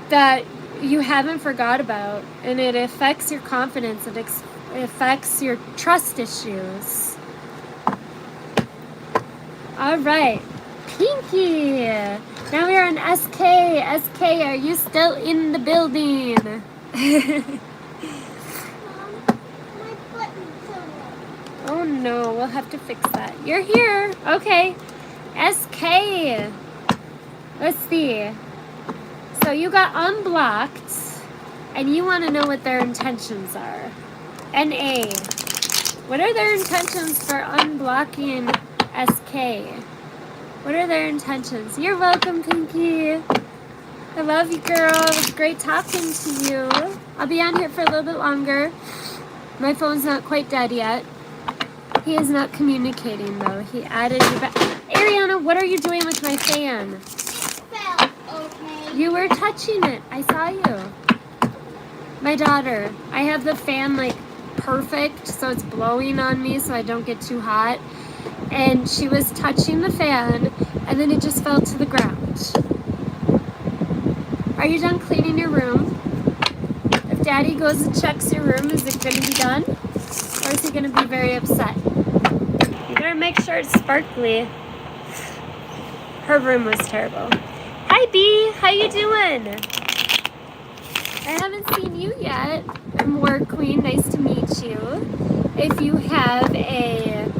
that you haven't forgot about, and it affects your confidence, it affects your trust issues. All right, Pinky. Now we are on SK. SK, are you still in the building? Mom, my button's so low. Oh no, we'll have to fix that. You're here. Okay. SK. Let's see. So you got unblocked, and you want to know what their intentions are. NA. What are their intentions for unblocking SK? What are their intentions? You're welcome, Pinky. I love you, girl. It was great talking to you. I'll be on here for a little bit longer. My phone's not quite dead yet. He is not communicating, though. He added you back. Ariana, what are you doing with my fan? It fell, okay? You were touching it. I saw you. My daughter. I have the fan, like, perfect, so it's blowing on me so I don't get too hot. And she was touching the fan, and then it just fell to the ground. Are you done cleaning your room? If Daddy goes and checks your room, is it going to be done? Or is he going to be very upset? You better make sure it's sparkly. Her room was terrible. Hi, B. How you doing? I haven't seen you yet. I'm WarQueen. Nice to meet you. If you have a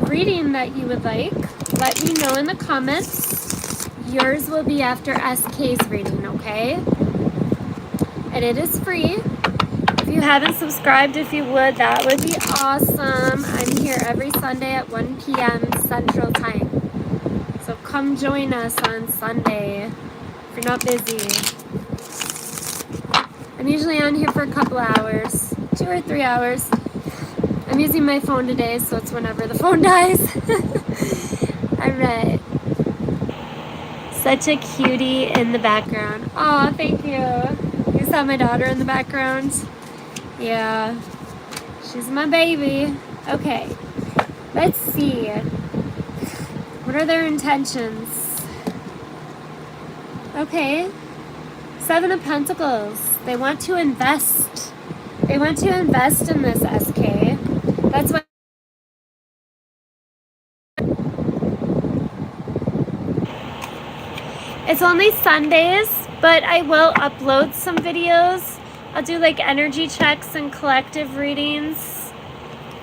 reading that you would like, let me know in the comments. Yours will be after SK's reading, okay? And it is free. If you haven't subscribed, if you would, that would be awesome. I'm here every Sunday at 1 p.m. Central Time. So come join us on Sunday if you're not busy. I'm usually on here for a couple hours, 2 or 3 hours. I'm using my phone today, so it's whenever the phone dies. Alright. Such a cutie in the background. Aw, thank you. You saw my daughter in the background? Yeah. She's my baby. Okay. Let's see. What are their intentions? Okay. 7 of Pentacles. They want to invest. They want to invest in this SK. That's why It's only Sundays, but I will upload some videos. I'll do like energy checks and collective readings.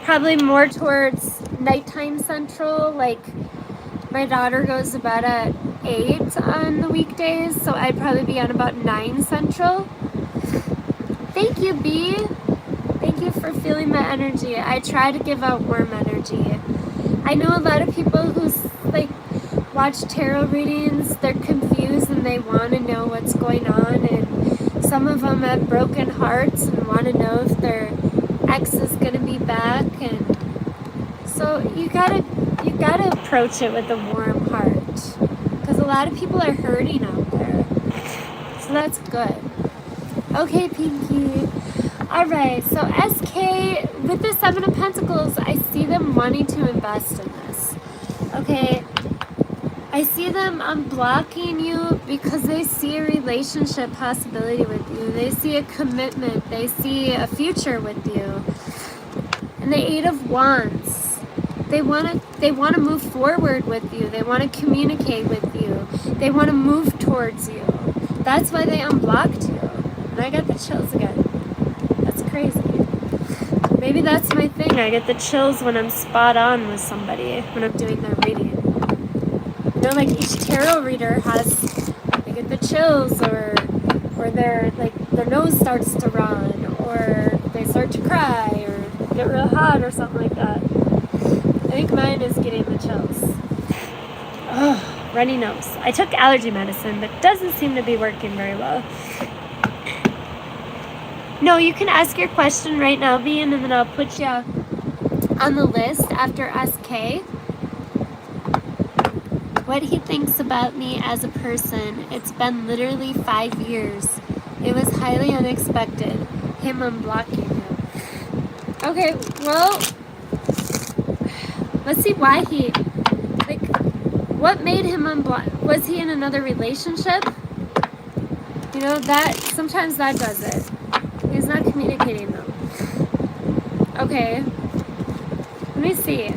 Probably more towards nighttime central. Like my daughter goes to bed at 8 on the weekdays, so I'd probably be on about 9 central. Thank you, B. Thank you for feeling my energy. I try to give out warm energy. I know a lot of people who like watch tarot readings, they're confused and they want to know what's going on, and some of them have broken hearts and want to know if their ex is going to be back, and so you gotta approach it with a warm heart, because a lot of people are hurting out there, so that's good. Okay, Pinky. Alright, so SK, with the Seven of Pentacles, I see them wanting to invest in this. Okay, I see them unblocking you because they see a relationship possibility with you. They see a commitment. They see a future with you. And the Eight of Wands, they want to move forward with you. They want to communicate with you. They want to move towards you. That's why they unblocked you. And I got the chills again. That's crazy. Maybe that's my thing. I get the chills when I'm spot on with somebody, when I'm doing their reading. You know, like each tarot reader has, they get the chills, or their nose starts to run, or they start to cry, or get real hot, or something like that. I think mine is getting the chills. Oh, runny nose. I took allergy medicine, but doesn't seem to be working very well. No, you can ask your question right now, Vian, and then I'll put you on the list after SK. What he thinks about me as a person. It's been literally 5 years. It was highly unexpected, him unblocking you. Okay, well, let's see why he, like, what made him unblock? Was he in another relationship? You know, that, sometimes that does it. He's not communicating though. Okay. Let me see.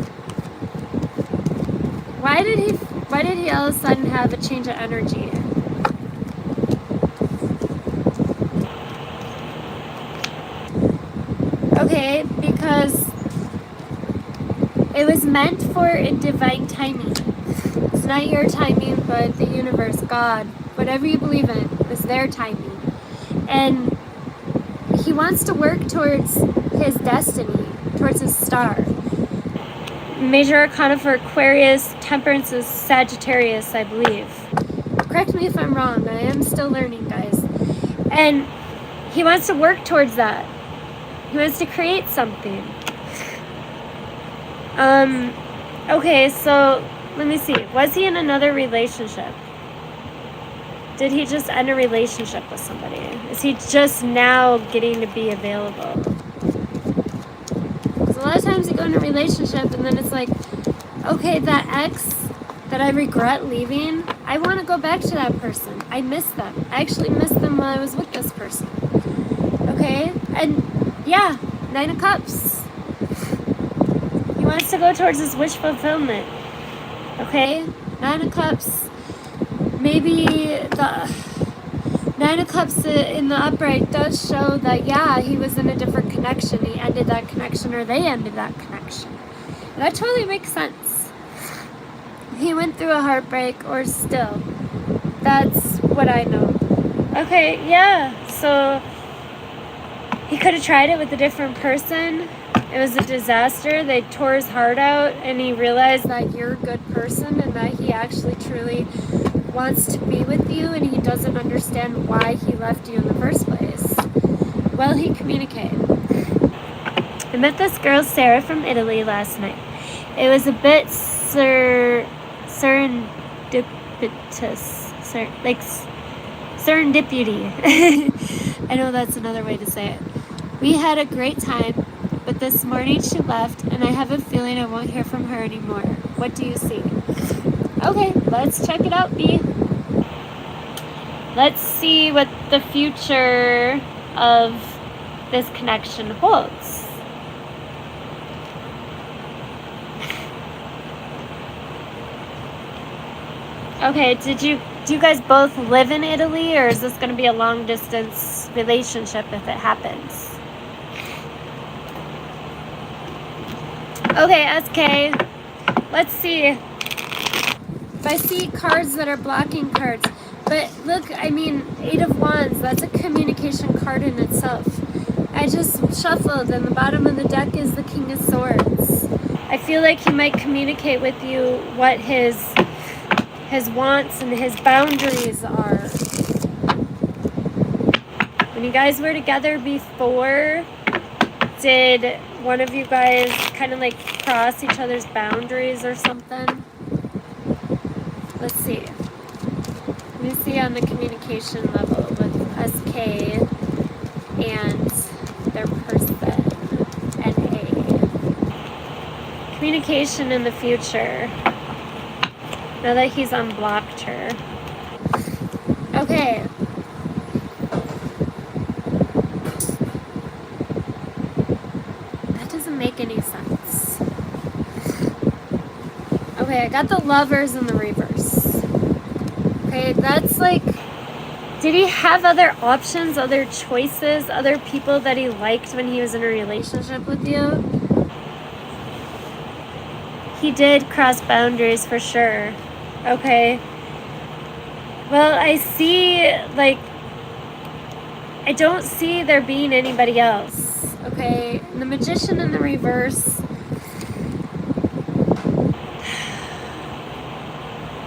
Why did he all of a sudden have a change of energy? Okay, because it was meant for a divine timing. It's not your timing, but the universe, God, whatever you believe in, is their timing. And he wants to work towards his destiny, towards his star. Major Arcana for Aquarius, Temperance is Sagittarius, I believe. Correct me if I'm wrong, I am still learning, guys. And he wants to work towards that. He wants to create something. Okay, so let me see. Was he in another relationship? Did he just end a relationship with somebody? Is he just now getting to be available? Because a lot of times you go in a relationship and then it's like, okay, that ex that I regret leaving, I want to go back to that person. I miss them. I actually missed them while I was with this person. Okay? And yeah, 9 of Cups. He wants to go towards his wish fulfillment. Okay? 9 of Cups. Maybe the 9 of Cups in the upright does show that, yeah, he was in a different connection. He ended that connection, or they ended that connection. And that totally makes sense. He went through a heartbreak, or still. That's what I know. Okay, yeah, so he could have tried it with a different person. It was a disaster. They tore his heart out, and he realized that you're a good person and that he actually truly wants to be with you, and he doesn't understand why he left you in the first place. Well, he communicated. I met this girl, Sarah, from Italy last night. It was a bit serendipitous, serendipity. I know that's another way to say it. We had a great time, but this morning she left, and I have a feeling I won't hear from her anymore. What do you see? Okay, let's check it out, B. Let's see what the future of this connection holds. Okay, did you Do you guys both live in Italy, or is this going to be a long distance relationship if it happens? Okay, SK. Let's see. If I see cards that are blocking cards. But look, I mean, 8 of Wands, that's a communication card in itself. I just shuffled, and the bottom of the deck is the King of Swords. I feel like he might communicate with you what his wants and his boundaries are. When you guys were together before, did one of you guys kind of like cross each other's boundaries or something? Let's see. Let me see on the communication level with SK and their person, NA. Communication in the future. Now that he's unblocked her. Okay. That doesn't make any sense. Okay, I got the Lovers in the reverse. Okay, that's like, did he have other options, other choices, other people that he liked when he was in a relationship with you? He did cross boundaries for sure. Okay. Well, I see, like, I don't see there being anybody else. Okay, the Magician in the reverse.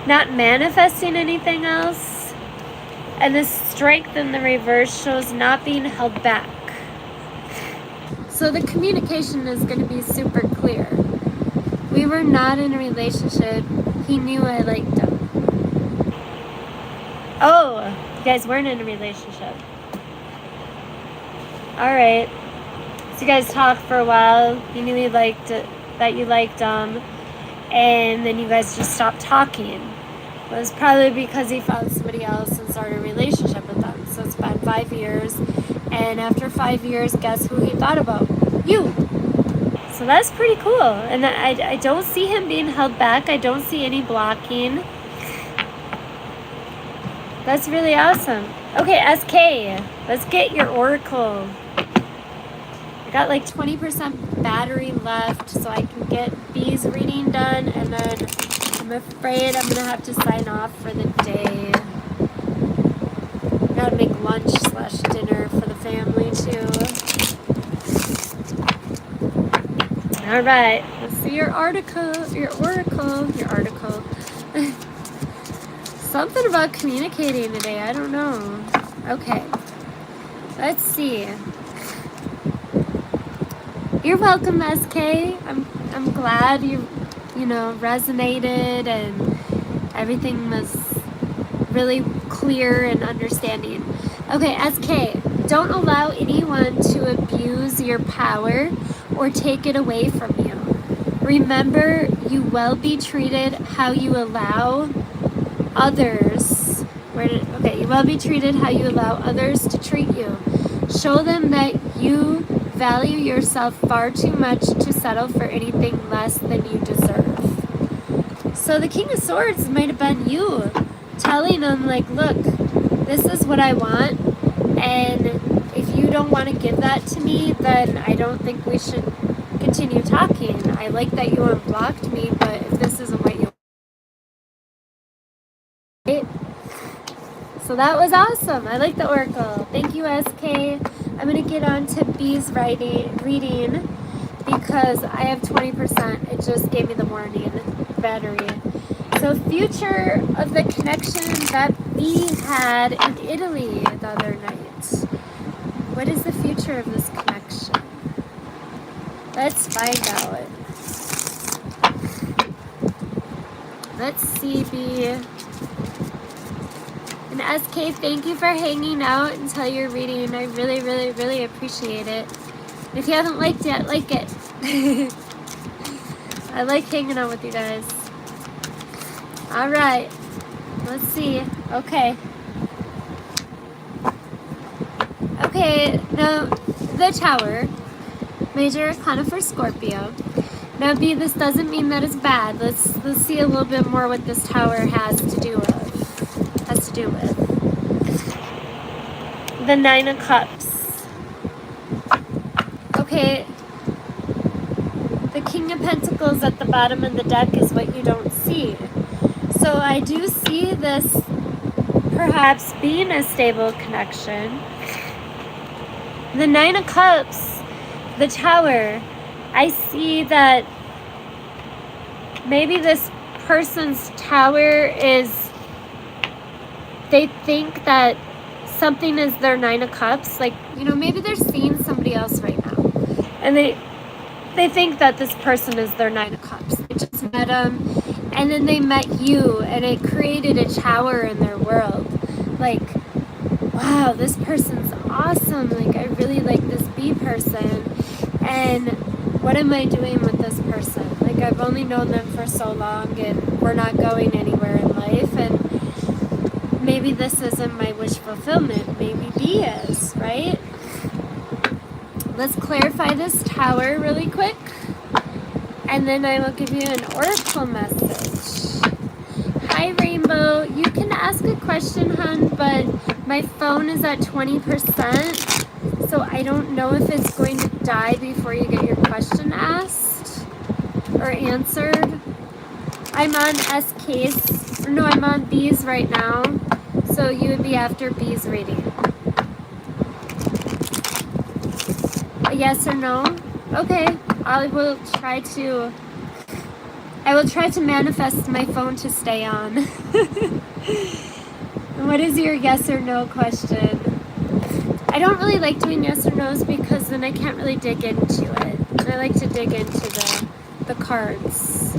Not manifesting anything else. And the Strength in the reverse shows not being held back. So the communication is going to be super clear. We were not in a relationship. He knew I liked him. Oh, you guys weren't in a relationship. Alright. So you guys talked for a while. He knew he liked it, that you liked him. And then you guys just stopped talking. It was probably because he found somebody else and started a relationship with them. So it's been 5 years. And after 5 years, guess who he thought about? You! So that's pretty cool. And I don't see him being held back. I don't see any blocking. That's really awesome. Okay, SK, let's get your oracle. I got like 20% battery left, so I can get B's reading done, and then I'm afraid I'm gonna have to sign off for the day. Gotta make lunch / dinner for the family too. All right, let's see your oracle. Something about communicating today, I don't know. Okay, let's see. You're welcome, SK. I'm glad you resonated and everything was really clear and understanding. Okay, SK, don't allow anyone to abuse your power or take it away from you. Remember, you will be treated how you allow others. You will be treated how you allow others to treat you. Show them that you value yourself far too much to settle for anything less than you deserve. So the King of Swords might have been you telling them, like, look, this is what I want, and if you don't want to give that to me, then I don't think we should continue talking. I like that you unblocked me, but if this isn't what you want. So that was awesome. I like the oracle. Thank you, SK. I'm going to get on to B's reading because I have 20%. It just gave me the warning battery. So future of the connection that B had in Italy the other night. What is the future of this connection? Let's find out. Let's see, B. And SK, thank you for hanging out until your reading. I really, really, really appreciate it. And if you haven't liked it, like it. I like hanging out with you guys. Alright. Let's see. Okay. Okay, now the Tower. Major Arcana for Scorpio. Now B, this doesn't mean that it's bad. Let's see a little bit more what this Tower has to do with. has to do with. The Nine of Cups. Okay. The King of Pentacles at the bottom of the deck is what you don't see. So I do see this perhaps being a stable connection. The Nine of Cups, the Tower, I see that maybe this person's tower is, they think that something is their Nine of Cups. Like, you know, maybe they're seeing somebody else right now. And they think that this person is their Nine of Cups. They just met them, and then they met you, and it created a tower in their world. Like, wow, this person's awesome. Like, I really like this B person. And what am I doing with this person? Like, I've only known them for so long, and we're not going anywhere in life. And maybe this isn't my wish fulfillment. Maybe B is, right? Let's clarify this tower really quick, and then I will give you an oracle message. Hi, Rainbow. You can ask a question, hon, but my phone is at 20%, so I don't know if it's going to die before you get your question asked or answered. I'm on SK's, or no, I'm on B's right now, so you would be after B's reading. A yes or no? Okay, I will try to manifest my phone to stay on. What is your yes or no question? I don't really like doing yes or no's because then I can't really dig into it. I like to dig into the cards.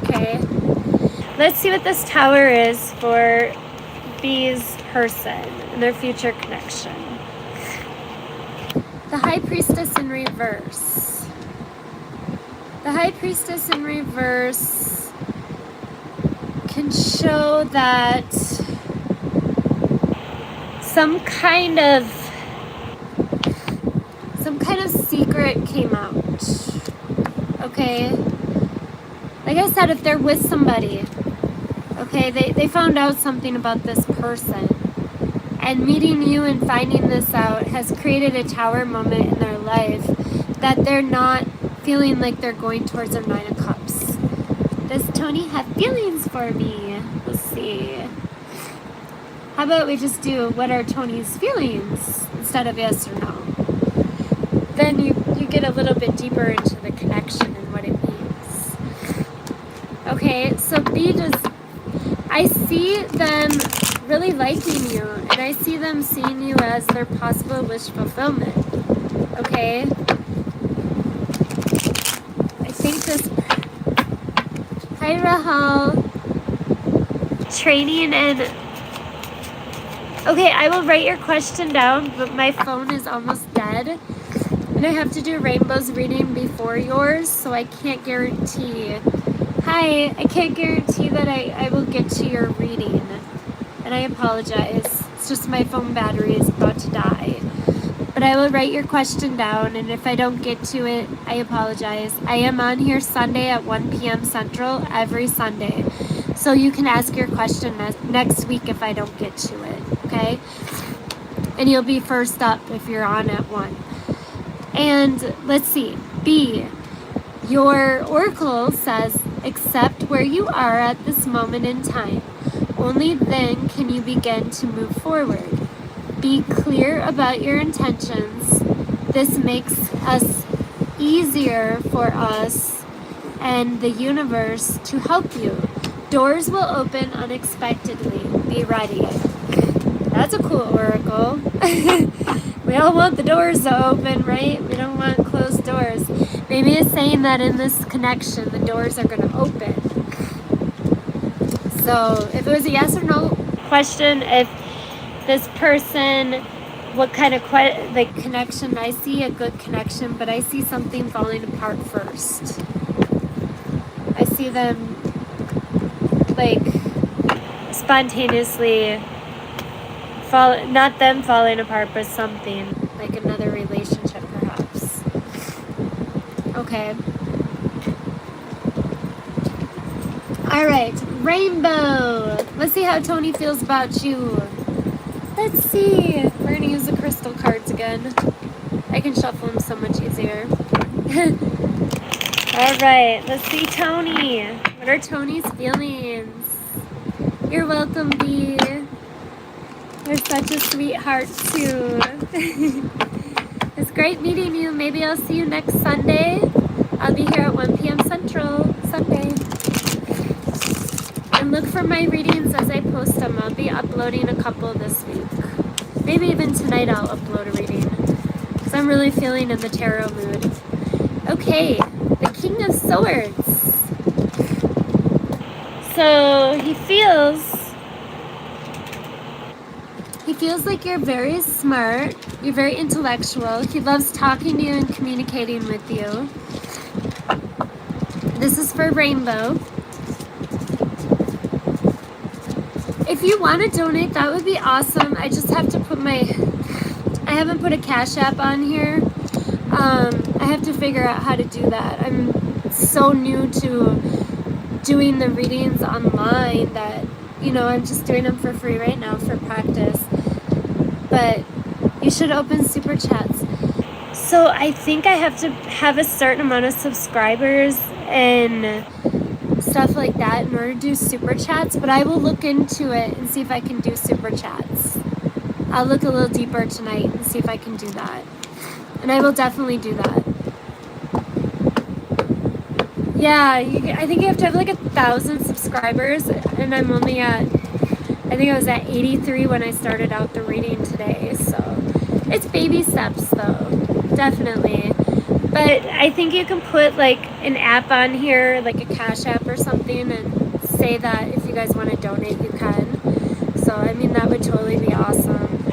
Okay. Let's see what this tower is for B's person and their future connection. The High Priestess in reverse. The High Priestess in reverse can show that some kind of secret came out. Okay? Like I said, if they're with somebody, okay, they found out something about this person. And meeting you and finding this out has created a tower moment in their life that they're not feeling like they're going towards their Nine of Cups. Does Tony have feelings for me? Let's see. How about we just do what are Tony's feelings instead of yes or no? Then you get a little bit deeper into the connection and what it means. Okay, so B does, I see them really liking you, and I see them seeing you as their possible wish fulfillment. Okay? I think this... Hi, Rahal. Training and... Okay, I will write your question down, but my phone is almost dead. And I have to do Rainbow's reading before yours, so I can't guarantee... Hi, I can't guarantee that I will get to your reading. And I apologize. It's just my phone battery is about to die. But I will write your question down, and if I don't get to it, I apologize. I am on here Sunday at 1 p.m. Central every Sunday. So you can ask your question next week if I don't get to it, okay? And you'll be first up if you're on at 1. And let's see. B, your oracle says, accept where you are at this moment in time. Only then can you begin to move forward. Be clear about your intentions. This makes us easier for us and the universe to help you. Doors will open unexpectedly. Be ready. That's a cool oracle. We all want the doors to open, right? We don't want closed doors. Maybe it's saying that in this connection, the doors are going to open. So if it was a yes or no question, if this person, what kind of the connection, I see a good connection, but I see something falling apart first. I see them like spontaneously not them falling apart, but something, like another relationship perhaps. Okay. All right, Rainbow. Let's see how Tony feels about you. Let's see. We're gonna use the crystal cards again. I can shuffle them so much easier. Alright, let's see Tony. What are Tony's feelings? You're welcome, Bee. You're such a sweetheart, too. It's great meeting you. Maybe I'll see you next Sunday. I'll be here at 1 p.m. Central, Sunday. And look for my readings as I post them. I'll be uploading a couple this week. Maybe even tonight I'll upload a reading. Because I'm really feeling in the tarot mood. Okay, the King of Swords. So he feels like you're very smart. You're very intellectual. He loves talking to you and communicating with you. This is for Rainbow. If you want to donate, that would be awesome. I just have to put I haven't put a Cash App on here. I have to figure out how to do that. I'm so new to doing the readings online that, you know, I'm just doing them for free right now for practice. But you should open super chats. So I think I have to have a certain amount of subscribers and stuff like that in order to do super chats, but I will look into it and see if I can do super chats. I'll look a little deeper tonight and see if I can do that. And I will definitely do that. Yeah, I think you have to have like 1,000 subscribers, and I'm only at, I think I was at 83 when I started out the reading today, so it's baby steps though, definitely. But I think you can put like an app on here, like a Cash App or something, and say that if you guys want to donate, you can. So, I mean, that would totally be awesome.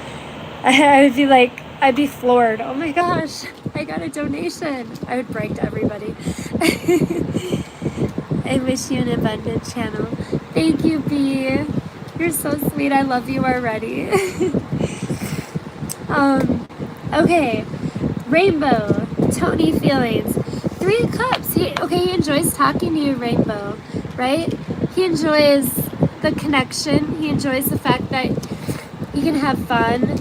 I would be like, I'd be floored. Oh my gosh, I got a donation. I would break to everybody. I wish you an abundant channel. Thank you, Bee. You're so sweet. I love you already. Okay. Rainbow. Tony feelings. 3 of Cups. He enjoys talking to you, Rainbow, right? He enjoys the connection. He enjoys the fact that you can have fun.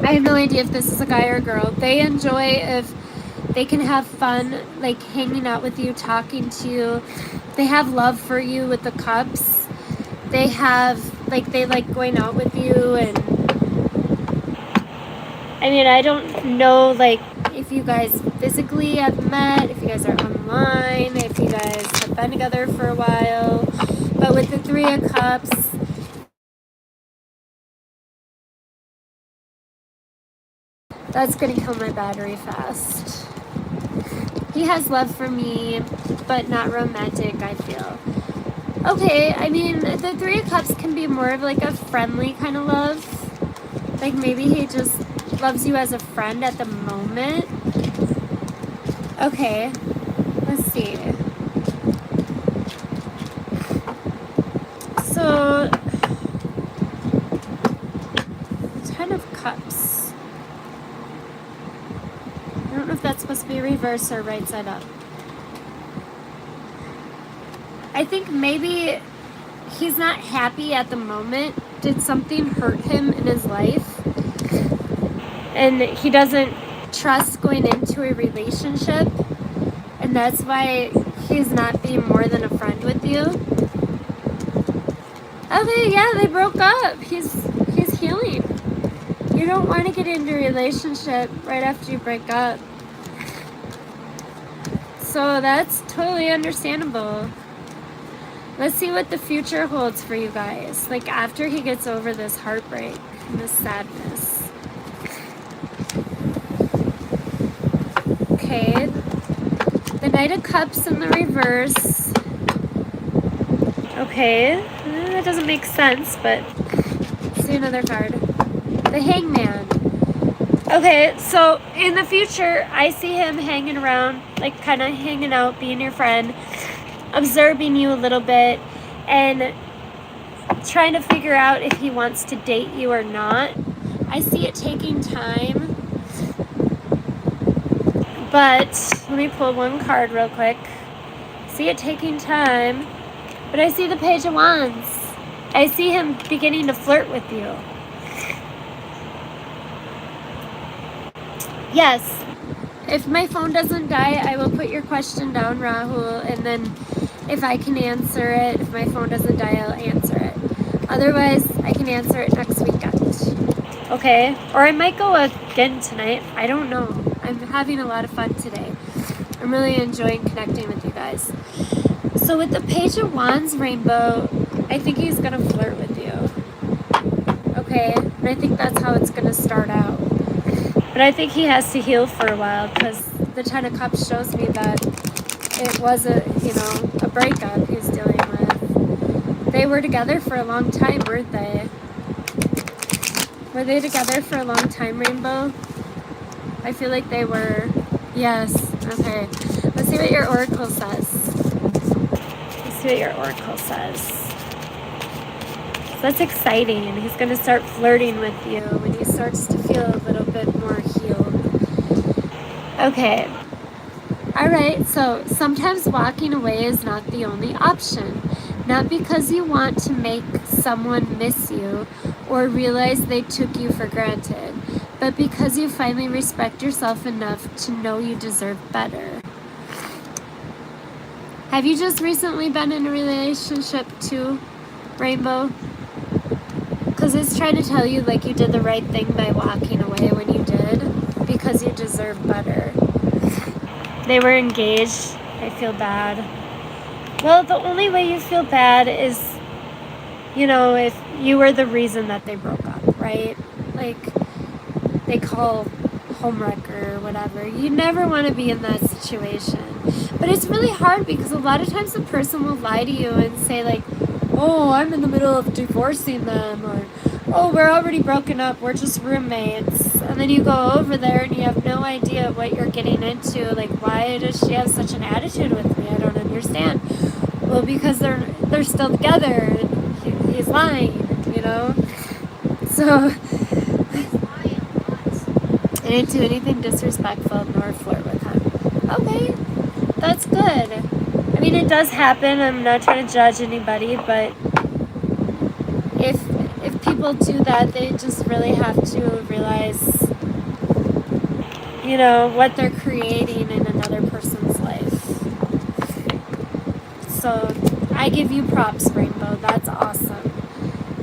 I have no idea if this is a guy or a girl. They enjoy if they can have fun, like hanging out with you, talking to you. They have love for you with the cups. They like going out with you, and I mean, I don't know, like, if you guys physically have met, if you guys are online, if you guys have been together for a while. But with the 3 of Cups, that's gonna kill my battery fast. He has love for me, but not romantic, I feel. Okay, I mean, the 3 of Cups can be more of like a friendly kind of love. Like maybe he just loves you as a friend at the moment. Okay, let's see. So, 10 of Cups. I don't know if that's supposed to be reverse or right side up. I think maybe he's not happy at the moment. Did something hurt him in his life? And he doesn't trust going into a relationship. And that's why he's not being more than a friend with you. Okay, yeah, they broke up. He's healing. You don't want to get into a relationship right after you break up. So that's totally understandable. Let's see what the future holds for you guys. Like after he gets over this heartbreak and this sadness. Okay. The Knight of Cups in the reverse. Okay. That doesn't make sense, but let's see another card. The Hangman. Okay, so in the future, I see him hanging around, like kind of hanging out, being your friend, observing you a little bit, and trying to figure out if he wants to date you or not. I see it taking time, but let me pull one card real quick. See it taking time, but I see the Page of Wands. I see him beginning to flirt with you. Yes. If my phone doesn't die, I will put your question down, Rahul, and then if I can answer it, if my phone doesn't die, I'll answer it. Otherwise, I can answer it next weekend. Okay? Or I might go again tonight. I don't know. I'm having a lot of fun today. I'm really enjoying connecting with you guys. So with the Page of Wands, Rainbow, I think he's going to flirt with you. Okay? And I think that's how it's going to start out. But I think he has to heal for a while because the Ten of Cups shows me that it was a breakup he's dealing with. They were together for a long time, weren't they? Were they together for a long time, Rainbow? I feel like they were. Yes. Okay. Let's see what your oracle says. Let's see what your oracle says. So that's exciting. He's going to start flirting with you when he starts to feel a little bit more healed. Okay. All right. So sometimes walking away is not the only option. Not because you want to make someone miss you or realize they took you for granted, but because you finally respect yourself enough to know you deserve better. Have you just recently been in a relationship too, Rainbow? Because it's trying to tell you like you did the right thing by walking away when you did, because you deserve better. They were engaged. I feel bad. Well, the only way you feel bad is, if you were the reason that they broke up, right? Like, they call homewrecker or whatever. You never want to be in that situation. But it's really hard because a lot of times the person will lie to you and say like, oh, I'm in the middle of divorcing them, or oh, we're already broken up, we're just roommates. And then you go over there and you have no idea what you're getting into. Like, why does she have such an attitude with me? I don't understand. Well, because they're still together and he's lying, So I didn't do anything disrespectful nor flirt with him. Okay, that's good. I mean, it does happen. I'm not trying to judge anybody, but if people do that, they just really have to realize, what they're creating in another person's life. So I give you props, Rainbow. That's awesome.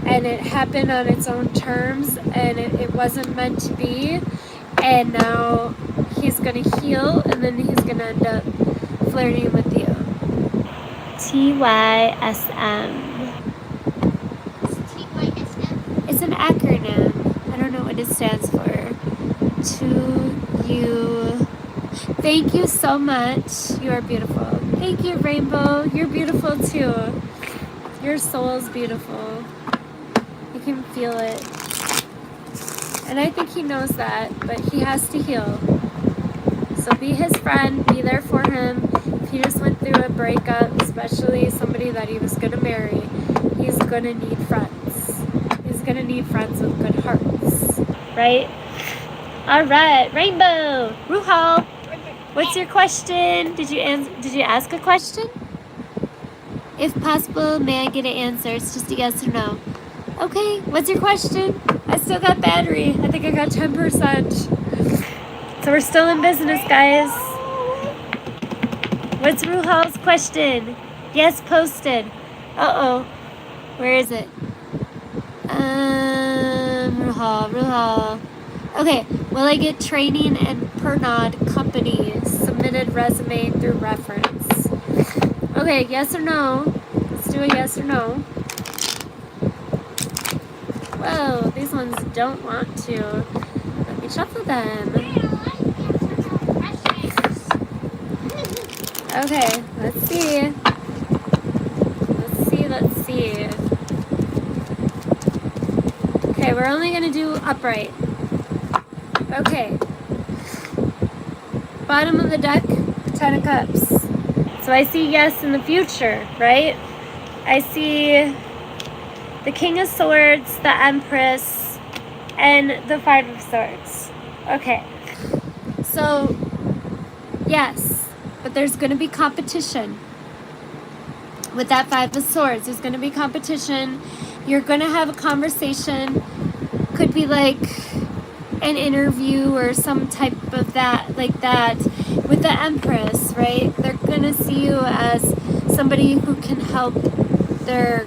And it happened on its own terms, and it wasn't meant to be. And now he's going to heal, and then he's going to end up flirting with you. TYSM. It's an acronym. I don't know what it stands for. To you. Thank you so much. You are beautiful. Thank you, Rainbow. You're beautiful too. Your soul is beautiful. You can feel it. And I think he knows that, but he has to heal. So be his friend, be there for him. If he just went through a breakup, especially somebody that he was going to marry, he's going to need friends. He's going to need friends with good hearts, right? All right, Rainbow, Ruhal, what's your question? Did you ask a question? If possible, may I get an answer? It's just a yes or no. Okay, what's your question? I still got battery. I think I got 10%. So we're still in business, guys. What's Ruhal's question? Yes, posted. Uh-oh. Where is it? Ruhal. Okay, will I get training and Pernod company submitted resume through reference? Okay, yes or no? Let's do a yes or no. Whoa, these ones don't want to. Let me shuffle them. Okay, let's see. Okay, we're only going to do upright. Okay. Bottom of the deck, Ten of Cups. So I see yes in the future, right? I see the King of Swords, the Empress, and the Five of Swords. Okay. So, yes, but there's going to be competition. With that Five of Swords, there's going to be competition, You're going to have a conversation. Could be like an interview or some type of that, like that, with the Empress, right? They're going to see you as somebody who can help their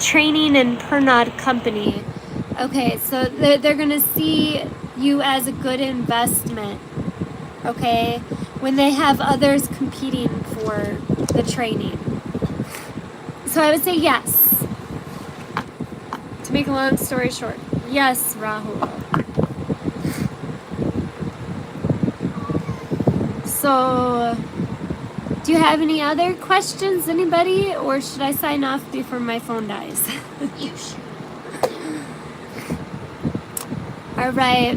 training and Pernod company. Okay, so they're going to see you as a good investment, okay, when they have others competing for the training. So I would say yes. To make a long story short, yes, Rahul. So, do you have any other questions, anybody? Or should I sign off before my phone dies? You should. All right.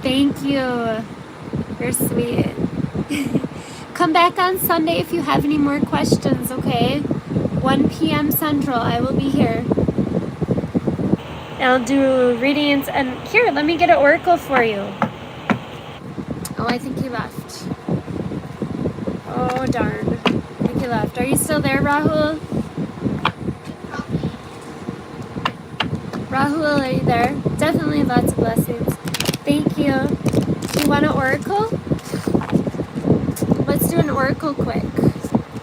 Thank you. You're sweet. Come back on Sunday if you have any more questions, okay? 1 p.m. Central, I will be here. I'll do readings. And here, let me get an oracle for you. Oh, I think he left. Oh, darn. I think he left. Are you still there, Rahul? Rahul, are you there? Definitely lots of blessings. Thank you. Do you want an oracle? Let's do an oracle quick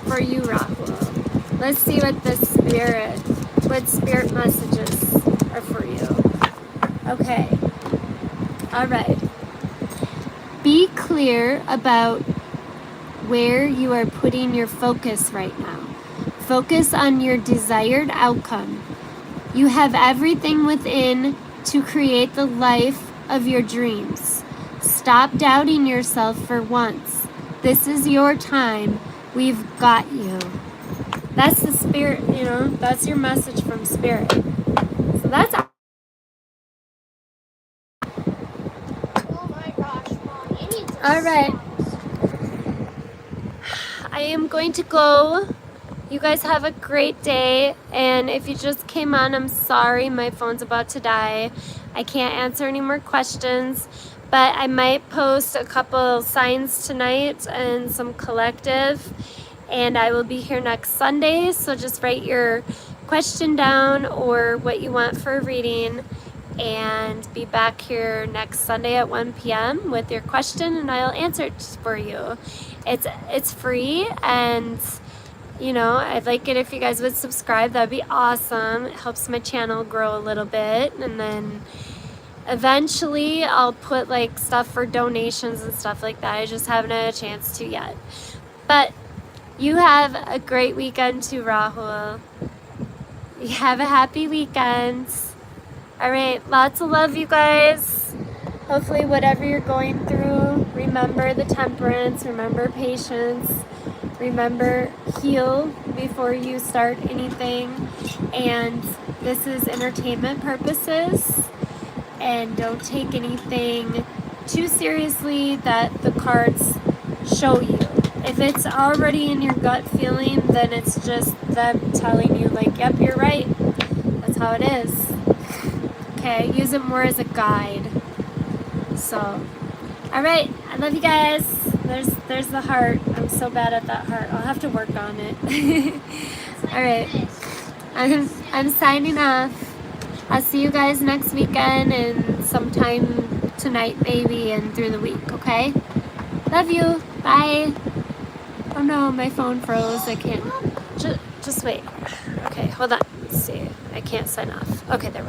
for you, Rahul. Let's see what what spirit messages are for you. Okay. All right. Be clear about where you are putting your focus right now. Focus on your desired outcome. You have everything within to create the life of your dreams. Stop doubting yourself for once. This is your time. We've got you. That's the spirit, that's your message from spirit. So that's Oh my gosh, Mom, you need to all right. I am going to go. You guys have a great day, and if you just came on, I'm sorry, my phone's about to die. I can't answer any more questions, but I might post a couple signs tonight and some collective, and I will be here next Sunday, so just write your question down or what you want for a reading, and be back here next Sunday at 1 p.m. with your question, and I'll answer it for you. It's free, and I'd like it if you guys would subscribe. That'd be awesome. It helps my channel grow a little bit. And then eventually I'll put like stuff for donations and stuff like that. I just haven't had a chance to yet. But you have a great weekend too, Rahul. You have a happy weekend. All right. Lots of love, you guys. Hopefully whatever you're going through, remember the temperance, remember patience. Remember, heal before you start anything, and this is entertainment purposes, and don't take anything too seriously that the cards show you. If it's already in your gut feeling, then it's just them telling you like, yep, you're right, that's how it is. Okay, use it more as a guide. So, all right, I love you guys. There's the heart. I'm so bad at that heart. I'll have to work on it. All right. I'm signing off. I'll see you guys next weekend and sometime tonight maybe and through the week, okay? Love you. Bye. Oh no, my phone froze. I can't. Just wait. Okay, hold on. Let's see. I can't sign off. Okay, there we go.